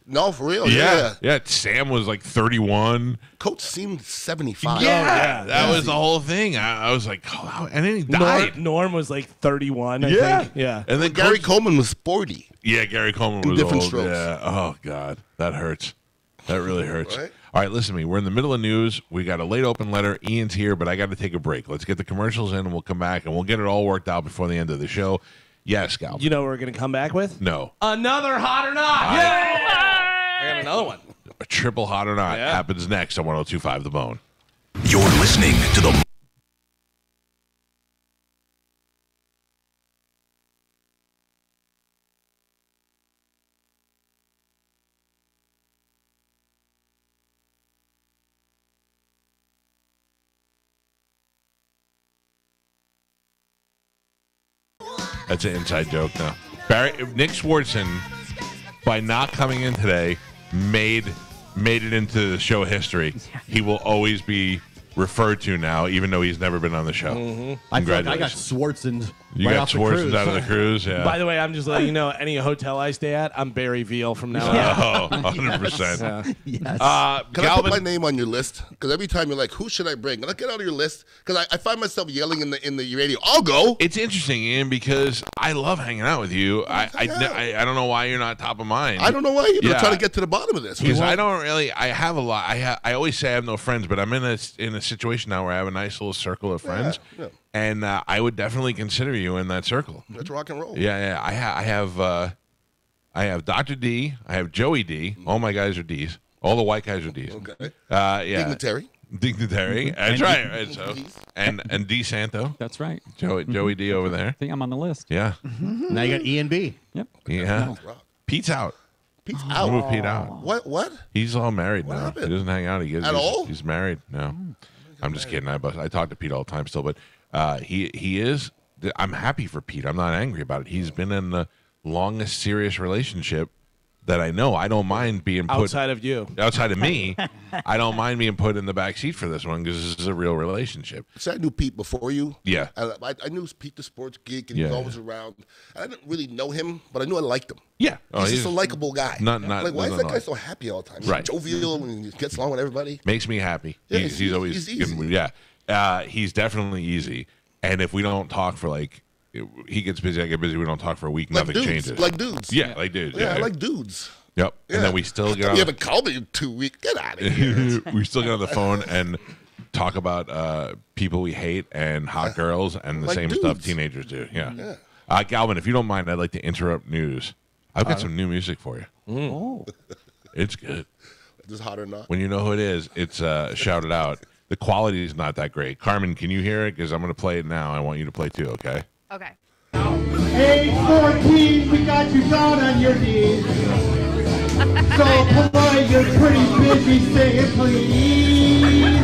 No, for real. Yeah. Sam was like 31. Coach seemed 75. Yeah, that was the whole thing. I was like, oh, and then he died. Norm was like 31. I think. Yeah. And then Gary Coleman was 40. Yeah, Gary Coleman was different old. strokes. Yeah. Oh God, that hurts. That really hurts. Right? All right, listen to me. We're in the middle of news. We got a late open letter. Ian's here, but I got to take a break. Let's get the commercials in, and we'll come back, and we'll get it all worked out before the end of the show. Yes, Gal. You know what we're going to come back with? No. Another Hot or Not. I got another one. A triple Hot or Not happens next on 102.5 The Bone. You're listening to the That's an inside joke now. Nick Swartzen, by not coming in today, made it into the show history. He will always be referred to now, even though he's never been on the show. I feel like I got Swartzened. You right got off the Swartzen cruise. out of the cruise, yeah. By the way, I'm just letting you know, any hotel I stay at, I'm Barry Veal from now on. Oh, 100%. Yes. Can I put Galvin, my name on your list? Because every time you're like, who should I bring? Can I get out of your list? Because I find myself yelling in the radio, I'll go. it's interesting, Ian, because I love hanging out with you. I don't know why you're not top of mind. I don't know why you're Yeah. trying to get to the bottom of this. Because I don't really. I have a lot. I always say I have no friends, but I'm in a situation now where I have a nice little circle of friends, and I would definitely consider you in that circle. Let's rock and roll. Yeah. I have Dr. D. I have Joey D. All my guys are D's. All the white guys are D's. Okay. Yeah. Dignitary. That's right. Right. So and D Santo. That's right. Joey D over there. I think I'm on the list. Yeah. Now you got E and B. Yep. Yeah. Pete's out. Pete's I out. moved Pete out. What? He's all married now. happened? He doesn't hang out. At all? He's married. No, I'm just kidding. I talk to Pete all the time still, but he is. I'm happy for Pete. I'm not angry about it. He's been in the longest serious relationship that I know. I don't mind being put Outside of you. outside of me. I don't mind being put in the back seat for this one because this is a real relationship. So I knew Pete before you. Yeah. I knew Pete the sports geek, and he Yeah. was always around. I didn't really know him, but I knew I liked him. Yeah. He's just a likable guy. Not like, why is no, that no. guy so happy all the time? He's Right. jovial and he gets along with everybody. Makes me happy. Yeah, he's always he's easy. he's definitely easy. And if we don't talk for he gets busy, I get busy. We don't talk for a week. Like Nothing dudes. changes. Like dudes. Yeah, like dudes. Yeah, I like dudes. Yep. Yeah. And then we still get on. You haven't called me in 2 weeks. Get out of here. We still get on the phone and talk about people we hate and hot girls and the Like same dudes. stuff teenagers do. Yeah. Yeah. Galvin, if you don't mind, I'd like to interrupt news. I've got some new music for you. Oh. It's good. Is this hot or not? When you know who it is, it's shouted out. The quality is not that great. Carmen, can you hear it? Because I'm going to play it now. I want you to play too, okay? Okay. Age 14, we got you down on your knees. So boy, you're pretty busy saying please.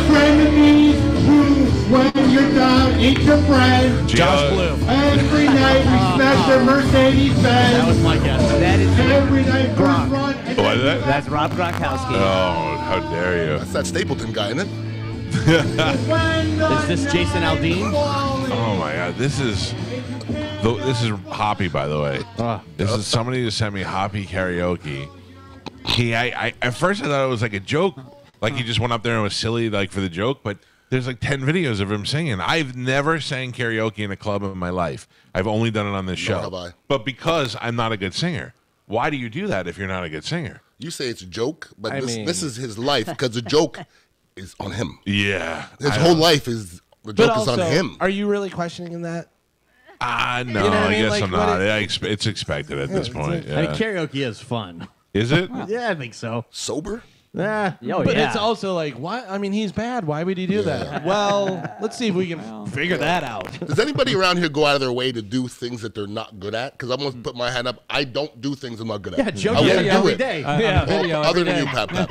Frenemies who, when you're down, ain't your friend. Josh Blue. Every night we smash their Mercedes Benz. That was my guess. That is Every night first Gronk. run. And What is that? That's Rob Gronkowski. Oh, how dare you. That's that Stapleton guy, isn't it? when the Is this Jason Aldean? Oh, my God. This is Hoppy, by the way. This is somebody who sent me Hoppy karaoke. At first I thought it was like a joke. Like he just went up there and was silly, like for the joke, but there's like 10 videos of him singing. I've never sang karaoke in a club in my life. I've only done it on this show. have I. But because I'm not a good singer. Why do you do that if you're not a good singer? You say it's a joke, but I this mean- is his life because the joke is on him. Yeah. His whole life is the But joke also, is on him. are you really questioning that? No, You know what I I mean? guess Like, I'm what not. it- It's expected at this point. I mean, Yeah. karaoke is fun. Is it? Yeah, I think so. Sober? Yeah. But it's also like, why? I mean, he's bad. Why would he do that? Well, let's see if we can figure that out. Does anybody around here go out of their way to do things that they're not good at? Because I'm going to put my hand up. I don't do things I'm not good at. Yeah, Joe I does won't it do every it. day. Yeah. Video Other every than you, day. Pap Pap.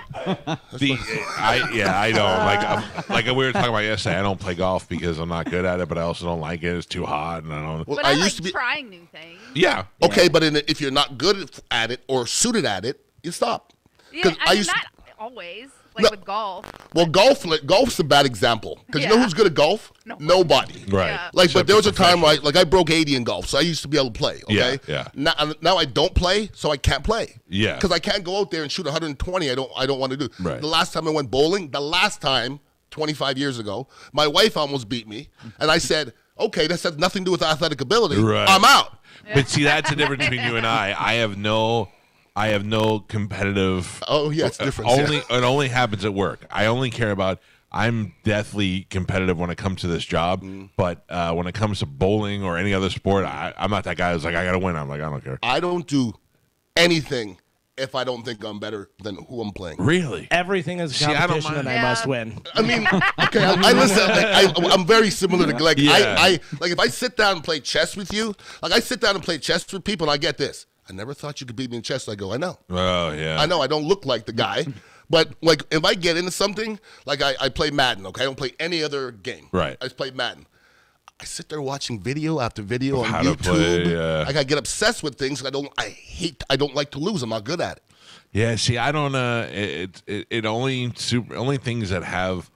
I don't like we were talking about yesterday. I don't play golf because I'm not good at it, but I also don't like it. It's too hot, and I don't. Well, But I like trying new things. Yeah. Okay, but if you're not good at it or suited at it, you stop. Yeah, 'Cause I mean, not always. Like with golf. Well, golf's a bad example because you know who's good at golf? Nobody. Right. Yeah. Like, but there was a time where I broke 80 in golf, so I used to be able to play. Okay. Yeah. Now I don't play, so I can't play. Yeah. Because I can't go out there and shoot 120. I don't want to do. Right. The last time I went bowling, 25 years ago, my wife almost beat me, and I said, "Okay, this has nothing to do with athletic ability. Right. I'm out." But see, that's the difference between you and I. I have no competitive. Oh yeah, it's different. It only happens at work. I only care about. I'm deathly competitive when it comes to this job, but when it comes to bowling or any other sport, I'm not that guy who's like, I gotta win. I'm like, I don't care. I don't do anything if I don't think I'm better than who I'm playing. Really? Everything is a See, I don't competition, and mind. I must win. I mean, okay, I listen. I'm very similar to Greg. Yeah. I like if I sit down and play chess with you. Like I sit down and play chess with people, and I get this. I never thought you could beat me in chess. I go, I know. Oh yeah. I know. I don't look like the guy, but like if I get into something, like I play Madden. Okay, I don't play any other game. Right. I just play Madden. I sit there watching video after video on How to YouTube. play, yeah. Like I get obsessed with things. I don't like to lose. I'm not good at it. Yeah, see, I don't. It only things that have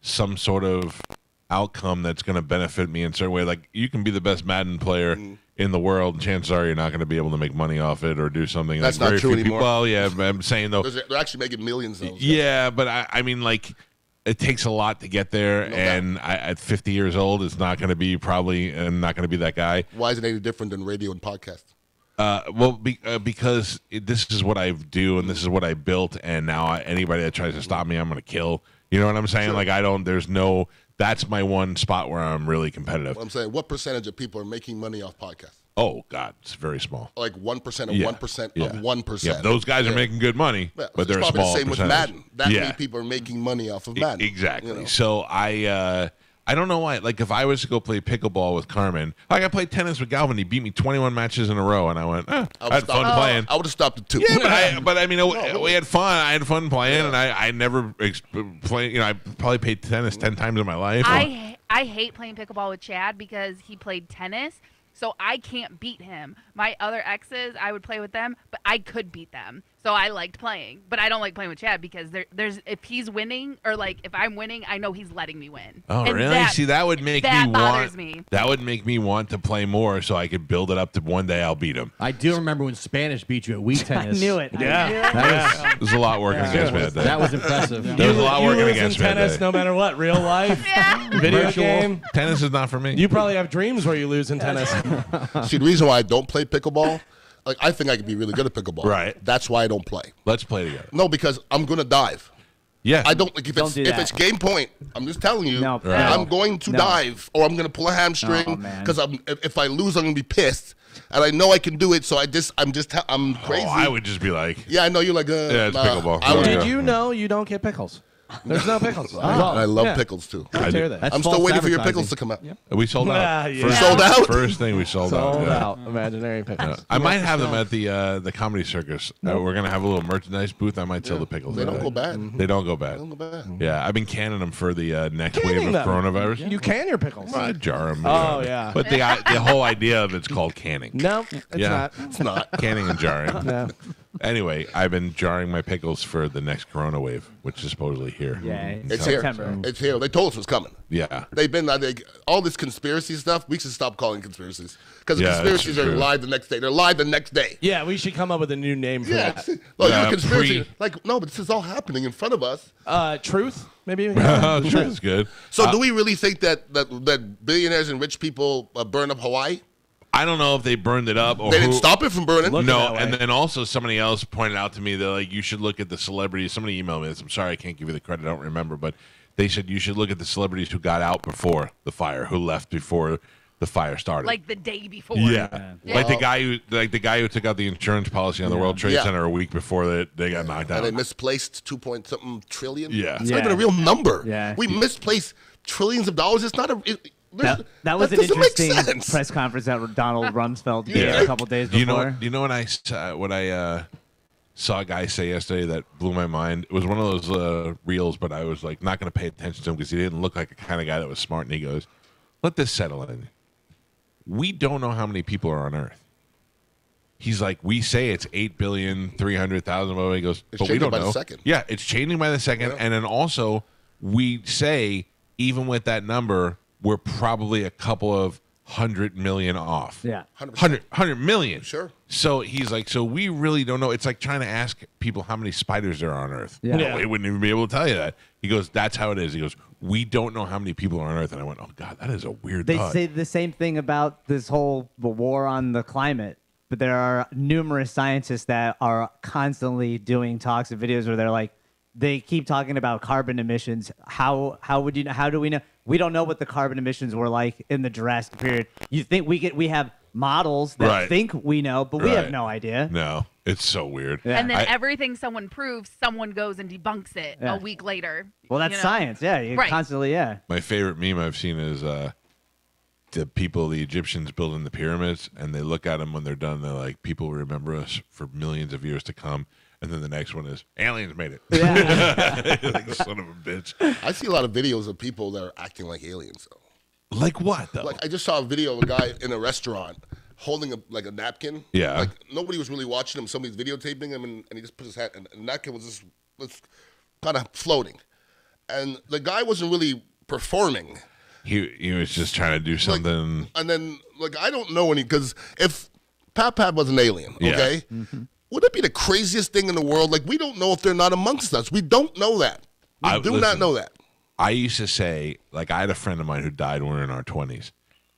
some sort of outcome that's going to benefit me in a certain way. Like you can be the best Madden player in the world, and chances are you're not going to be able to make money off it or do something. That's like not true anymore. Well, yeah, I'm saying though. They're actually making millions. Though. Yeah, but I mean, like. It takes a lot to get there, and at 50 years old, it's not going to be not going to be that guy. Why is it any different than radio and podcast? Because this is what I do, and this is what I built, and now anybody that tries to stop me, I'm going to kill. You know what I'm saying? Sure. Like that's my one spot where I'm really competitive. Well, I'm saying, what percentage of people are making money off podcasts? Oh God, it's very small. Like 1% of 1% of 1%. Yeah, those guys are making good money, but they're a small the same percentage. with Madden. That many people are making money off of Madden. Exactly. You know? So I don't know why. Like if I was to go play pickleball with Carmen, like I played tennis with Galvin, he beat me 21 matches in a row, and I went, I had fun playing. I would have stopped at 2. Yeah, but I mean, we had fun. I had fun playing, and I never played. I probably played tennis 10 times in my life. I hate playing pickleball with Chad because he played tennis. So I can't beat him. My other exes, I would play with them, but I could beat them. So I liked playing, but I don't like playing with Chad because there's if he's winning or like if I'm winning, I know he's letting me win. Oh, and really? See, that would make That would make me want to play more, so I could build it up to one day I'll beat him. I do remember when Spanish beat you at Wii tennis. I knew it. Yeah, there's a lot working against me that day. That was impressive. There was a lot working against me that tennis, day. no matter what, real life, video game. Tennis is not for me. You probably have dreams where you lose in tennis. See, the reason why I don't play pickleball, like I think I could be really good at pickleball. Right. That's why I don't play. Let's play together. No, because I'm gonna dive. Yeah. I don't like if it's game point. I'm just telling you, I'm going to dive or I'm gonna pull a hamstring because if I lose, I'm gonna be pissed. And I know I can do it, so I'm crazy. Oh, I would just be like, yeah, I know you're like, yeah, it's pickleball. Did you know you don't get pickles? There's no pickles. I love pickles too. That's I'm still waiting for your pickles to come out. Yep. We sold out. Yeah. Sold out? First thing we sold out. Sold out. Imaginary pickles. I might have them at the comedy circus. We're gonna have a little merchandise booth. I might sell the pickles. They don't go bad. They don't go bad. Yeah, I've been canning them for the next wave of coronavirus. You can your pickles. I jar them. Oh yeah. But the whole idea of it's called canning. No, it's not. It's not canning and jarring. No. Anyway, I've been jarring my pickles for the next corona wave, which is supposedly here. Yeah, it's here. It's here. They told us it was coming. Yeah. They've been all this conspiracy stuff. We should stop calling conspiracies because the Yeah, conspiracies that's are true. live the next day. They're live the next day. Yeah, we should come up with a new name for that. Well, you're a conspiracy. No, but this is all happening in front of us. Truth, maybe. Truth is good. So, do we really think that billionaires and rich people burn up Hawaii? I don't know if they burned it up or They didn't stop it from burning. No, and then also somebody else pointed out to me that like you should look at the celebrities. Somebody emailed me this. I'm sorry I can't give you the credit. I don't remember, but they said you should look at the celebrities who got out before the fire, who left before the fire started. Like the day before. Yeah. Like the guy who took out the insurance policy on the World Trade Center a week before they got knocked out. And they misplaced 2-point-something trillion. Yeah. It's not even a real number. Yeah. We misplaced trillions of dollars. It's not a. That was an doesn't make interesting sense. press conference that Donald Rumsfeld did a couple days before. You know what I saw a guy say yesterday that blew my mind? It was one of those reels, but I was like not going to pay attention to him because he didn't look like a kind of guy that was smart. And he goes, "Let this settle in. We don't know how many people are on Earth." He's like, "We say it's 8,300,000." He goes, It's "But we changing don't by the know." second. Yeah, it's changing by the second, and then also we say even with that number, we're probably a couple of 100 million off. Yeah. 100 million. Sure. So he's like, so we really don't know. It's like trying to ask people how many spiders there are on Earth. Yeah. No, they wouldn't even be able to tell you that. He goes, that's how it is. He goes, we don't know how many people are on Earth. And I went, oh, God, that is a weird They thought. say the same thing about this whole war on the climate, but there are numerous scientists that are constantly doing talks and videos where they're like, they keep talking about carbon emissions. How do we know? We don't know what the carbon emissions were like in the Jurassic period. You think we have models that think we know, but we have no idea. No, it's so weird. Yeah. And then everything someone proves, someone goes and debunks it a week later. Well, that's science. Yeah, you constantly, My favorite meme I've seen is the Egyptians building the pyramids, and they look at them when they're done. They're like, people will remember us for millions of years to come. And then the next one is, aliens made it. Yeah. Like, son of a bitch. I see a lot of videos of people that are acting like aliens, though. Like what, though? Like, I just saw a video of a guy in a restaurant holding a napkin. Yeah. Like, nobody was really watching him. Somebody's videotaping him, and he just put his hat, and the napkin was just kind of floating. And the guy wasn't really performing. He was just trying to do something. And then, I don't know any, because if Pap was an alien, okay? Mm-hmm. Would it be the craziest thing in the world? Like, we don't know if they're not amongst us. We don't know that. We do not know that. I used to say, like, I had a friend of mine who died when we were in our 20s.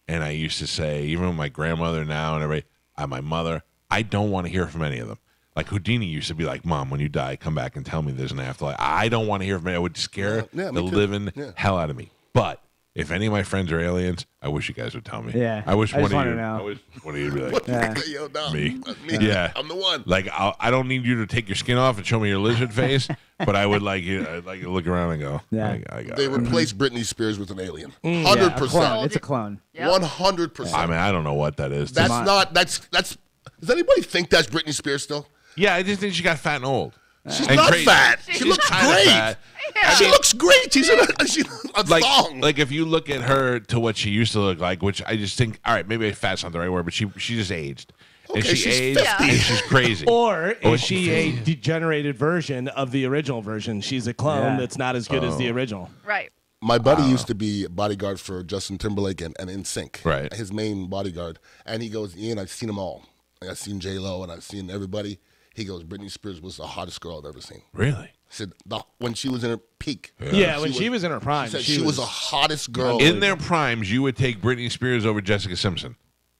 And I used to say, even with my grandmother now and everybody, my mother, I don't want to hear from any of them. Like Houdini used to be like, Mom, when you die, come back and tell me there's an afterlife. I don't want to hear from it. It would scare the living hell out of me. But if any of my friends are aliens, I wish you guys would tell me. Yeah. I wish I one just of you. wanna know. I wish one of you would be like, Yo, no, me. Me. Yeah. I'm the one. Like I don't need you to take your skin off and show me your lizard face, but I would like you. I'd like you to look around and go. Yeah. I got They it. replaced Britney Spears with an alien. Yeah, 100%. it's a clone. 100%. I mean, I don't know what that is. That's not. That's. Does anybody think that's Britney Spears still? Yeah, I just think she got fat and old. She's And not crazy. fat. She's She looks kinda great. fat. She looks great. She's in a like, thong. like if you look at her to what she used to look like, which I just think, all right, maybe fat's not the right word, but she just aged. And Okay, she she's aged 50. and she's crazy. Or is she's she a degenerated version of the original version? She's a clone that's not as good as the original. Right. My buddy used to be a bodyguard for Justin Timberlake and NSYNC. Right. His main bodyguard. And he goes, Ian, I've seen them all. Like, I've seen J-Lo and I've seen everybody. He goes, Britney Spears was the hottest girl I've ever seen. Really? He said, when she was in her peak. Yeah, when she was in her prime. She said she was the hottest girl. In their primes, you would take Britney Spears over Jessica Simpson.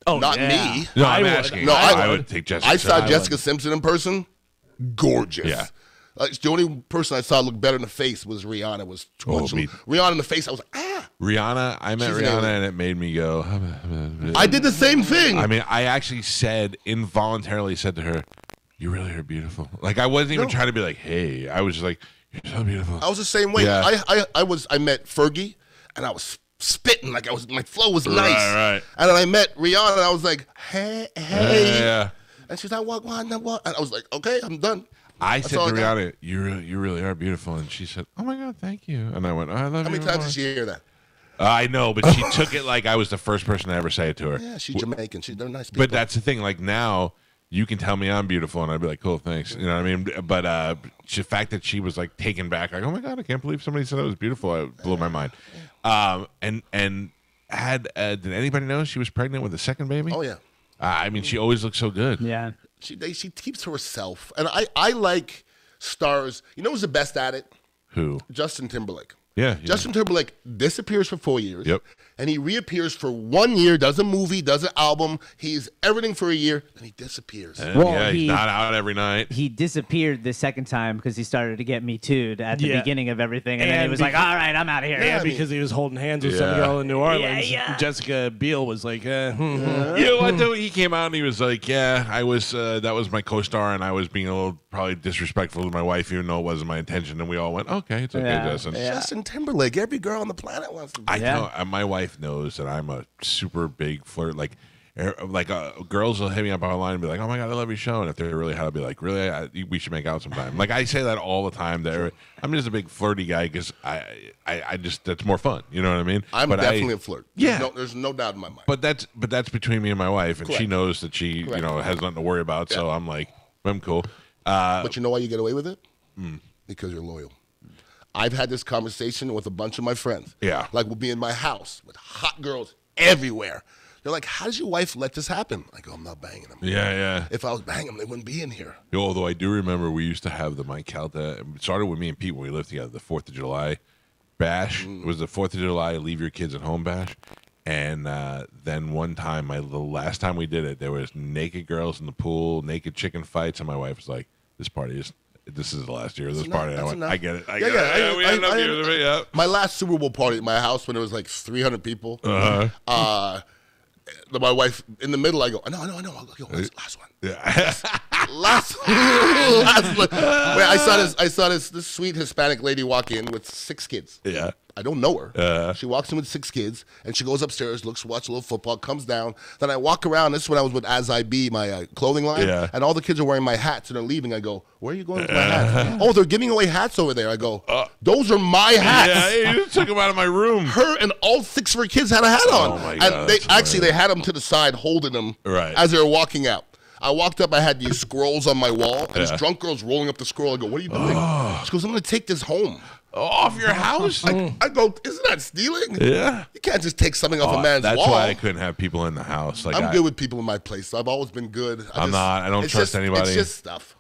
Oh, Not yeah. me. No, I I'm would. asking. No, I would take Jessica. I saw Simpson. Jessica Simpson in person. Gorgeous. Yeah. The only person I saw look better in the face was Rihanna. Was me. Rihanna in the face. I was like, ah. Rihanna, I met She's an Rihanna alien. and it made me go. I did the same thing. I mean, I actually involuntarily said to her, "You really are beautiful." Like I wasn't even trying to be like, "Hey," I was just like, "You're so beautiful." I was the same way. Yeah. I met Fergie, and I was spitting like my flow was nice. Right. And then I met Rihanna, and I was like, hey. Yeah. And she's like, what? And I was like, okay, I'm done. I That's said all to I got. Rihanna, "You really are beautiful," and she said, "Oh my God, thank you." And I went, "I love How you." many times did she hear that? I know, but she took it like I was the first person to ever say it to her. Yeah, she's Jamaican. They're nice people. But that's the thing. Like now, you can tell me I'm beautiful, and I'd be like, "Cool, thanks." You know what I mean? But the fact that she was like taken back, like, "Oh my God, I can't believe somebody said I was beautiful," it blew my mind. And had did anybody know she was pregnant with a second baby? Oh yeah. I mean, she always looks so good. Yeah. She keeps to herself, and I like stars. You know who's the best at it? Who? Justin Timberlake. Yeah. Justin Timberlake disappears for 4 years. Yep. And he reappears for 1 year, does a movie, does an album. He's everything for a year, and he disappears. And he's not out every night. He disappeared the second time because he started to get Me Too'd at the beginning of everything. And then he was like, all right, I'm out of here. Yeah, because he was holding hands with some girl in New Orleans. Yeah. Jessica Biel was like, You know what, though? He came out and he was like, yeah, I was, that was my co-star, and I was being a little probably disrespectful to my wife, even though it wasn't my intention. And we all went, okay, it's okay, Justin. Justin Timberlake, every girl on the planet wants to be. I know. My wife knows that I'm a super big flirt. Like girls will hit me up online and be like, "Oh my god, I love your show." And if they're really hot, I'll be like, "Really, we should make out sometime." Like I say that all the time. I'm just a big flirty guy because I just that's more fun. You know what I mean? I'm definitely a flirt. Yeah, there's no doubt in my mind. But that's between me and my wife, and she Correct. knows that she has nothing to worry about. So I'm like, I'm cool. But you know why you get away with it? Because you're loyal. I've had this conversation with a bunch of my friends. Yeah. Like we'll be in my house with hot girls everywhere. They're like, how does your wife let this happen? I go, I'm not banging them. Yeah. If I was banging them, they wouldn't be in here. Although I do remember we used to have the Mike Calta. It started with me and Pete when we lived together, the 4th of July bash. It was the 4th of July, leave your kids at home bash. And then one time, the last time we did it, there was naked girls in the pool, naked chicken fights. And my wife was like, this is the last year of this party. I went, I get it. I get it. We had enough years of it, yeah. My last Super Bowl party at my house when there was like 300 people. My wife in the middle. I go, no. Last one. Yeah. last one. Wait, I saw this sweet Hispanic lady walk in with 6 kids. Yeah. I don't know her. She walks in with 6 kids, and she goes upstairs, watch a little football, comes down. Then I walk around. This is when I was with As I Be, my clothing line. Yeah. And all the kids are wearing my hats, and they're leaving. I go, where are you going with my hats? Oh, they're giving away hats over there. I go, those are my hats. Yeah, you just took them out of my room. Her and all 6 of her kids had a hat on. Oh, my God. And they had them to the side, holding them as they were walking out. I walked up, I had these scrolls on my wall, and this drunk girl's rolling up the scroll. I go, what are you doing? She goes, I'm going to take this home. Off your house? I go, isn't that stealing? Yeah. You can't just take something off a man's wall. That's why I couldn't have people in the house. Like I'm good with people in my place. I've always been good. I don't trust anybody. It's just stuff.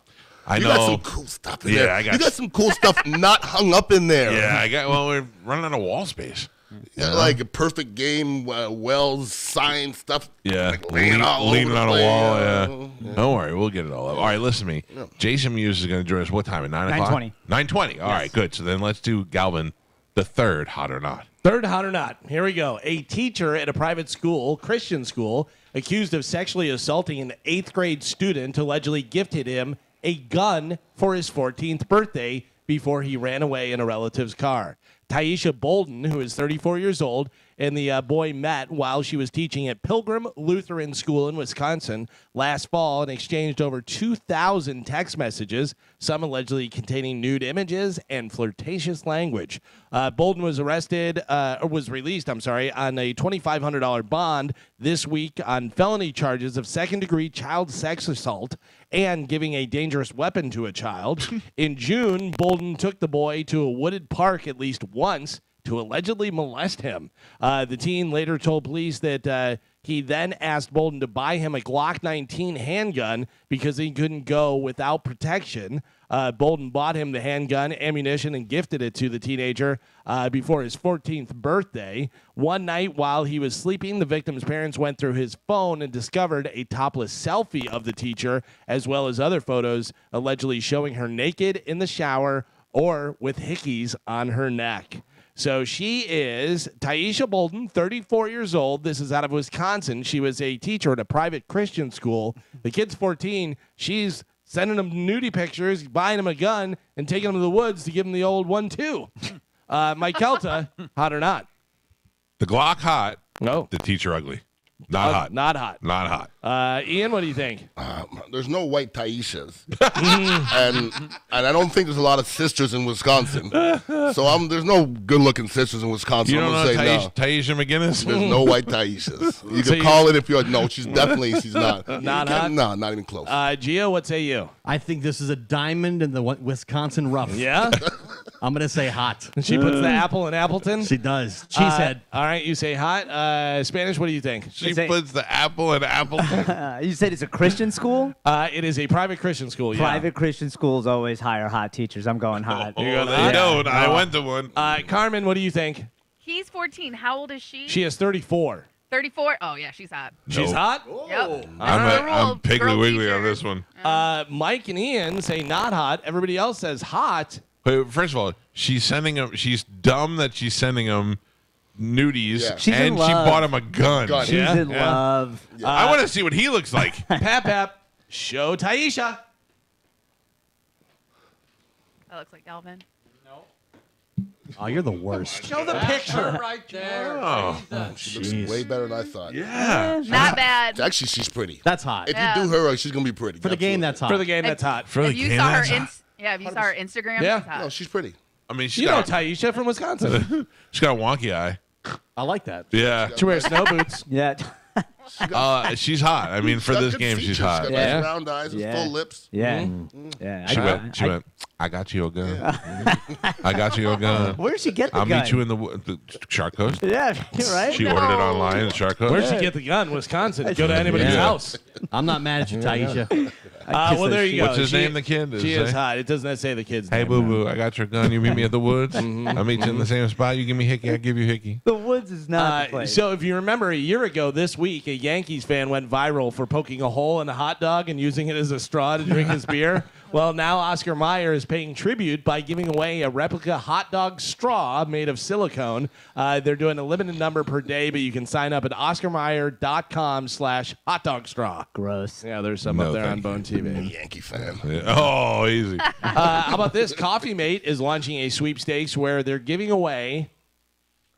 I know. You got some cool stuff in there. You got some cool stuff not hung up in there. Yeah, we're running out of wall space. Like a perfect game, Wells signed stuff. Yeah, like leaning on a wall. Yeah. Don't worry, we'll get it all up. All right, listen to me. Jason Mewes is going to join us. What time? At 9 o'clock. 9:20. 9:20. All right, good. So then let's do Galvin, the third, hot or not. Third, hot or not. Here we go. A teacher at a private school, Christian school, accused of sexually assaulting an 8th grade student, allegedly gifted him a gun for his 14th birthday before he ran away in a relative's car. Taisha Bolden, who is 34 years old, and the boy met while she was teaching at Pilgrim Lutheran School in Wisconsin last fall and exchanged over 2,000 text messages, some allegedly containing nude images and flirtatious language. Bolden was released on a $2,500 bond this week on felony charges of second-degree child sex assault and giving a dangerous weapon to a child. In June, Bolden took the boy to a wooded park at least once to allegedly molest him. The teen later told police that he then asked Bolden to buy him a Glock 19 handgun because he couldn't go without protection. Bolden bought him the handgun, ammunition, and gifted it to the teenager before his 14th birthday. One night while he was sleeping, the victim's parents went through his phone and discovered a topless selfie of the teacher, as well as other photos allegedly showing her naked in the shower or with hickeys on her neck. So she is Taisha Bolden, 34 years old. This is out of Wisconsin. She was a teacher at a private Christian school. The kid's 14. She's sending him nudie pictures, buying him a gun, and taking him to the woods to give him the old 1-2. Mike Calta, hot or not? The Glock hot. No. The teacher ugly. Not hot. Not hot. Not hot. Ian, what do you think? There's no white Taishas. and I don't think there's a lot of sisters in Wisconsin. So there's no good-looking sisters in Wisconsin. You don't know Taisha McGinnis? There's no white Taishas. You can call it if you're... No, she's not. Not hot? No, not even close. Gio, what say you? I think this is a diamond in the Wisconsin rough. Yeah? I'm going to say hot. She puts the apple in Appleton? She does. Cheesehead. All right, you say hot. Spanish, what do you think? She puts the apple in Appleton. You said it's a Christian school? It is a private Christian school, yeah. Private Christian schools always hire hot teachers. I'm going hot. They don't. I went to one. Carmen, what do you think? He's 14. How old is she? She is 34. 34. Oh yeah, she's hot. She's hot? Yep. I'm Piggly Wiggly on this one. Mike and Ian say not hot. Everybody else says hot. But first of all, she's sending him. She's dumb that she's sending him nudies, Yeah. She's in and she love. bought him a gun. Gun. She's in love. I want to see what he looks like. Pap, show Taisha. That looks like Galvin. Oh, you're the worst. Show the picture. Right there. Oh. She looks way better than I thought. Yeah. Not bad. Actually, she's pretty. That's hot. If you do her, she's gonna be pretty. For the game, that's hot. For the game, that's hot. For the If you game, saw her, that's hot. if you saw her Instagram, Yeah. she's hot. No, she's pretty. I mean, she's You know got Taisha from Wisconsin. she's got a wonky eye. I like that. Yeah. She wears snow boots. Yeah. She's hot. I mean, for She's got this good game, features. she's hot. She's got Yeah. nice round eyes and Yeah. full lips. Yeah. Yeah. She went. I got you a gun. I got you a gun. Where'd she get the I'll gun? meet you in the Shark Coast. Yeah, you're right. She ordered it online in Shark Coast. Where'd she get the gun? Wisconsin. Go to anybody's Yeah. house. I'm not mad at you, Taisha. Well, there you go. What's his name? The kid. Does She it is say? hot. It doesn't say the kid's Hey, name. boo boo, I got your gun. You meet me at the woods. I'll meet you in the same spot. You give me hickey, I give you hickey. The woods is not the place. So if you remember a year ago this week, a Yankees fan went viral for poking a hole in a hot dog and using it as a straw to drink his beer. Well, now Oscar Mayer is paying tribute by giving away a replica hot dog straw made of silicone. They're doing a limited number per day, but you can sign up at oscarmayer.com/hotdogstraw. Gross. Yeah, there's some No, up there on thank Bone TV. Yankee fan. Yeah. Oh, easy. How about this? Coffee Mate is launching a sweepstakes where they're giving away.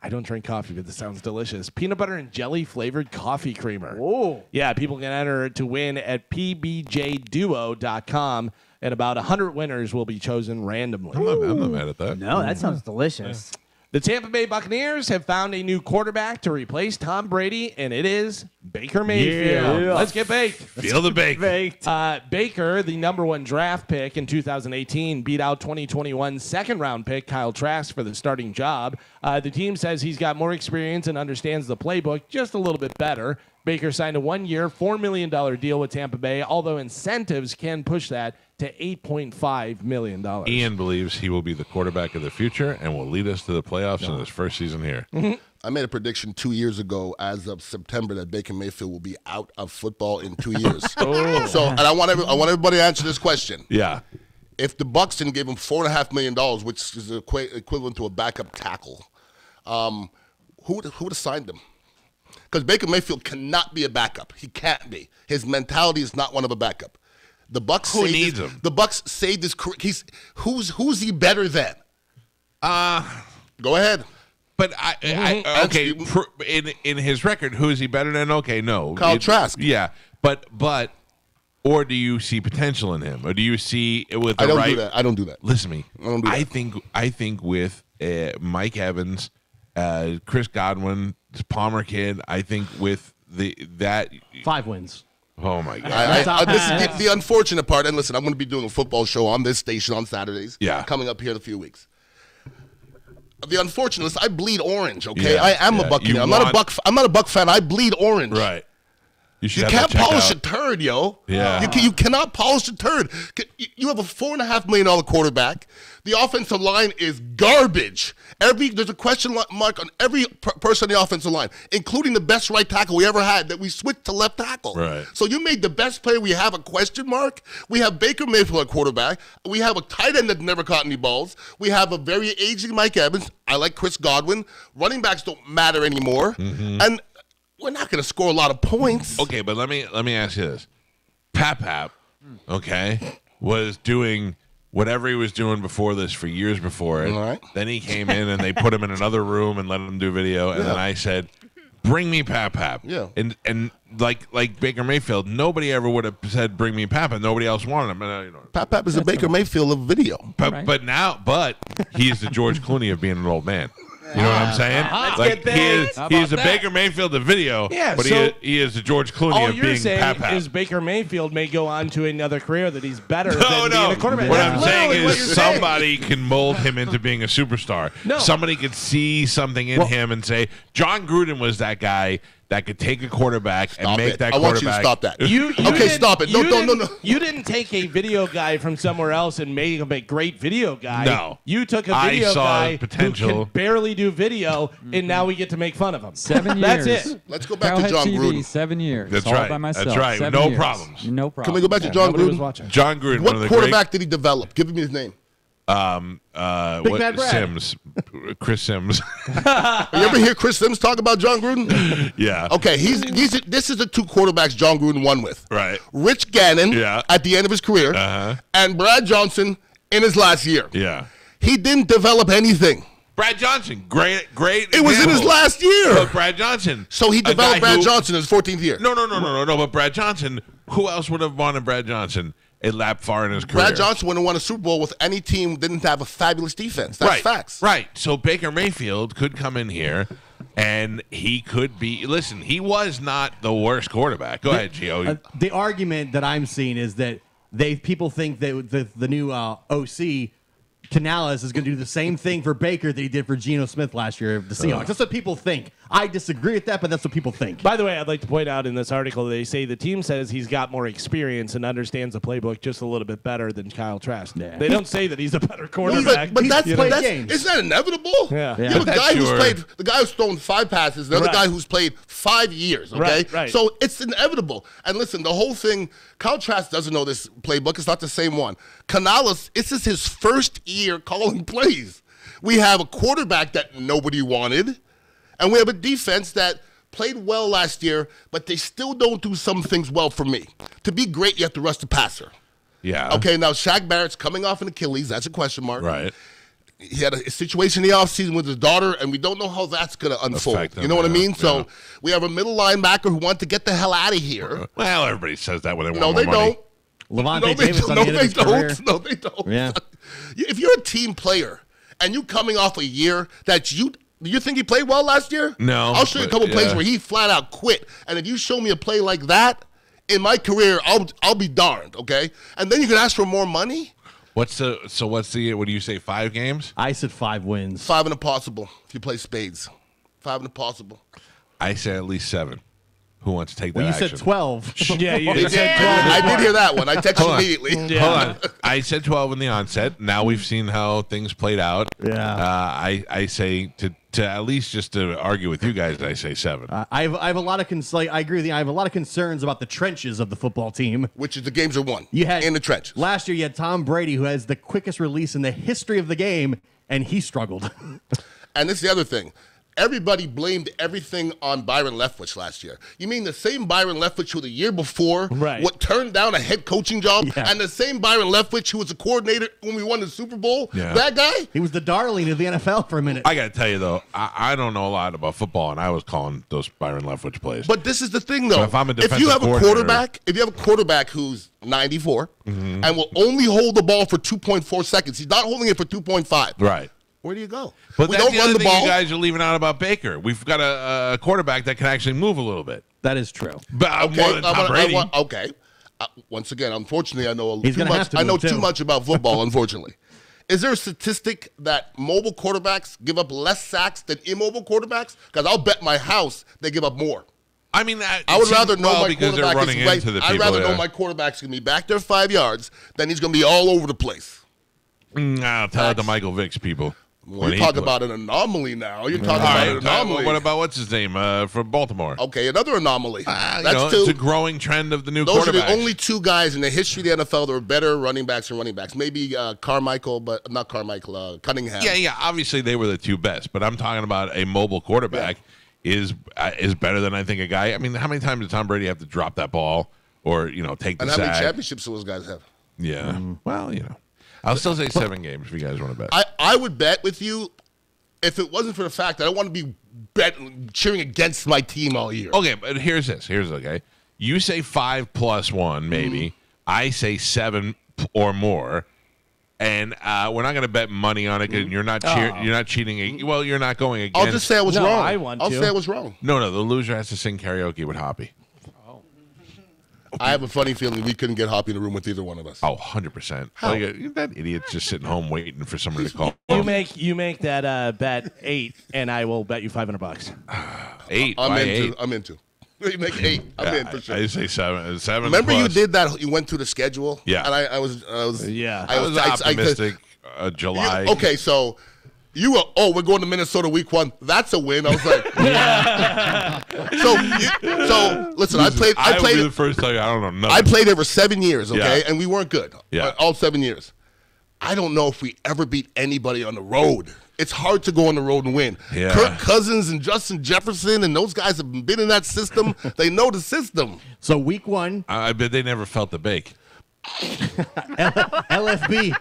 I don't drink coffee, but this sounds delicious. Peanut butter and jelly flavored coffee creamer. Oh. Yeah, people can enter to win at pbjduo.com, and about 100 winners will be chosen randomly. I'm not mad at that. No, that sounds delicious. The Tampa Bay Buccaneers have found a new quarterback to replace Tom Brady, and it is Baker Mayfield. Yeah. Let's get baked. Feel the bake. Baker, the number one draft pick in 2018, beat out 2021 second-round pick Kyle Trask for the starting job. The team says he's got more experience and understands the playbook just a little bit better. Baker signed a one-year, $4 million deal with Tampa Bay, although incentives can push that to $8.5 million. Ian believes he will be the quarterback of the future and will lead us to the playoffs in his first season here. I made a prediction 2 years ago, as of September, that Baker Mayfield will be out of football in 2 years. So, and I want everybody to answer this question. Yeah. If the Bucs didn't give him $4.5 million, which is equivalent to a backup tackle, who would have signed him? Because Baker Mayfield cannot be a backup. He can't be. His mentality is not one of a backup. The Bucs Who needs him? The Bucs saved his career. Who's he better than? Go ahead. But okay, in his record, who is he better than? Okay, no, Kyle Trask. Yeah, but or do you see potential in him, or do you see with the I don't right? do that. I don't do that. Listen to me. I don't do that. I think with Mike Evans, Chris Godwin, this Palmer kid. I think with that 5 wins. Oh my God! This is the unfortunate part. And listen, I'm going to be doing a football show on this station on Saturdays. Yeah, coming up here in a few weeks. The unfortunate is I bleed orange. Okay, Yeah, I am a Buccaneer. I'm not a Buck fan. I bleed orange. Right. You can't polish a turd, yo. Yeah. You cannot polish a turd. You have a $4.5 million quarterback. The offensive line is garbage. There's a question mark on every person on the offensive line, including the best right tackle we ever had that we switched to left tackle. Right. So you made the best player we have a question mark. We have Baker Mayfield at quarterback. We have a tight end that never caught any balls. We have a very aging Mike Evans. I like Chris Godwin. Running backs don't matter anymore. Mm-hmm. And we're not going to score a lot of points. Okay, but let me ask you this: Pap, okay, was doing whatever he was doing before this for years before it. All right. Then he came in and they put him in another room and let him do video. And then I said, "Bring me Pap." Yeah. And like Baker Mayfield, nobody ever would have said, "Bring me Pap," and nobody else wanted him. And, Pap is a Baker Mayfield of video. But he's the George Clooney of being an old man. You know what I'm saying? Like he is a Baker Mayfield of video, but he is the George Clooney all of you're being saying Pap. is Baker Mayfield may go on to another career that he's better than being a quarterback. What That's I'm saying literally what is you're somebody can mold him into being a superstar. No. Somebody could see something in him and say, John Gruden was that guy that could take a quarterback and make that quarterback. I want you to stop that. Okay, stop it. No. You didn't take a video guy from somewhere else and made him a great video guy. No. You took a video guy potential. who can barely do video, and now we get to make fun of him. 7 years. That's it. Let's go back to John Gruden. 7 years. That's all right. by myself. That's right. 7 No years. problems. No problem. Can we go back to John Gruden? John Gruden. What one of the quarterback did he develop? Give me his name. Bad Brad. Sims. Chris Sims. You ever hear Chris Sims talk about John Gruden? Yeah. Okay, this is the two quarterbacks John Gruden won with. Right. Rich Gannon at the end of his career, and Brad Johnson in his last year. Yeah. He didn't develop anything. Brad Johnson, great. It was in his last year. But Brad Johnson. So he developed Brad Johnson in his 14th year. No. But Brad Johnson, who else would have wanted Brad Johnson a lap far in his career? Brad Johnson wouldn't have won a Super Bowl with any team that didn't have a fabulous defense. That's facts. Right. So Baker Mayfield could come in here, and he could be. Listen, he was not the worst quarterback. Go ahead, Gio. The argument that I'm seeing is that people think that the new OC Canales is going to do the same thing for Baker that he did for Geno Smith last year of the Seahawks. That's what people think. I disagree with that, but that's what people think. By the way, I'd like to point out in this article, they say the team says he's got more experience and understands the playbook just a little bit better than Kyle Trask. Yeah. They don't say that he's a better quarterback. But that's games. Isn't that inevitable? Yeah. You have a guy who's played, the guy who's thrown 5 passes, the other guy who's played 5 years, okay? Right. So it's inevitable. And listen, the whole thing, Kyle Trask doesn't know this playbook. It's not the same one. Canales, this is his first year calling plays. We have a quarterback that nobody wanted, and we have a defense that played well last year, but they still don't do some things well for me. To be great, you have to rush the passer. Yeah. Okay, now Shaq Barrett's coming off an Achilles. That's a question mark. Right. He had a situation in the offseason with his daughter, and we don't know how that's going to unfold. You know what I mean? So we have a middle linebacker who wants to get the hell out of here. Well, everybody says that when they want No, more they money. don't. Levante Davis on the end of his career. No, they don't. Yeah. If you're a team player and you coming off a year that do you think he played well last year? No. I'll show you a couple plays where he flat out quit. And if you show me a play like that in my career, I'll be darned, okay? And then you can ask for more money? What do you say, 5 games? I said 5 wins. 5 and a possible if you play spades. 5 and a possible. I say at least 7. Who wants to take that Well, you action? said 12. Yeah, you They said did. 12. I did hear that one. I texted you immediately. Hold on. I said 12 in the onset. Now we've seen how things played out. Yeah. I say to at least just to argue with you guys, I say 7. I have a lot of I agree with you. I have a lot of concerns about the trenches of the football team. Which is the games are won. You had in the trenches. Last year, you had Tom Brady, who has the quickest release in the history of the game, and he struggled. And this is the other thing. Everybody blamed everything on Byron Leftwich last year. You mean the same Byron Leftwich who the year before what turned down a head coaching job, and the same Byron Leftwich who was a coordinator when we won the Super Bowl? Yeah. That guy? He was the darling of the NFL for a minute. I got to tell you, though, I don't know a lot about football, and I was calling those Byron Leftwich plays. But this is the thing, though. So if I'm a defensive you have a coordinator- quarterback who's 94 and will only hold the ball for 2.4 seconds, he's not holding it for 2.5. Right. Where do you go? But we that's don't the run other the thing ball. you guys are leaving out about Baker. We've got a quarterback that can actually move a little bit. That is true. But more than Tom Brady. Okay. Once again, unfortunately, I know He's too gonna much. have to I know move, too too. much about football. Unfortunately, is there a statistic that mobile quarterbacks give up less sacks than immobile quarterbacks? Because I'll bet my house they give up more. I mean, I would rather know my because they're quarterback running is right. into the I'd people. rather know my quarterback's gonna be back there 5 yards than he's gonna be all over the place. I'll tell it to Michael Vick's people. Well, you're talking about an anomaly now. You're talking about an anomaly. What about what's his name from Baltimore? Okay, another anomaly. That's it's a growing trend of the new Those quarterbacks. are the only 2 guys in the history of the NFL that are better running backs than running backs. Maybe Carmichael, but not Carmichael. Cunningham. Yeah. Obviously, they were the 2 best, but I'm talking about a mobile quarterback is better than I think a guy. I mean, how many times did Tom Brady have to drop that ball or take the and sack? how many championships do those guys have? Yeah. Well, I'll still say 7 games if you guys want to bet. I would bet with you if it wasn't for the fact that I want to be cheering against my team all year. Okay, but here's this. Okay. You say 5 plus 1, maybe. I say 7 or more. And we're not going to bet money on it. And you're not you're not cheating. Well, you're not going against. I'll just say I was wrong. I'll say I was wrong. No, the loser has to sing karaoke with Hoppy. I have a funny feeling we couldn't get Hoppy in the room with either one of us. Oh, 100%. Like, that idiot's just sitting home waiting for someone to call. You make that bet 8, and I will bet you $500. 8. I'm into. You make 8. I'm in for sure. I say 7. 7. Remember plus. you did that? You went through the schedule. Yeah. And I was optimistic. July. Okay, so. You were, we're going to Minnesota week 1. That's a win. I was like, so listen, I played the first time. I don't know nothing. I played there for 7 years, okay, Yeah. and we weren't good. Yeah. All 7 years. I don't know if we ever beat anybody on the road. It's hard to go on the road and win. Yeah. Kirk Cousins and Justin Jefferson and those guys have been in that system. They know the system. So week 1, I bet they never felt the bake. LFB.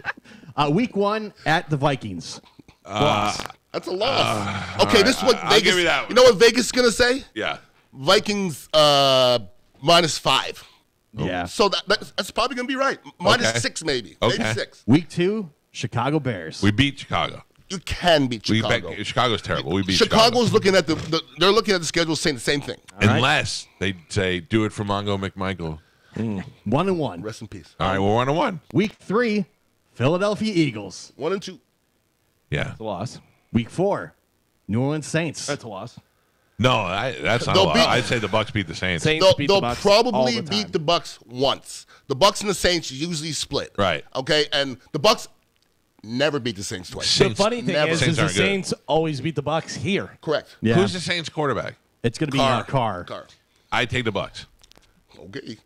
Week 1 at the Vikings. That's a loss. Okay, this is what I'll Vegas. give you that one. You know what Vegas is gonna say? Yeah. Vikings -5. Yeah. So that's probably gonna be right. -6 maybe. Okay. Maybe 6. Week 2, Chicago Bears. We beat Chicago. You can beat Chicago. Chicago's terrible. We beat Chicago's looking at they're looking at the schedule saying the same thing. Unless they say, do it for Mongo McMichael. 1-1. Rest in peace. All right, we're 1-1. Week 3, Philadelphia Eagles. 1-2. Yeah. It's a loss. Week 4, New Orleans Saints. That's a loss. No, that's not a lot. I'd say the Bucs beat the Saints. They'll probably beat the Bucs once. The Bucs and the Saints usually split. Right. Okay, and the Bucs never beat the Saints twice. The funny thing is the aren't good. Saints always beat the Bucs here. Correct. Yeah. Who's the Saints quarterback? It's going to be Carr. I take the Bucs. Okay.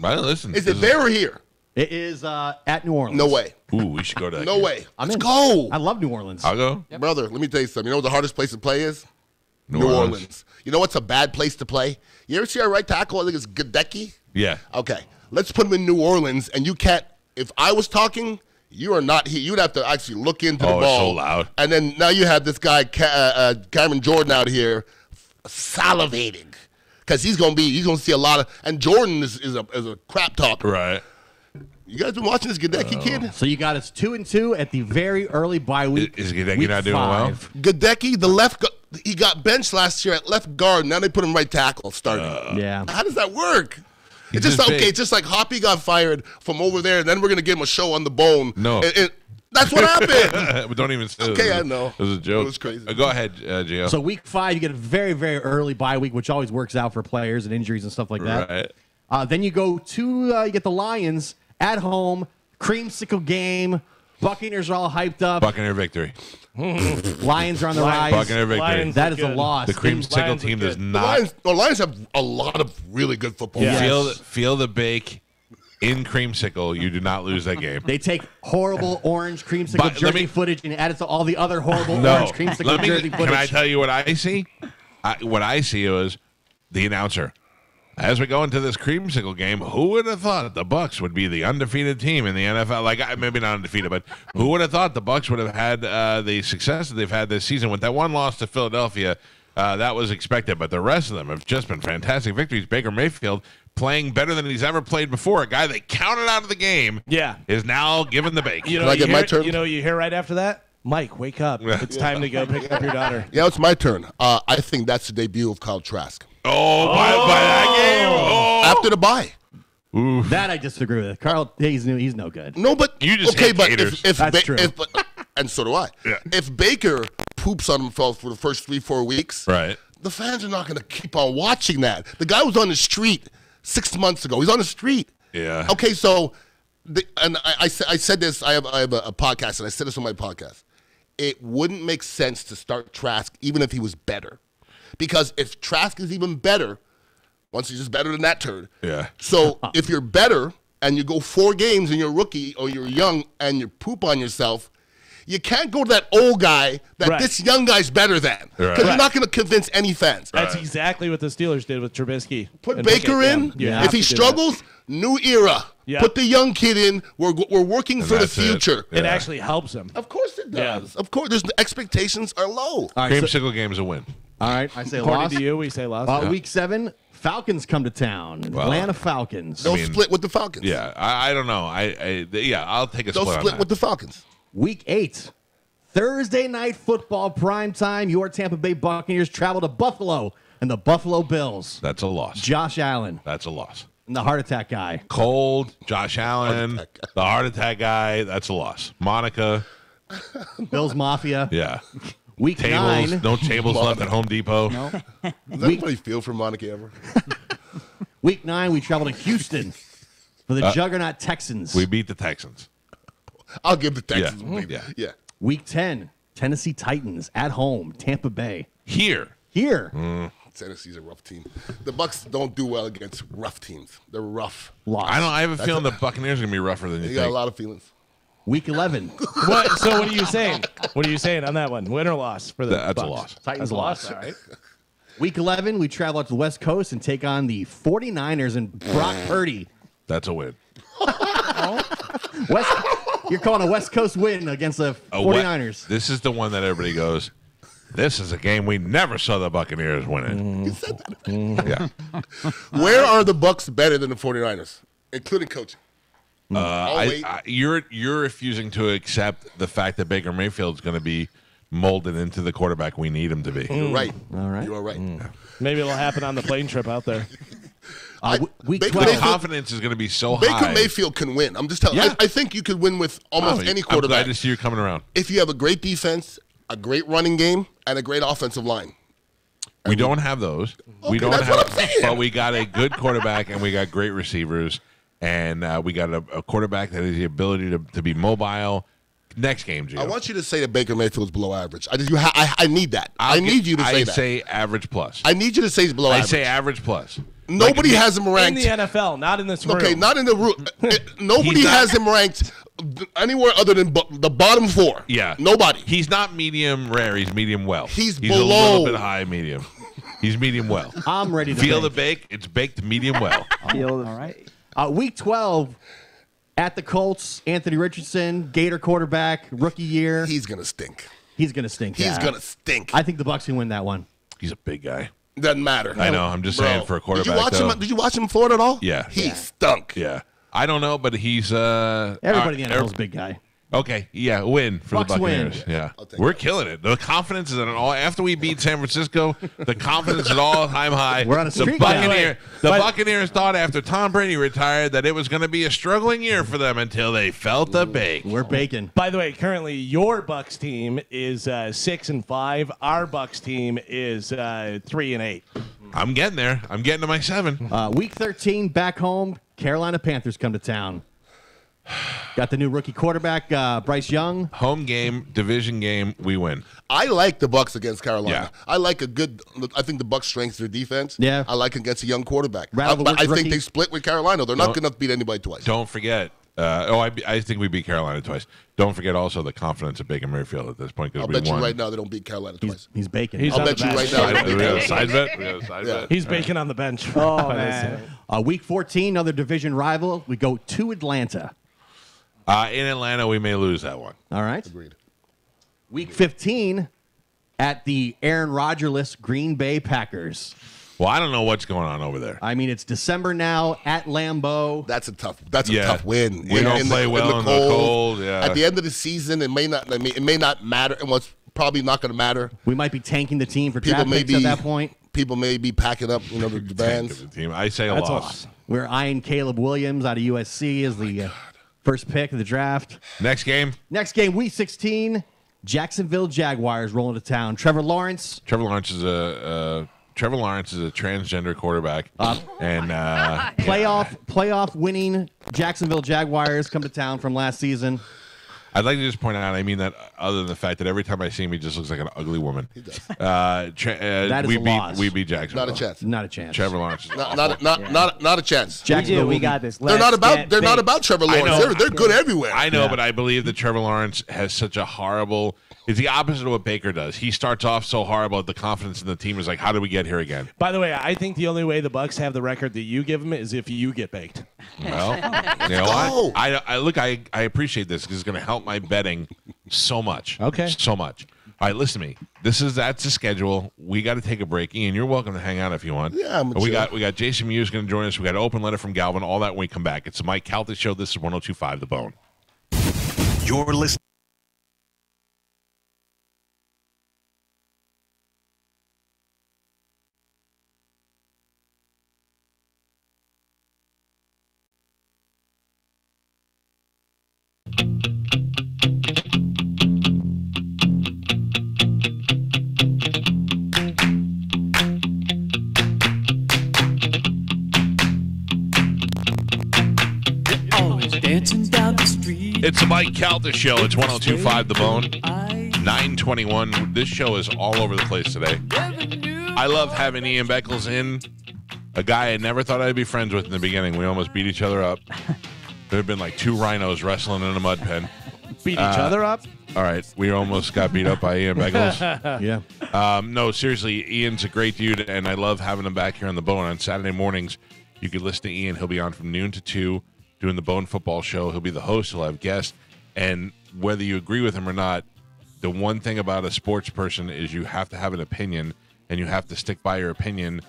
But listen. Is it there or here? It is at New Orleans. No way. Ooh, we should go to that No game. way. I'm Let's in. go. I love New Orleans. I'll go. Brother, let me tell you something. You know what the hardest place to play is? New Orleans. You know what's a bad place to play? You ever see our right tackle? I think it's Gadecki. Yeah. Okay. Let's put him in New Orleans, and you can't. If I was talking, you are not here. You'd have to actually look into the ball. It's so loud. And then now you have this guy, Cameron Jordan, out here salivating because he's gonna see a lot of. And Jordan is a crap talker. Right. You guys been watching this Gadecki kid? So you got us 2-2 at the very early bye week. Is Gadecki week not doing 5. Gadecki, the left. He got benched last year at left guard. Now they put him right tackle starting. Yeah. How does that work? He's It's just just okay. big. It's just like Hoppy got fired from over there, and then we're gonna give him a show on the bone. No. That's what happened. But don't even say Okay, it. I know. It was a joke. It was crazy. Go ahead, Gio. So week 5, you get a very, very early bye week, which always works out for players and injuries and stuff like that. Right. Then you go to you get the Lions at home, creamsicle game. Buccaneers are all hyped up. Buccaneer victory. Lions are on the rise. Buccaneer victory. Lions That look is a good. loss. The creamsicle Lions team look does good. not The Lions have a lot of really good football. Yeah. players. feel the bake in creamsicle. You do not lose that game. They take horrible orange creamsicle But let jersey me- footage and add it to all the other horrible No. orange creamsicle jersey footage. Can I tell you what I see? What I see is the announcer. As we go into this creamsicle game, who would have thought the Bucs would be the undefeated team in the NFL? Like, maybe not undefeated, but who would have thought the Bucs would have had the success that they've had this season with that one loss to Philadelphia? That was expected, but the rest of them have just been fantastic victories. Baker Mayfield playing better than he's ever played before. A guy they counted out of the game, is now given the bake. You know, Can I get my turn? You know, you hear right after that, Mike, wake up! It's time to go pick up your daughter. Yeah, it's my turn. I think that's the debut of Kyle Trask. By that game. Oh. After the bye. That I disagree with. Carl, he's no good. No, but You just okay, hate but haters. That's true. And so do I. Yeah. If Baker poops on himself for the first 3-4 weeks, Right. the fans are not going to keep on watching that. The guy was on the street 6 months ago. He's on the street. Yeah. Okay, so, I said this. I have a podcast, and I said this on my podcast. It wouldn't make sense to start Trask even if he was better, because if Trask is even better, once he's just better than that turd. Yeah. So if you're better and you go 4 games and you're a rookie or you're young and you poop on yourself, you can't go to that old guy that this young guy's better than, because you're not going to convince any fans. That's exactly what the Steelers did with Trubisky. Put Baker in. If he struggles, new era. Yeah. Put the young kid in. We're working for the future. It actually helps him. Of course it does. Of course, the expectations are low. All right, so Creamsicle game is a win. All right, I say According loss. to you, we say loss. Week 7, Falcons come to town. Atlanta Falcons. Don't split with the Falcons. Yeah, I don't know. I'll take a Don't split on split that. with the Falcons. Week 8, Thursday night football prime time. Your Tampa Bay Buccaneers travel to Buffalo and the Buffalo Bills. That's a loss. Josh Allen That's a loss. and the heart attack guy. Cold, Josh Allen, the heart attack guy. That's a loss. Monica, Bills Mafia. yeah. Week Tables, 9. no tables left at Home Depot. No. Does anybody feel for Monica ever? Week 9, we travel to Houston for the Juggernaut Texans. We beat the Texans. I'll give the Texans. Yeah. Yeah. Week 10, Tennessee Titans at home, Tampa Bay. Here. Tennessee's a rough team. The Bucks don't do well against rough teams. They're rough. Loss. I have a feeling the Buccaneers are going to be rougher than you You got a think. lot of feelings. Week 11, So what are you saying? What are you saying on that one? Win or loss for the That's a Bucks? loss. Titans That's a loss. loss. All right. Week 11, we travel out to the West Coast and take on the 49ers and Brock Purdy. That's a win. You're calling a West Coast win against the 49ers. This is the one that everybody goes, this is a game we never saw the Buccaneers winning. Yeah. Where are the Bucks better than the 49ers, including coaching? Wait. You're refusing to accept the fact that Baker Mayfield's going to be molded into the quarterback we need him to be. You're right. All right. You are right. Maybe it'll happen on the plane trip out there. Week Baker 12. Mayfield- Confidence is going to be so Baker high. Mayfield can win. I'm just telling you. Yeah. I think you could win with almost any I'm glad quarterback to see you coming around. if you have a great defense, a great running game, and a great offensive line. We don't have those. We Okay, don't that's have, what I'm saying. but we got a good quarterback and we got great receivers, and we got a quarterback that has the ability to be mobile. Next game, Gio. I want you to say that Baker Mayfield's below average. I need that. I need you to say that. I say average plus. I need you to say he's below I average. say average plus. Nobody has him In ranked. the NFL, not in this room. Okay, not in the room. Nobody He's not- has him ranked anywhere other than the bottom 4. Yeah. Nobody. He's not medium rare. He's medium well. He's a below. little bit high medium. He's medium well. I'm ready to Feel the bake. bake. It's baked medium well. All right. Week 12, at the Colts, Anthony Richardson, Gator quarterback, rookie year. He's going to stink. He's going to stink. He's yeah. going to stink. I think the Bucs can win that one. He's a big guy. Doesn't matter. I know. I'm just saying for a quarterback. Did you watch him in Florida at all? Yeah. He stunk. Yeah. I don't know, but he's Everybody in the NFL is a big guy. Okay, yeah, win for Bucs the Buccaneers. win. Yeah, take we're that. killing it. The confidence is at an all. After we beat San Francisco, the confidence is all time high. We're on a the streak now. Buccaneers thought after Tom Brady retired that it was going to be a struggling year for them until they felt the bake. We're baking. By the way, currently your Bucks team is 6-5. Our Bucks team is 3-8. I'm getting there. I'm getting to my 7. Week 13, back home, Carolina Panthers come to town. Got the new rookie quarterback, Bryce Young. Home game, division game, we win. I like the Bucks against Carolina. Yeah. I like I think the Bucks strengths their defense. Yeah. I like against a young quarterback. Rattle the But I Woods think rookie. they split with Carolina. They're not going to beat anybody twice. Don't forget. I think we beat Carolina twice. Don't forget also the confidence of Baker Mayfield at this point I'll because bet we you won. right now they don't beat Carolina twice. He's baking. He's I'll on bet the you bench. right now they don't We beat got a Carolina. side bet. We got a side Yeah. bet. He's baking on the bench. Oh, man. Week 14, another division rival. We go to Atlanta. In Atlanta, we may lose that one. All right. Agreed. Week 15, at the Aaron Rodgers-less Green Bay Packers. Well, I don't know what's going on over there. I mean, it's December now at Lambeau. That's a tough Yeah. win. We don't play well in the cold, yeah. At the end of the season, it may not matter, and what's probably not going to matter. We might be tanking the team for People draft may picks be at that point. People may be packing up, the Tank vans. of the team. I say a That's a loss. loss. We're eyeing Caleb Williams out of USC as the first pick of the draft. Next game, Next game, Week 16, Jacksonville Jaguars rolling to town. Trevor Lawrence. Trevor Lawrence is a transgender quarterback, and Playoff winning Jacksonville Jaguars come to town from last season. I'd like to just point out, I mean that other than the fact that every time I see him, he just looks like an ugly woman. He does. That is we a beat loss. we beat Jacksonville. Not a chance. Not a chance. Trevor Lawrence is awful. Not a chance. Jacksonville We will got be- this. They're not about Trevor I Lawrence. know. They're good everywhere. I know, but I believe that Trevor Lawrence has such a horrible. It's the opposite of what Baker does. He starts off so horrible. The confidence in the team is like, how did we get here again? By the way, I think the only way the Bucks have the record that you give them is if you get baked. Well, you know what? I appreciate this because it's going to help my betting so much. Okay. So much. All right, listen to me. That's the schedule. We got to take a break. Ian, you're welcome to hang out if you want. Yeah, I'm we got Jason Mewes going to join us. We got an open letter from Galvin. All that when we come back. It's the Mike Calta Show. This is 102.5 The Bone. You're listening. It's the Mike Calta Show. It's 102.5 The Bone. 9:21. This show is all over the place today. I love having Ian Beckles in, a guy I never thought I'd be friends with in the beginning. We almost beat each other up. There have been like two rhinos wrestling in a mud pen. Beat each other up? All right. We almost got beat up by Ian Beckles. Yeah. No, seriously, Ian's a great dude, and I love having him back here on The Bone. On Saturday mornings, you can listen to Ian. He'll be on from noon to 2. Doing the Bone Football Show. He'll be the host. He'll have guests. And whether you agree with him or not, the one thing about a sports person is you have to have an opinion, and you have to stick by your opinion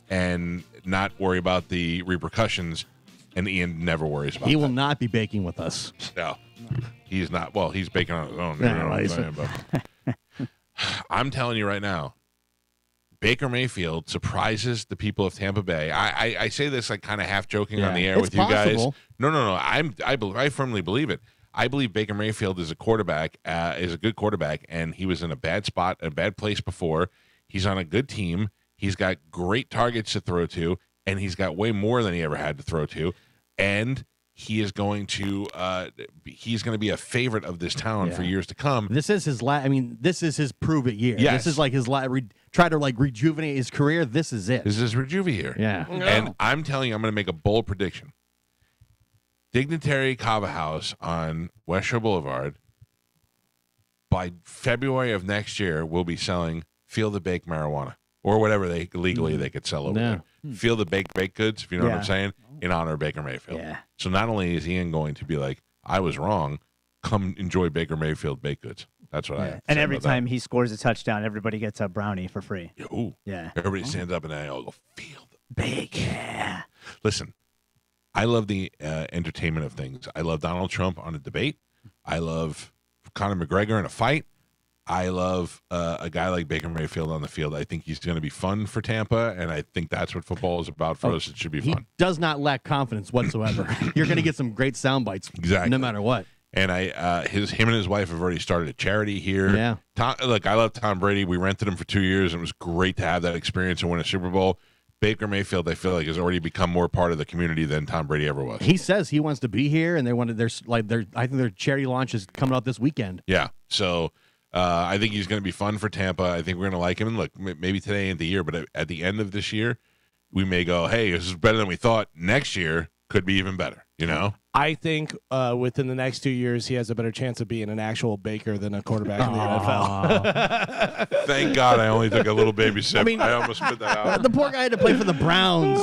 and not worry about the repercussions. And Ian never worries about He that. will not be baking with us. No, he's not. Well, he's baking on his own. Yeah, You know what I'm saying, but I'm telling you right now, Baker Mayfield surprises the people of Tampa Bay. I say this like kind of half joking on the air with you possible. guys. No. I firmly believe it. I believe Baker Mayfield is a quarterback, is a good quarterback, and he was in a bad spot, a bad place before. He's on a good team. He's got great targets to throw to, and he's got way more than he ever had to throw to. And he is going to be a favorite of this town for years to come. This is his this is his prove it year. Yes. This is like his try to like rejuvenate his career. This is it. This is Rejuve year. Yeah. And I'm telling you, I'm going to make a bold prediction. Dignitary Kava House on West Shore Boulevard, by February of next year, will be selling Feel the Baked marijuana or whatever they legally they could sell over there. Feel the baked goods, if you know what I'm saying, in honor of Baker Mayfield. Yeah. So not only is Ian going to be like, I was wrong, come enjoy Baker Mayfield baked goods. That's what I have to And say every about time he scores a touchdown, everybody gets a brownie for free. that. Ooh. Yeah. Everybody stands up and they all go, feel the Big. Yeah. Listen, I love the entertainment of things. I love Donald Trump on a debate. I love Conor McGregor in a fight. I love a guy like Baker Mayfield on the field. I think he's going to be fun for Tampa, and I think that's what football is about for us. It should be He fun. does not lack confidence whatsoever. You're going to get some great sound bites, Exactly. no matter what. And him and his wife have already started a charity here. Yeah. Look, I love Tom Brady. We rented him for 2 years, and it was great to have that experience and win a Super Bowl. Baker Mayfield, I feel like, has already become more part of the community than Tom Brady ever was. He says he wants to be here, and they wanted I think their charity launch is coming out this weekend. Yeah. So I think he's going to be fun for Tampa. I think we're going to like him. And look, maybe today ain't the year, but at the end of this year, we may go, hey, this is better than we thought. Next year could be even better, you know? I think within the next 2 years, he has a better chance of being an actual Baker than a quarterback in the NFL. Thank God I only took a little baby sip. I almost spit that out. The poor guy had to play for the Browns.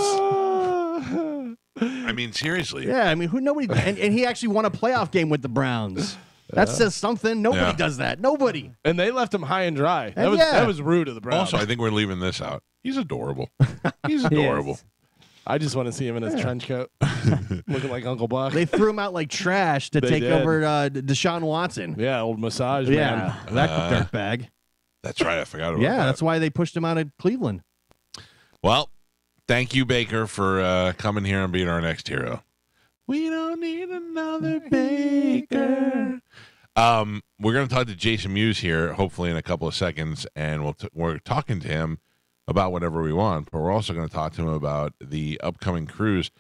I mean, seriously. Yeah, I mean, and he actually won a playoff game with the Browns. That says something. Nobody does that. Nobody. And they left him high and dry. That And was yeah. that was rude of the Browns. Also, I think we're leaving this out. He's adorable. He's adorable. I just want to see him in his trench coat, looking like Uncle Buck. They threw him out like trash to They take did. over Deshaun Watson. Yeah, old massage Yeah, man. that dirtbag. That's right. I forgot about Yeah, that. that's why they pushed him out of Cleveland. Well, thank you, Baker, for coming here and being our next hero. We don't need another Baker. We're going to talk to Jason Mewes here, hopefully in a couple of seconds, and we're talking to him about whatever we want, but we're also going to talk to him about the upcoming cruise.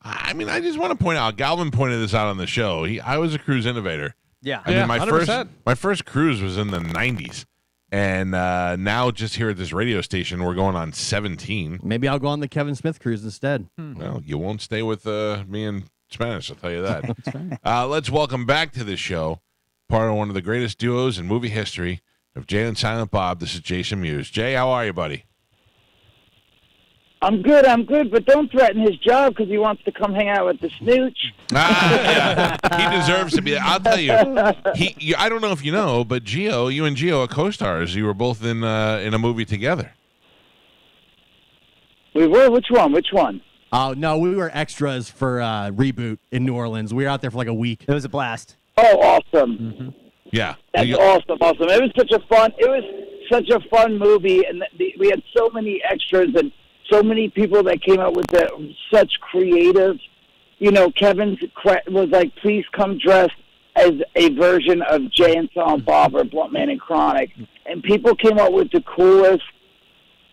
I mean, I just want to point out, Galvin pointed this out on the show. I was a cruise innovator. Yeah. I mean, my 100%. first cruise was in the 90s. And now just here at this radio station, we're going on 17. Maybe I'll go on the Kevin Smith cruise instead. Well, you won't stay with me in Spanish, I'll tell you that. Let's welcome back to the show, part of one of the greatest duos in movie history of Jay and Silent Bob. This is Jason Mewes. Jay, how are you, buddy? I'm good, but don't threaten his job because he wants to come hang out with the snooch. Yeah. He deserves to be. I'll tell you. I don't know if you know, but Gio, you and Gio are co-stars. You were both in a movie together. We were? Which one? Oh, no, we were extras for Reboot in New Orleans. We were out there for like a week. It was a blast. Oh, awesome. Mm-hmm. Yeah. That's awesome. It was such a fun movie, and we had so many extras and so many people that came out with such creative. Kevin was like, please come dressed as a version of Jay and Silent Bob or Blunt Man and Chronic. And people came up with the coolest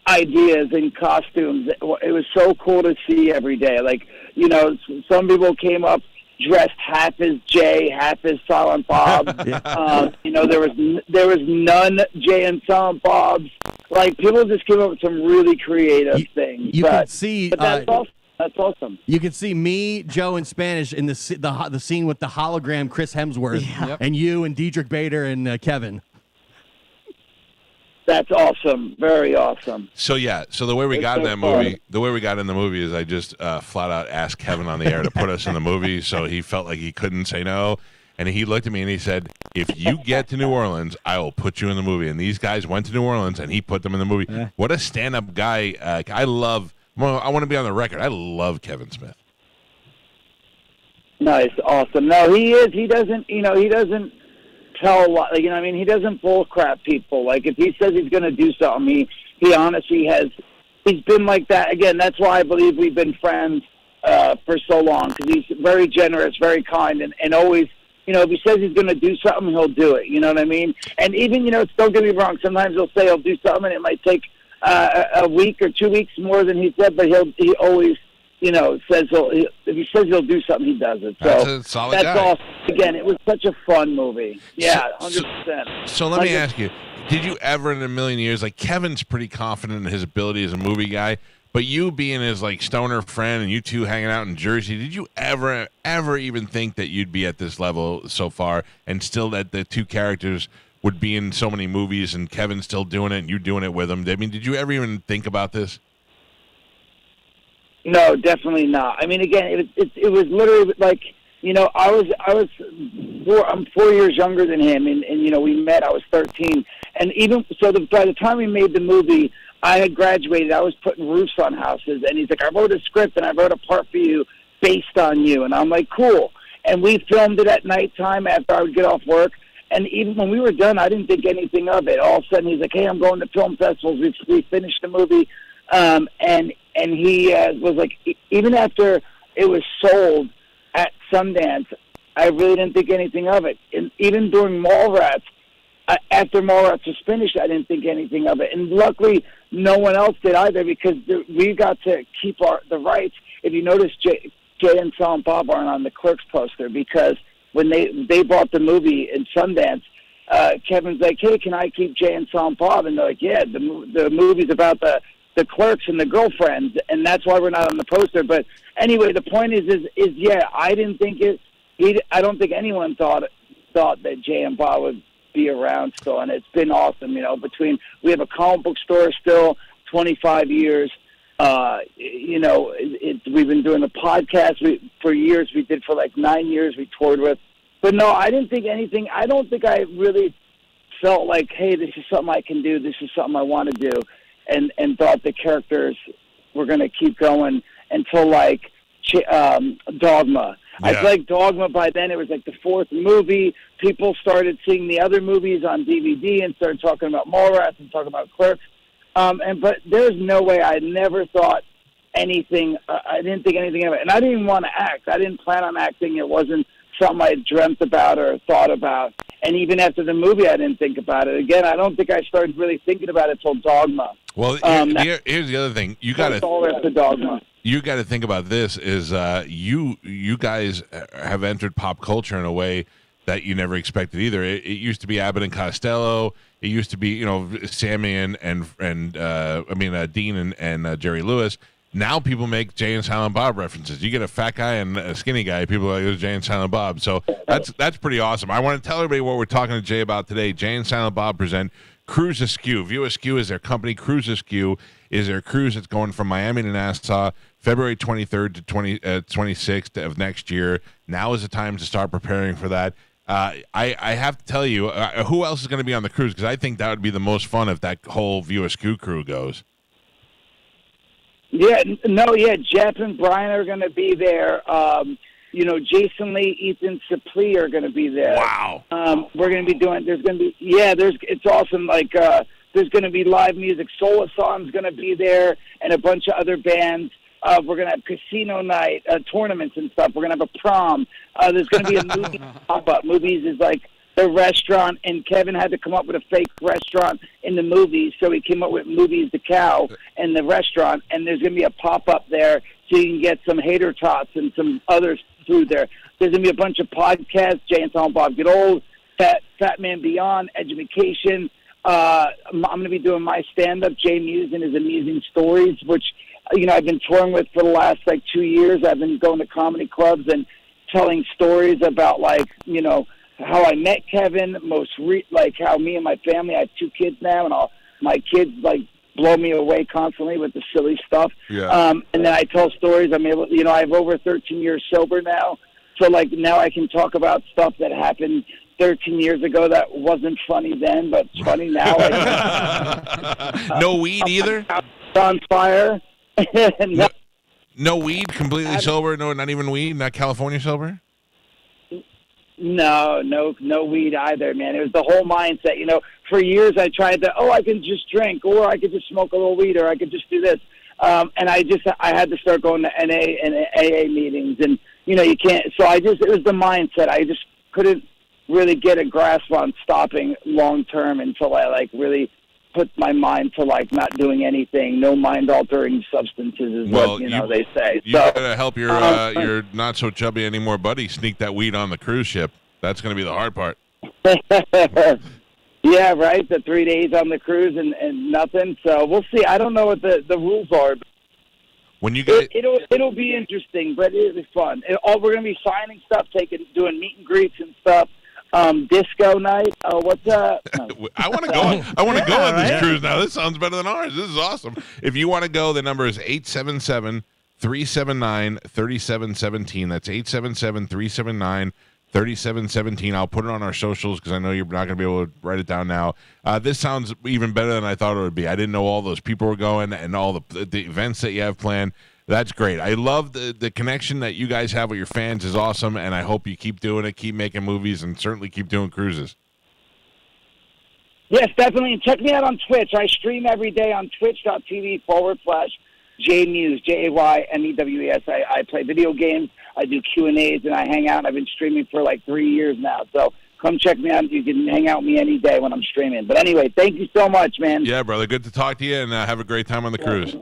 ideas and costumes. It was so cool to see every day. Like, some people came up dressed half as Jay, half as Silent Bob. There was none Jay and Silent Bobs. Like, people just came up with some really creative things. You can see. But that's awesome. You can see me, Joe, and Spanish in the scene with the hologram Chris Hemsworth, and you and Diedrich Bader and Kevin. That's awesome. Very awesome. So the way we got in that movie, is I just flat out asked Kevin on the air to put us in the movie, so he felt like he couldn't say no. And he looked at me and he said, if you get to New Orleans, I will put you in the movie. And these guys went to New Orleans, and he put them in the movie. Yeah. What a stand-up guy. I want to be on the record. I love Kevin Smith. Nice. Awesome. No, he is. He doesn't tell a lot. He doesn't bull crap people. Like, if he says he's going to do something, he honestly has. He's been like that. Again, that's why I believe we've been friends for so long, because he's very generous, very kind, and always, if he says he's going to do something, he'll do it. You know what I mean? And even, don't get me wrong, sometimes he'll say he'll do something, and it might take a week or 2 weeks more than he said, but he always, says if he says he'll do something, he does it. So that's a solid guy. Awesome. Again, it was such a fun movie. Yeah, 100%. So let me ask you, did you ever in a million years, like, Kevin's pretty confident in his ability as a movie guy, but you being his, like, stoner friend and you two hanging out in Jersey, did you ever even think that you'd be at this level so far, and still that the two characters would be in so many movies and Kevin's still doing it and you doing it with him? I mean, did you ever even think about this? No, definitely not. Again, it was literally like, I'm 4 years younger than him, and we met, I was 13. And even so, by the time we made the movie, I had graduated. I was putting roofs on houses, and he's like, I wrote a script and I wrote a part for you based on you. And I'm like, cool. And we filmed it at nighttime after I would get off work. And even when we were done, I didn't think anything of it. All of a sudden, he's like, hey, I'm going to film festivals. We finished the movie. And he was like, even after it was sold at Sundance, I really didn't think anything of it. And even during Mallrats, after Mallrats was finished, I didn't think anything of it. And luckily, no one else did either, because we got to keep the rights. If you notice, Jay and Silent Bob aren't on the Clerks poster, because when they bought the movie in Sundance, Kevin's like, hey, can I keep Jay and Silent Bob? And they're like, yeah, the movie's about the clerks and the girlfriends, and that's why we're not on the poster. But anyway, the point is yeah, I didn't think it. I don't think anyone thought that Jay and Bob would be around still, and it's been awesome. We have a comic book store still, 25 years. We've been doing a podcast for years. We did for like 9 years. We toured with, but no, I didn't think anything. I don't think I really felt like, hey, this is something I can do. This is something I want to do. And thought the characters were going to keep going until, like, Dogma. Yeah. I feel like Dogma, by then, it was like the fourth movie. People started seeing the other movies on DVD and started talking about Mallrats and talking about Clerks. But there's no way. I never thought anything. I didn't think anything of it. And I didn't even want to act. I didn't plan on acting. It wasn't something I dreamt about or thought about. And even after the movie, I didn't think about it. Again, I don't think I started really thinking about it until Dogma. Well, here's the other thing. You got to think about this is you guys have entered pop culture in a way that you never expected either. It used to be Abbott and Costello. It used to be Sammy and Dean and Jerry Lewis. Now people make Jay and Silent Bob references. You get a fat guy and a skinny guy, people are like, there's Jay and Silent Bob. So that's pretty awesome. I want to tell everybody what we're talking to Jay about today. Jay and Silent Bob present Cruise Askew. View Askew is their company. Cruise Askew is their cruise that's going from Miami to Nassau, February 23rd to 26th of next year. Now is the time to start preparing for that. I have to tell you, who else is going to be on the cruise? Because I think that would be the most fun if that whole View Askew crew goes. Yeah, Jeff and Brian are going to be there. Jason Lee, Ethan Suplee are going to be there. Wow. We're going to be doing. It's awesome. There's going to be live music. Solason's going to be there, and a bunch of other bands. We're going to have casino night, tournaments and stuff. We're going to have a prom. There's going to be a movie pop-up. Movies is like the restaurant, and Kevin had to come up with a fake restaurant in the movies, so he came up with Movies the Cow and the restaurant, and there's going to be a pop-up there so you can get some hater tots and some other food there. There's going to be a bunch of podcasts, Jay and Tom Bob Get Old, Fat Man Beyond, Education. I'm going to be doing my stand-up, Jay Mewes and his Amusing Stories, which, I've been touring with for the last, 2 years. I've been going to comedy clubs and telling stories about, how I met Kevin, how me and my family, I have 2 kids now, and my kids, blow me away constantly with the silly stuff. Yeah. And then I tell stories. I'm able, I have over 13 years sober now. So, now I can talk about stuff that happened 13 years ago that wasn't funny then, but it's funny now. No weed either? On fire. No weed? Completely sober? No, not even weed? Not California sober? No weed either, man. It was the whole mindset. For years I tried to, I can just drink, or I could just smoke a little weed, or I could just do this. And I had to start going to NA and AA meetings, and you can't. So it was the mindset. I just couldn't really get a grasp on stopping long term until I really put my mind to not doing anything. No mind altering substances is what they say. You gotta help your not so chubby anymore buddy sneak that weed on the cruise ship. That's gonna be the hard part. Yeah, right. The 3 days on the cruise and nothing. So we'll see. I don't know what the rules are. When you get it'll be interesting, but it'll be fun. We're gonna be signing stuff, doing meet and greets and stuff. Disco night. What's up? I want to go. I want to go on this cruise now. This sounds better than ours. This is awesome. If you want to go, the number is 877-379-3717. That's 877-379-3717. I'll put it on our socials because I know you're not going to be able to write it down now. This sounds even better than I thought it would be. I didn't know all those people were going and all the events that you have planned. That's great. I love the connection that you guys have with your fans is awesome, and I hope you keep doing it, keep making movies, and certainly keep doing cruises. Yes, definitely. And check me out on Twitch. I stream every day on twitch.tv/JMews, JAYMEWES. I play video games, I do Q&As, and I hang out. I've been streaming for 3 years now, so come check me out. You can hang out with me any day when I'm streaming. But anyway, thank you so much, man. Yeah, brother. Good to talk to you, and have a great time on the cruise.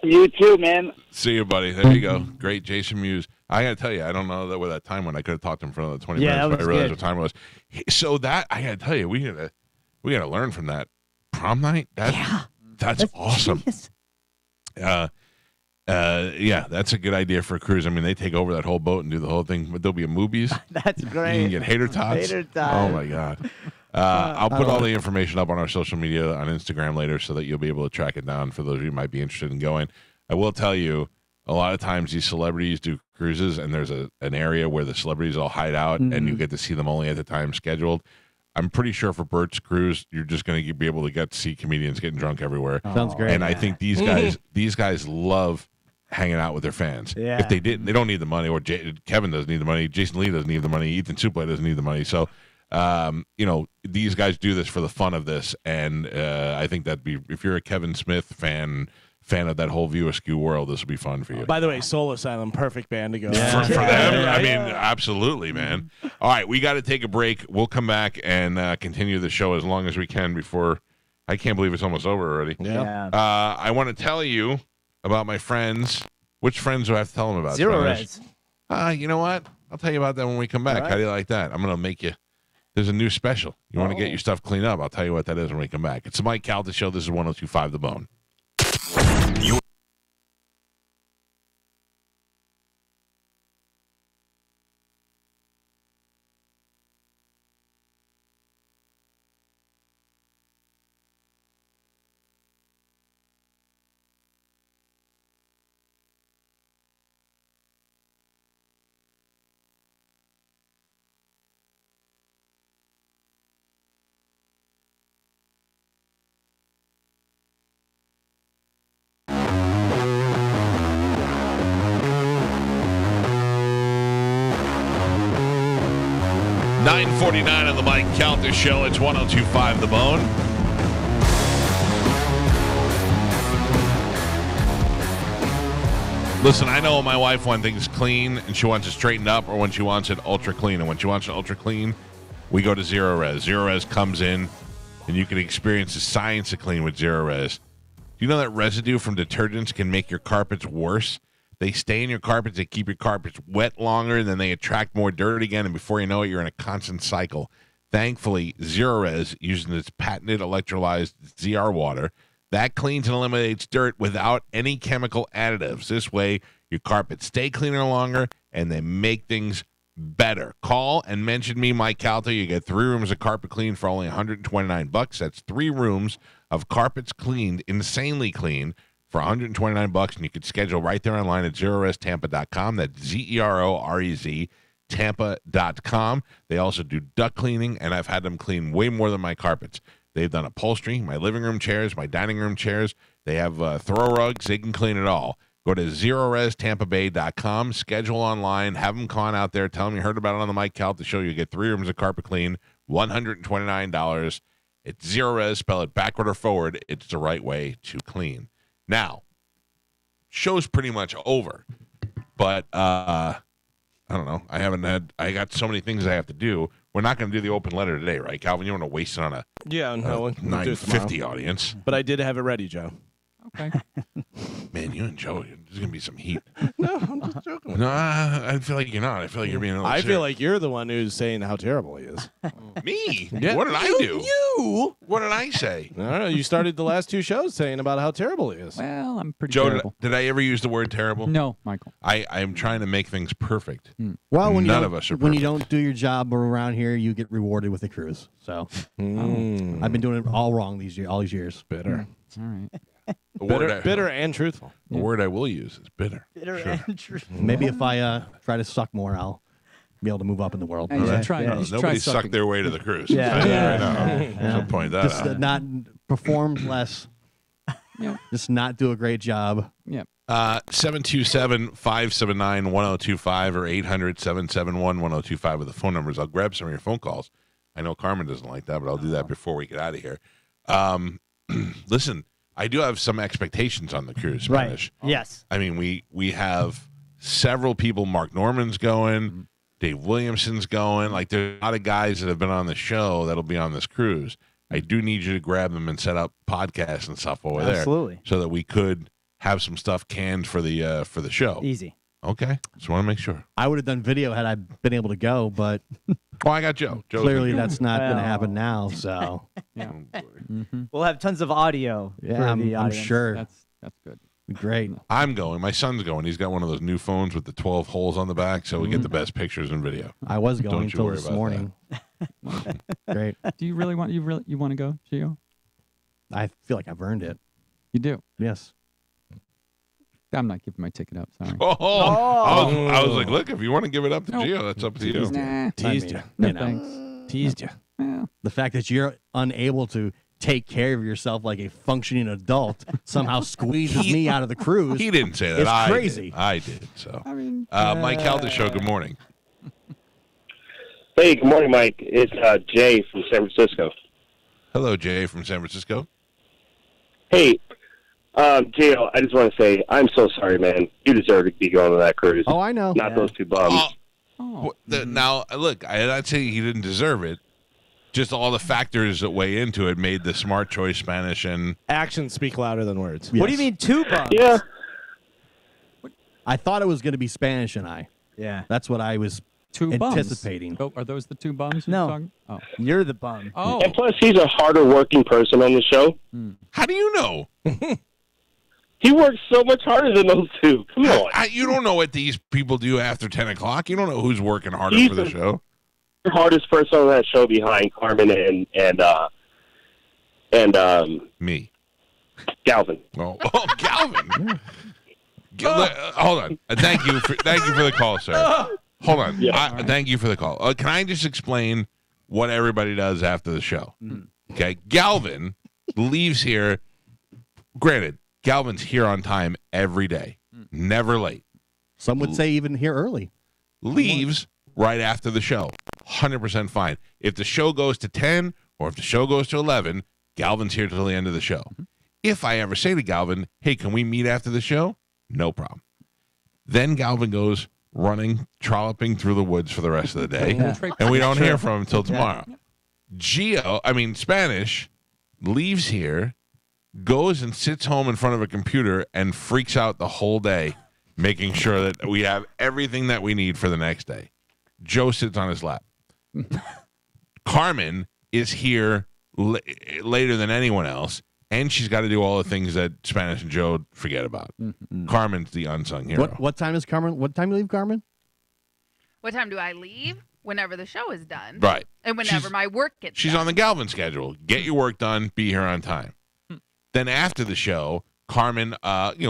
You too, man. See you, buddy. There you go. Great, Jason Mewes. I got to tell you, I don't know where that time went. I could have talked to him for another 20 minutes, but I realized what time it was. So that, I got to tell you, we got to learn from that prom night. That's awesome. Yeah, that's a good idea for a cruise. I mean, they take over that whole boat and do the whole thing, but there'll be a movies. That's great. You can get hater tots. Oh, my God. I'll put all the information up on our social media on Instagram later so that you'll be able to track it down for those of you who might be interested in going. I will tell you, a lot of times these celebrities do cruises, and there's an area where the celebrities all hide out, and you get to see them only at the time scheduled. I'm pretty sure for Bert's cruise, you're just going to be able to get to see comedians getting drunk everywhere. Sounds great. And I think these guys love hanging out with their fans. Yeah. If they didn't, they don't need the money, or Kevin doesn't need the money, Jason Lee doesn't need the money, Ethan Suplee doesn't need the money. So, these guys do this for the fun of this, and I think if you're a Kevin Smith fan of that whole View Askew world, this will be fun for you. By the way, Soul Asylum, perfect band to go. For them, I mean, absolutely, man. All right, we got to take a break. We'll come back and continue the show as long as we can before. I can't believe it's almost over already. Yeah. I want to tell you about my friends. Which friends do I have to tell them about? Zero Reds. You know what? I'll tell you about that when we come back. Right. How do you like that? I'm going to make you. There's a new special. You want to get your stuff cleaned up? I'll tell you what that is when we come back. It's the Mike Calta Show. This is 102.5 The Bone. 7:49 on the Mike Calta Show. It's 102.5 The Bone. Listen, I know my wife wants things clean and she wants it straightened up, or when she wants it ultra clean. And when she wants it ultra clean, we go to Zero Res. Zero Res comes in, and you can experience the science of clean with Zero Res. Do you know that residue from detergents can make your carpets worse? They stay in your carpets. They keep your carpets wet longer, then they attract more dirt again, and before you know it, you're in a constant cycle. Thankfully, Zero Res, using its patented electrolyzed ZR water, that cleans and eliminates dirt without any chemical additives. This way, your carpets stay cleaner longer, and they make things better. Call and mention me, Mike Calta. You get 3 rooms of carpet clean for only $129. That's 3 rooms of carpets cleaned, insanely clean, for $129, and you can schedule right there online at ZeroResTampa.com. That's ZeroRez Tampa.com. They also do duct cleaning, and I've had them clean way more than my carpets. They've done upholstery, my living room chairs, my dining room chairs. They have throw rugs. They can clean it all. Go to ZeroResTampaBay.com, schedule online, have them con out there, tell them you heard about it on the Mike Calta Show. You get 3 rooms of carpet clean, $129. It's Zero Res, spell it backward or forward. It's the right way to clean. Now, show's pretty much over, but I don't know. I got so many things I have to do. We're not going to do the open letter today, right, Calvin? You want to waste it on a 9:50 audience. But I did have it ready, Joe. Okay. Man, you and Joe, there's going to be some heat. No, I'm just joking. No, I feel like you're not. I feel like you're being a little I serious. feel like you're the one who's saying how terrible he is. Me? Yeah. What did I do? You? What did I say? I don't know. You started the last 2 shows saying about how terrible he is. Well, I'm pretty Joe, terrible. did I ever use the word terrible? No, Michael. I'm trying to make things perfect. Well, when None you of us are when you perfect. don't do your job around here, you get rewarded with a cruise. So I've been doing it all wrong all these years. Bitter. All right. Bitter and truthful. The word I will use is bitter. Bitter Sure. and truthful. Maybe if I try to suck more, I'll be able to move up in the world. Hey, you should try, Yeah. you should Nobody try sucked sucking. their way to the cruise. Yeah. I'll tell you Yeah. right now. So point that Just out. not perform less. Yeah. Just not do a great job. Yeah. 727-579-1025 or 800-771-1025 with the phone numbers. I'll grab some of your phone calls. I know Carmen doesn't like that, but I'll do that before we get out of here. Listen, I do have some expectations on the cruise, Spanish. Right. Yes. I mean, we have several people. Mark Norman's going. Dave Williamson's going. Like, there's a lot of guys that have been on the show that'll be on this cruise. I do need you to grab them and set up podcasts and stuff over there. Absolutely. So that we could have some stuff canned for the show. Easy. Okay. Just want to make sure. I would have done video had I been able to go, but Oh, I got Joe. Joe's clearly gonna that's not going to Well. happen now. So Yeah. Well have tons of audio for yeah, the I'm audience. sure. That's good. Great. I'm going. My son's going. He's got one of those new phones with the 12 holes on the back, so we get the best pictures and video. I was going Don't you until worry this about morning. Great. Do you really want you want to go, Gio? I feel like I've earned it. You do. Yes. I'm not giving my ticket up. Sorry. I was like, look, if you want to give it up to Nope. Gio, that's up to you. Nah. Teased I you. mean, No know. thanks. Teased you. Well, The fact that you're unable to take care of yourself like a functioning adult somehow squeezes me out of the cruise. He didn't say that. It's I crazy. Did. I did. So, I mean, Mike Calta Show. Good morning. Hey, good morning, Mike. It's Jay from San Francisco. Hello, Jay from San Francisco. Hey, Gio, I just want to say I'm so sorry, man. You deserve to be going on that cruise. Oh, I know. Not those 2 bums. Now, look, I'm not saying he didn't deserve it. Just all the factors that weigh into it made the smart choice, Spanish, and Actions speak louder than words. What do you mean 2 bumps? Yeah. I thought it was going to be Spanish and I. Yeah. That's what I was 2 bums. anticipating. Oh, are those the 2 bums? No. You're talking? Oh. You're the bum. Oh. And plus, he's a harder working person on the show. how do you know? He works so much harder than those 2. Come on. You don't know what these people do after 10 o'clock. You don't know who's working harder He's for the show. The hardest person on that show behind Carmen and Me. Galvin. Oh, Galvin. Hold on. Thank you for the call, sir. Hold on. Yeah. Thank you for the call. Can I just explain what everybody does after the show? Okay. Galvin leaves here. Granted, Galvin's here on time every day, never late. Some would say even here early. Leaves right after the show. 100% fine. If the show goes to 10 or if the show goes to 11, Galvin's here till the end of the show. If I ever say to Galvin, hey, can we meet after the show? No problem. Then Galvin goes running, trolloping through the woods for the rest of the day, and we don't hear from him until tomorrow. Spanish, leaves here, goes and sits home in front of a computer and freaks out the whole day, making sure that we have everything that we need for the next day. Joe sits on his lap. Carmen is here later than anyone else, and she's got to do all the things that Spanish and Joe forget about. Carmen's the unsung hero. What time is Carmen? What time you leave, Carmen? What time do I leave? Whenever the show is done. Right. And whenever my work gets She's done. on the Galvin schedule. Get your work done, be here on time. Then after the show, Carmen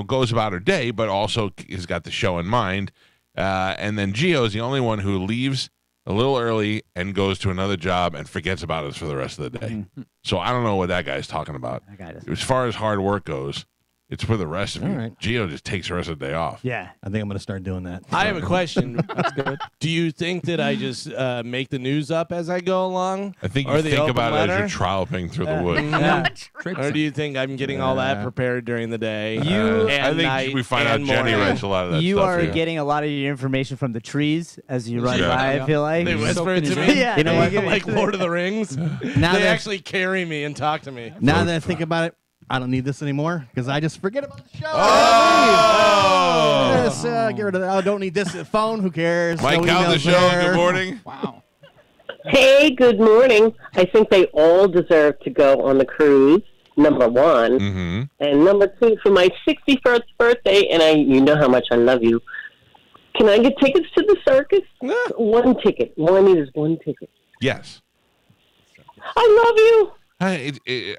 goes about her day, but also has got the show in mind. And then Gio's the only one who leaves a little early and goes to another job and forgets about us for the rest of the day. So I don't know what that guy's talking about. As far as hard work goes, it's for the rest of you. Right. Gio just takes the rest of the day off. Yeah. I think I'm going to start doing that. I have a question. That's good. Do you think that I just make the news up as I go along? I think or you the think open about it letter? as you're trolloping through the woods. Yeah. Or do you think I'm getting all that prepared during the day? I think we find out Jenny writes a lot of that You stuff. are here. getting a lot of your information from the trees as you run Yeah. by, I feel like. They whisper it to me. Yeah. You know, they like, give like it- Lord of the Rings. Now They that- actually carry me and talk to me. Now that I think about it, I don't need this anymore because I just forget about the show. Oh! Just, get rid of that. I don't need this phone. Who cares? Mike No Calta emails show. there. Good morning. Wow. Hey, good morning. I think they all deserve to go on the cruise, number one. Mm-hmm. And number two, for my 61st birthday, and you know how much I love you, can I get tickets to the circus? One ticket. All I need is one ticket. Yes. I love you.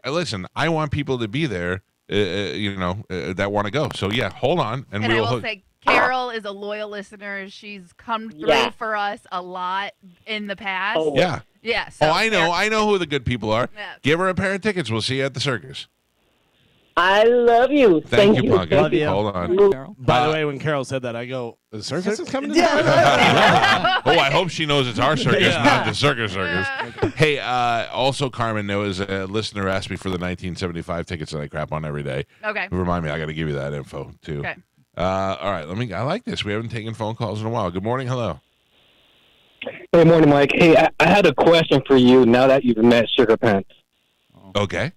Listen, I want people to be there, that want to go. So, yeah, hold on. And And I we'll will hook. say, Carol is a loyal listener. She's come through Yeah. for us a lot in the past. Oh, Yeah. Yeah. So I know. I know who the good people are. Yeah. Give her a pair of tickets. We'll see you at the circus. I love you. Thank you, Punky. Love you. Hold on. By the way, when Carol said that, I go, the circus is coming to Oh, I hope she knows it's our circus, not the circus. Hey, also, Carmen, there was a listener asked me for the 1975 tickets that I crap on every day. Okay. Remind me, I got to give you that info, too. Okay. All right, I like this. We haven't taken phone calls in a while. Good morning. Hello. Hey, morning, Mike. Hey, I had a question for you now that you've met Sugar Pants. Okay.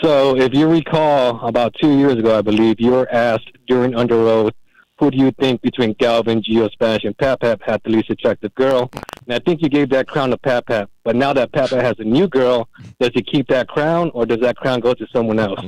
So, if you recall, about 2 years ago, I believe, you were asked during Under Oath, who do you think between Galvin, Gio, Spanish, and Pap Pap had the least attractive girl? And I think you gave that crown to Pap Pap. But now that Pap Pap has a new girl, does he keep that crown, or does that crown go to someone else?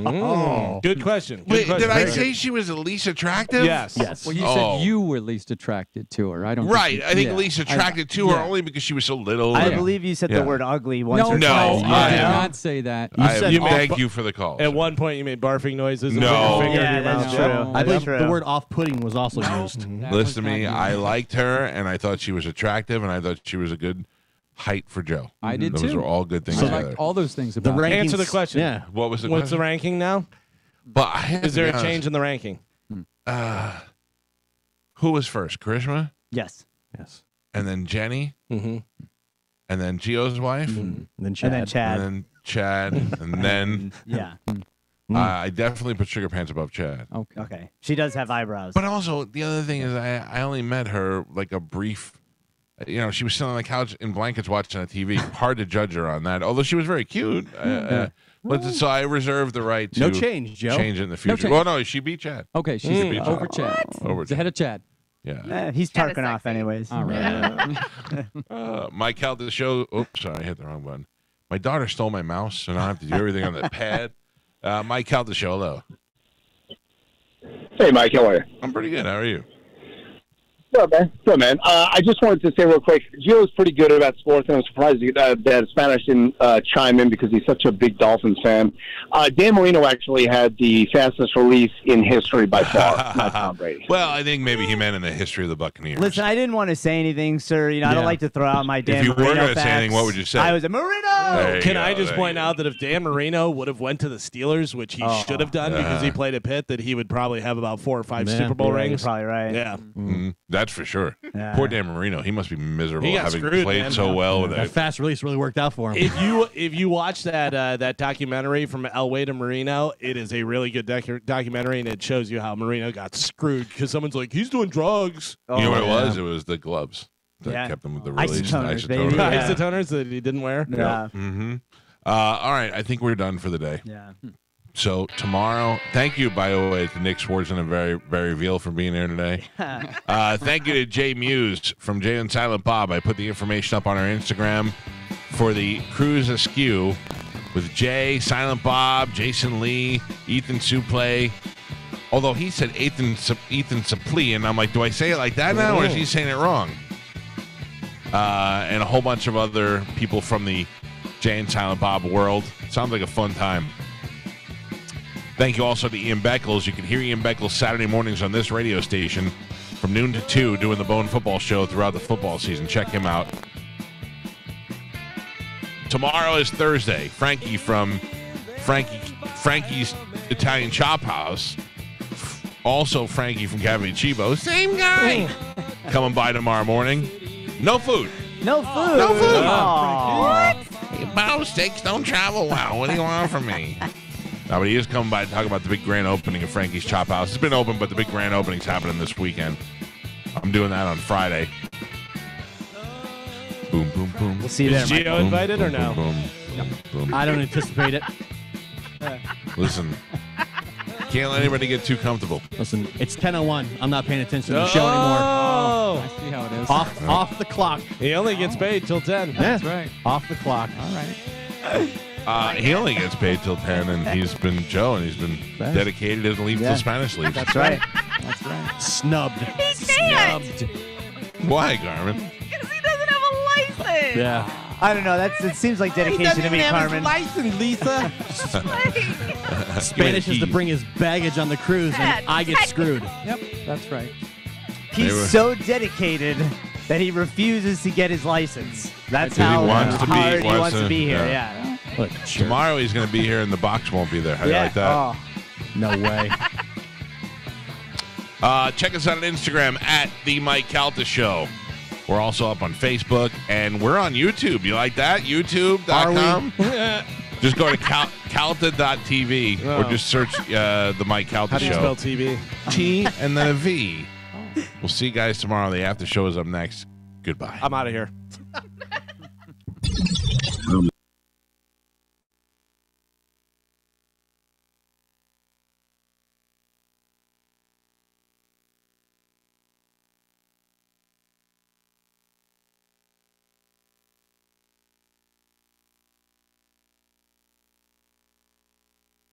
Good question. Wait, did I say she was the least attractive? Yes. Well, you said you were least attracted to her. I don't. Right. Think I think yeah. least attracted to her only because she was so little. I and- believe you said Yeah. the word ugly once No, or twice. you I did am. not say that. Thank you for the call. At one point, you made barfing noises. And No. put your finger in Yeah, your that's mouth. true. I believe True. the word off-putting was also used. Listen to me. I liked her, and I thought she was attractive, and I thought she was a good height for Joe. I did Those too. were all good things I together. liked all those things about The it. Answer the rankings- question. Yeah. What was the What's the question? ranking now? But I had Is to there be a change honest. in the ranking? Who was first? Karishma, Yes. Yes. and then Jenny, Mm-hmm. and then Gio's wife, And then Chad. And then Chad. and then Chad, and then Yeah. I definitely put Sugar Pants above Chad. Okay. Okay. She does have eyebrows. But also, the other thing is I only met her like a brief, she was sitting on the couch in blankets watching a TV. Hard to judge her on that, although she was very cute. But so I reserve the right to No change, Joe. change it in the future. change. Well, no, she beat Chad. Okay, she's beat over Chad. Chad. Over She's ahead of Chad. Yeah. He's Kinda tarking off sexy. anyways. All right. Mike Calta show. Oops, sorry, I hit the wrong button. My daughter stole my mouse, so now I have to do everything on the pad. Mike Calta show. Hello. Hey, Mike, how are you? I'm pretty good. How are you? Good, man. Good, man. I just wanted to say real quick, Gio's pretty good about sports, and I'm surprised that Spanish didn't chime in because he's such a big Dolphins fan. Dan Marino actually had the fastest release in history by far, not Tom Brady. Well, I think maybe he meant in the history of the Buccaneers. Listen, I didn't want to say anything, sir. I don't like to throw out my Dan you were Marino gonna say facts. anything, what would you say? I was a Marino. There you Can go, I just there point you out that if Dan Marino would have went to the Steelers, which he should have done because he played at Pitt, that he would probably have about 4 or 5 Man. Super Bowl Yeah, rings. you're probably right. Yeah. Mhm. That's for sure. Yeah. Poor Dan Marino. He must be miserable He got having screwed, played man. so well with That it. fast release really worked out for him. If you watch that documentary from Elway to Marino, it is a really good documentary, and it shows you how Marino got screwed because someone's like, he's doing drugs. You know what it was? It was the gloves that kept him with the release. Isotoners, baby. Yeah. Isotoners that he didn't wear. Yeah. Mm-hmm. All right, I think we're done for the day. Yeah. So tomorrow, thank you, by the way, to Nick Swartzen and Barry Veal for being here today. Thank you to Jay Mewes from Jay and Silent Bob. I put the information up on our Instagram for the Cruise Askew with Jay, Silent Bob, Jason Lee, Ethan Suplee. Although he said Ethan Suplee, and I'm like, do I say it like that now, or is he saying it wrong? And a whole bunch of other people from the Jay and Silent Bob world. Sounds like a fun time. Thank you also to Ian Beckles. You can hear Ian Beckles Saturday mornings on this radio station from noon to 2 doing the Bone Football Show throughout the football season. Check him out. Tomorrow is Thursday. Frankie from Frankie's Italian Chop House. Also Frankie from Cafe Chibo. Same guy. Coming by tomorrow morning. No food. No food. No food. What? Hey, Bow steaks don't travel well. What do you want from me? No, but he is coming by to talk about the big grand opening of Frankie's Chop House. It's been open, but the big grand opening's happening this weekend. I'm doing that on Friday. Boom, boom, boom. We'll see you there, Is Mike. Gio invited or no? Boom, boom. I don't anticipate it. Listen, can't let anybody get too comfortable. Listen, it's 10:01. I'm not paying attention to the show anymore. Oh, I see how it is. Off the clock. he only gets paid till 10. That's right. Off the clock. All right. He only gets paid till 10, and he's been Joe, and he's been dedicated to leave till Spanish leaves. That's right. That's right. Snubbed. He can't Why, Garmin? because he doesn't have a license. Yeah. I don't know. It seems like dedication to me, Carmen. license, Lisa. Spanish is to key. bring his baggage on the cruise, and I get screwed. Yep, that's right. He's They were- so dedicated that he refuses to get his license. That's Because he how wants to be- hard he wants wants to to- be here. yeah. Yeah. Look, Tomorrow he's going to be here, and the box won't be there. How do you like that? Oh. No way. Check us out on Instagram at The Mike Calta Show. We're also up on Facebook, and we're on YouTube. You like that? YouTube.com? Just go to calta.tv or just search The Mike Calta How do you spell Show. TV? T and then a V. We'll see you guys tomorrow. The after show is up next. Goodbye. I'm out of here.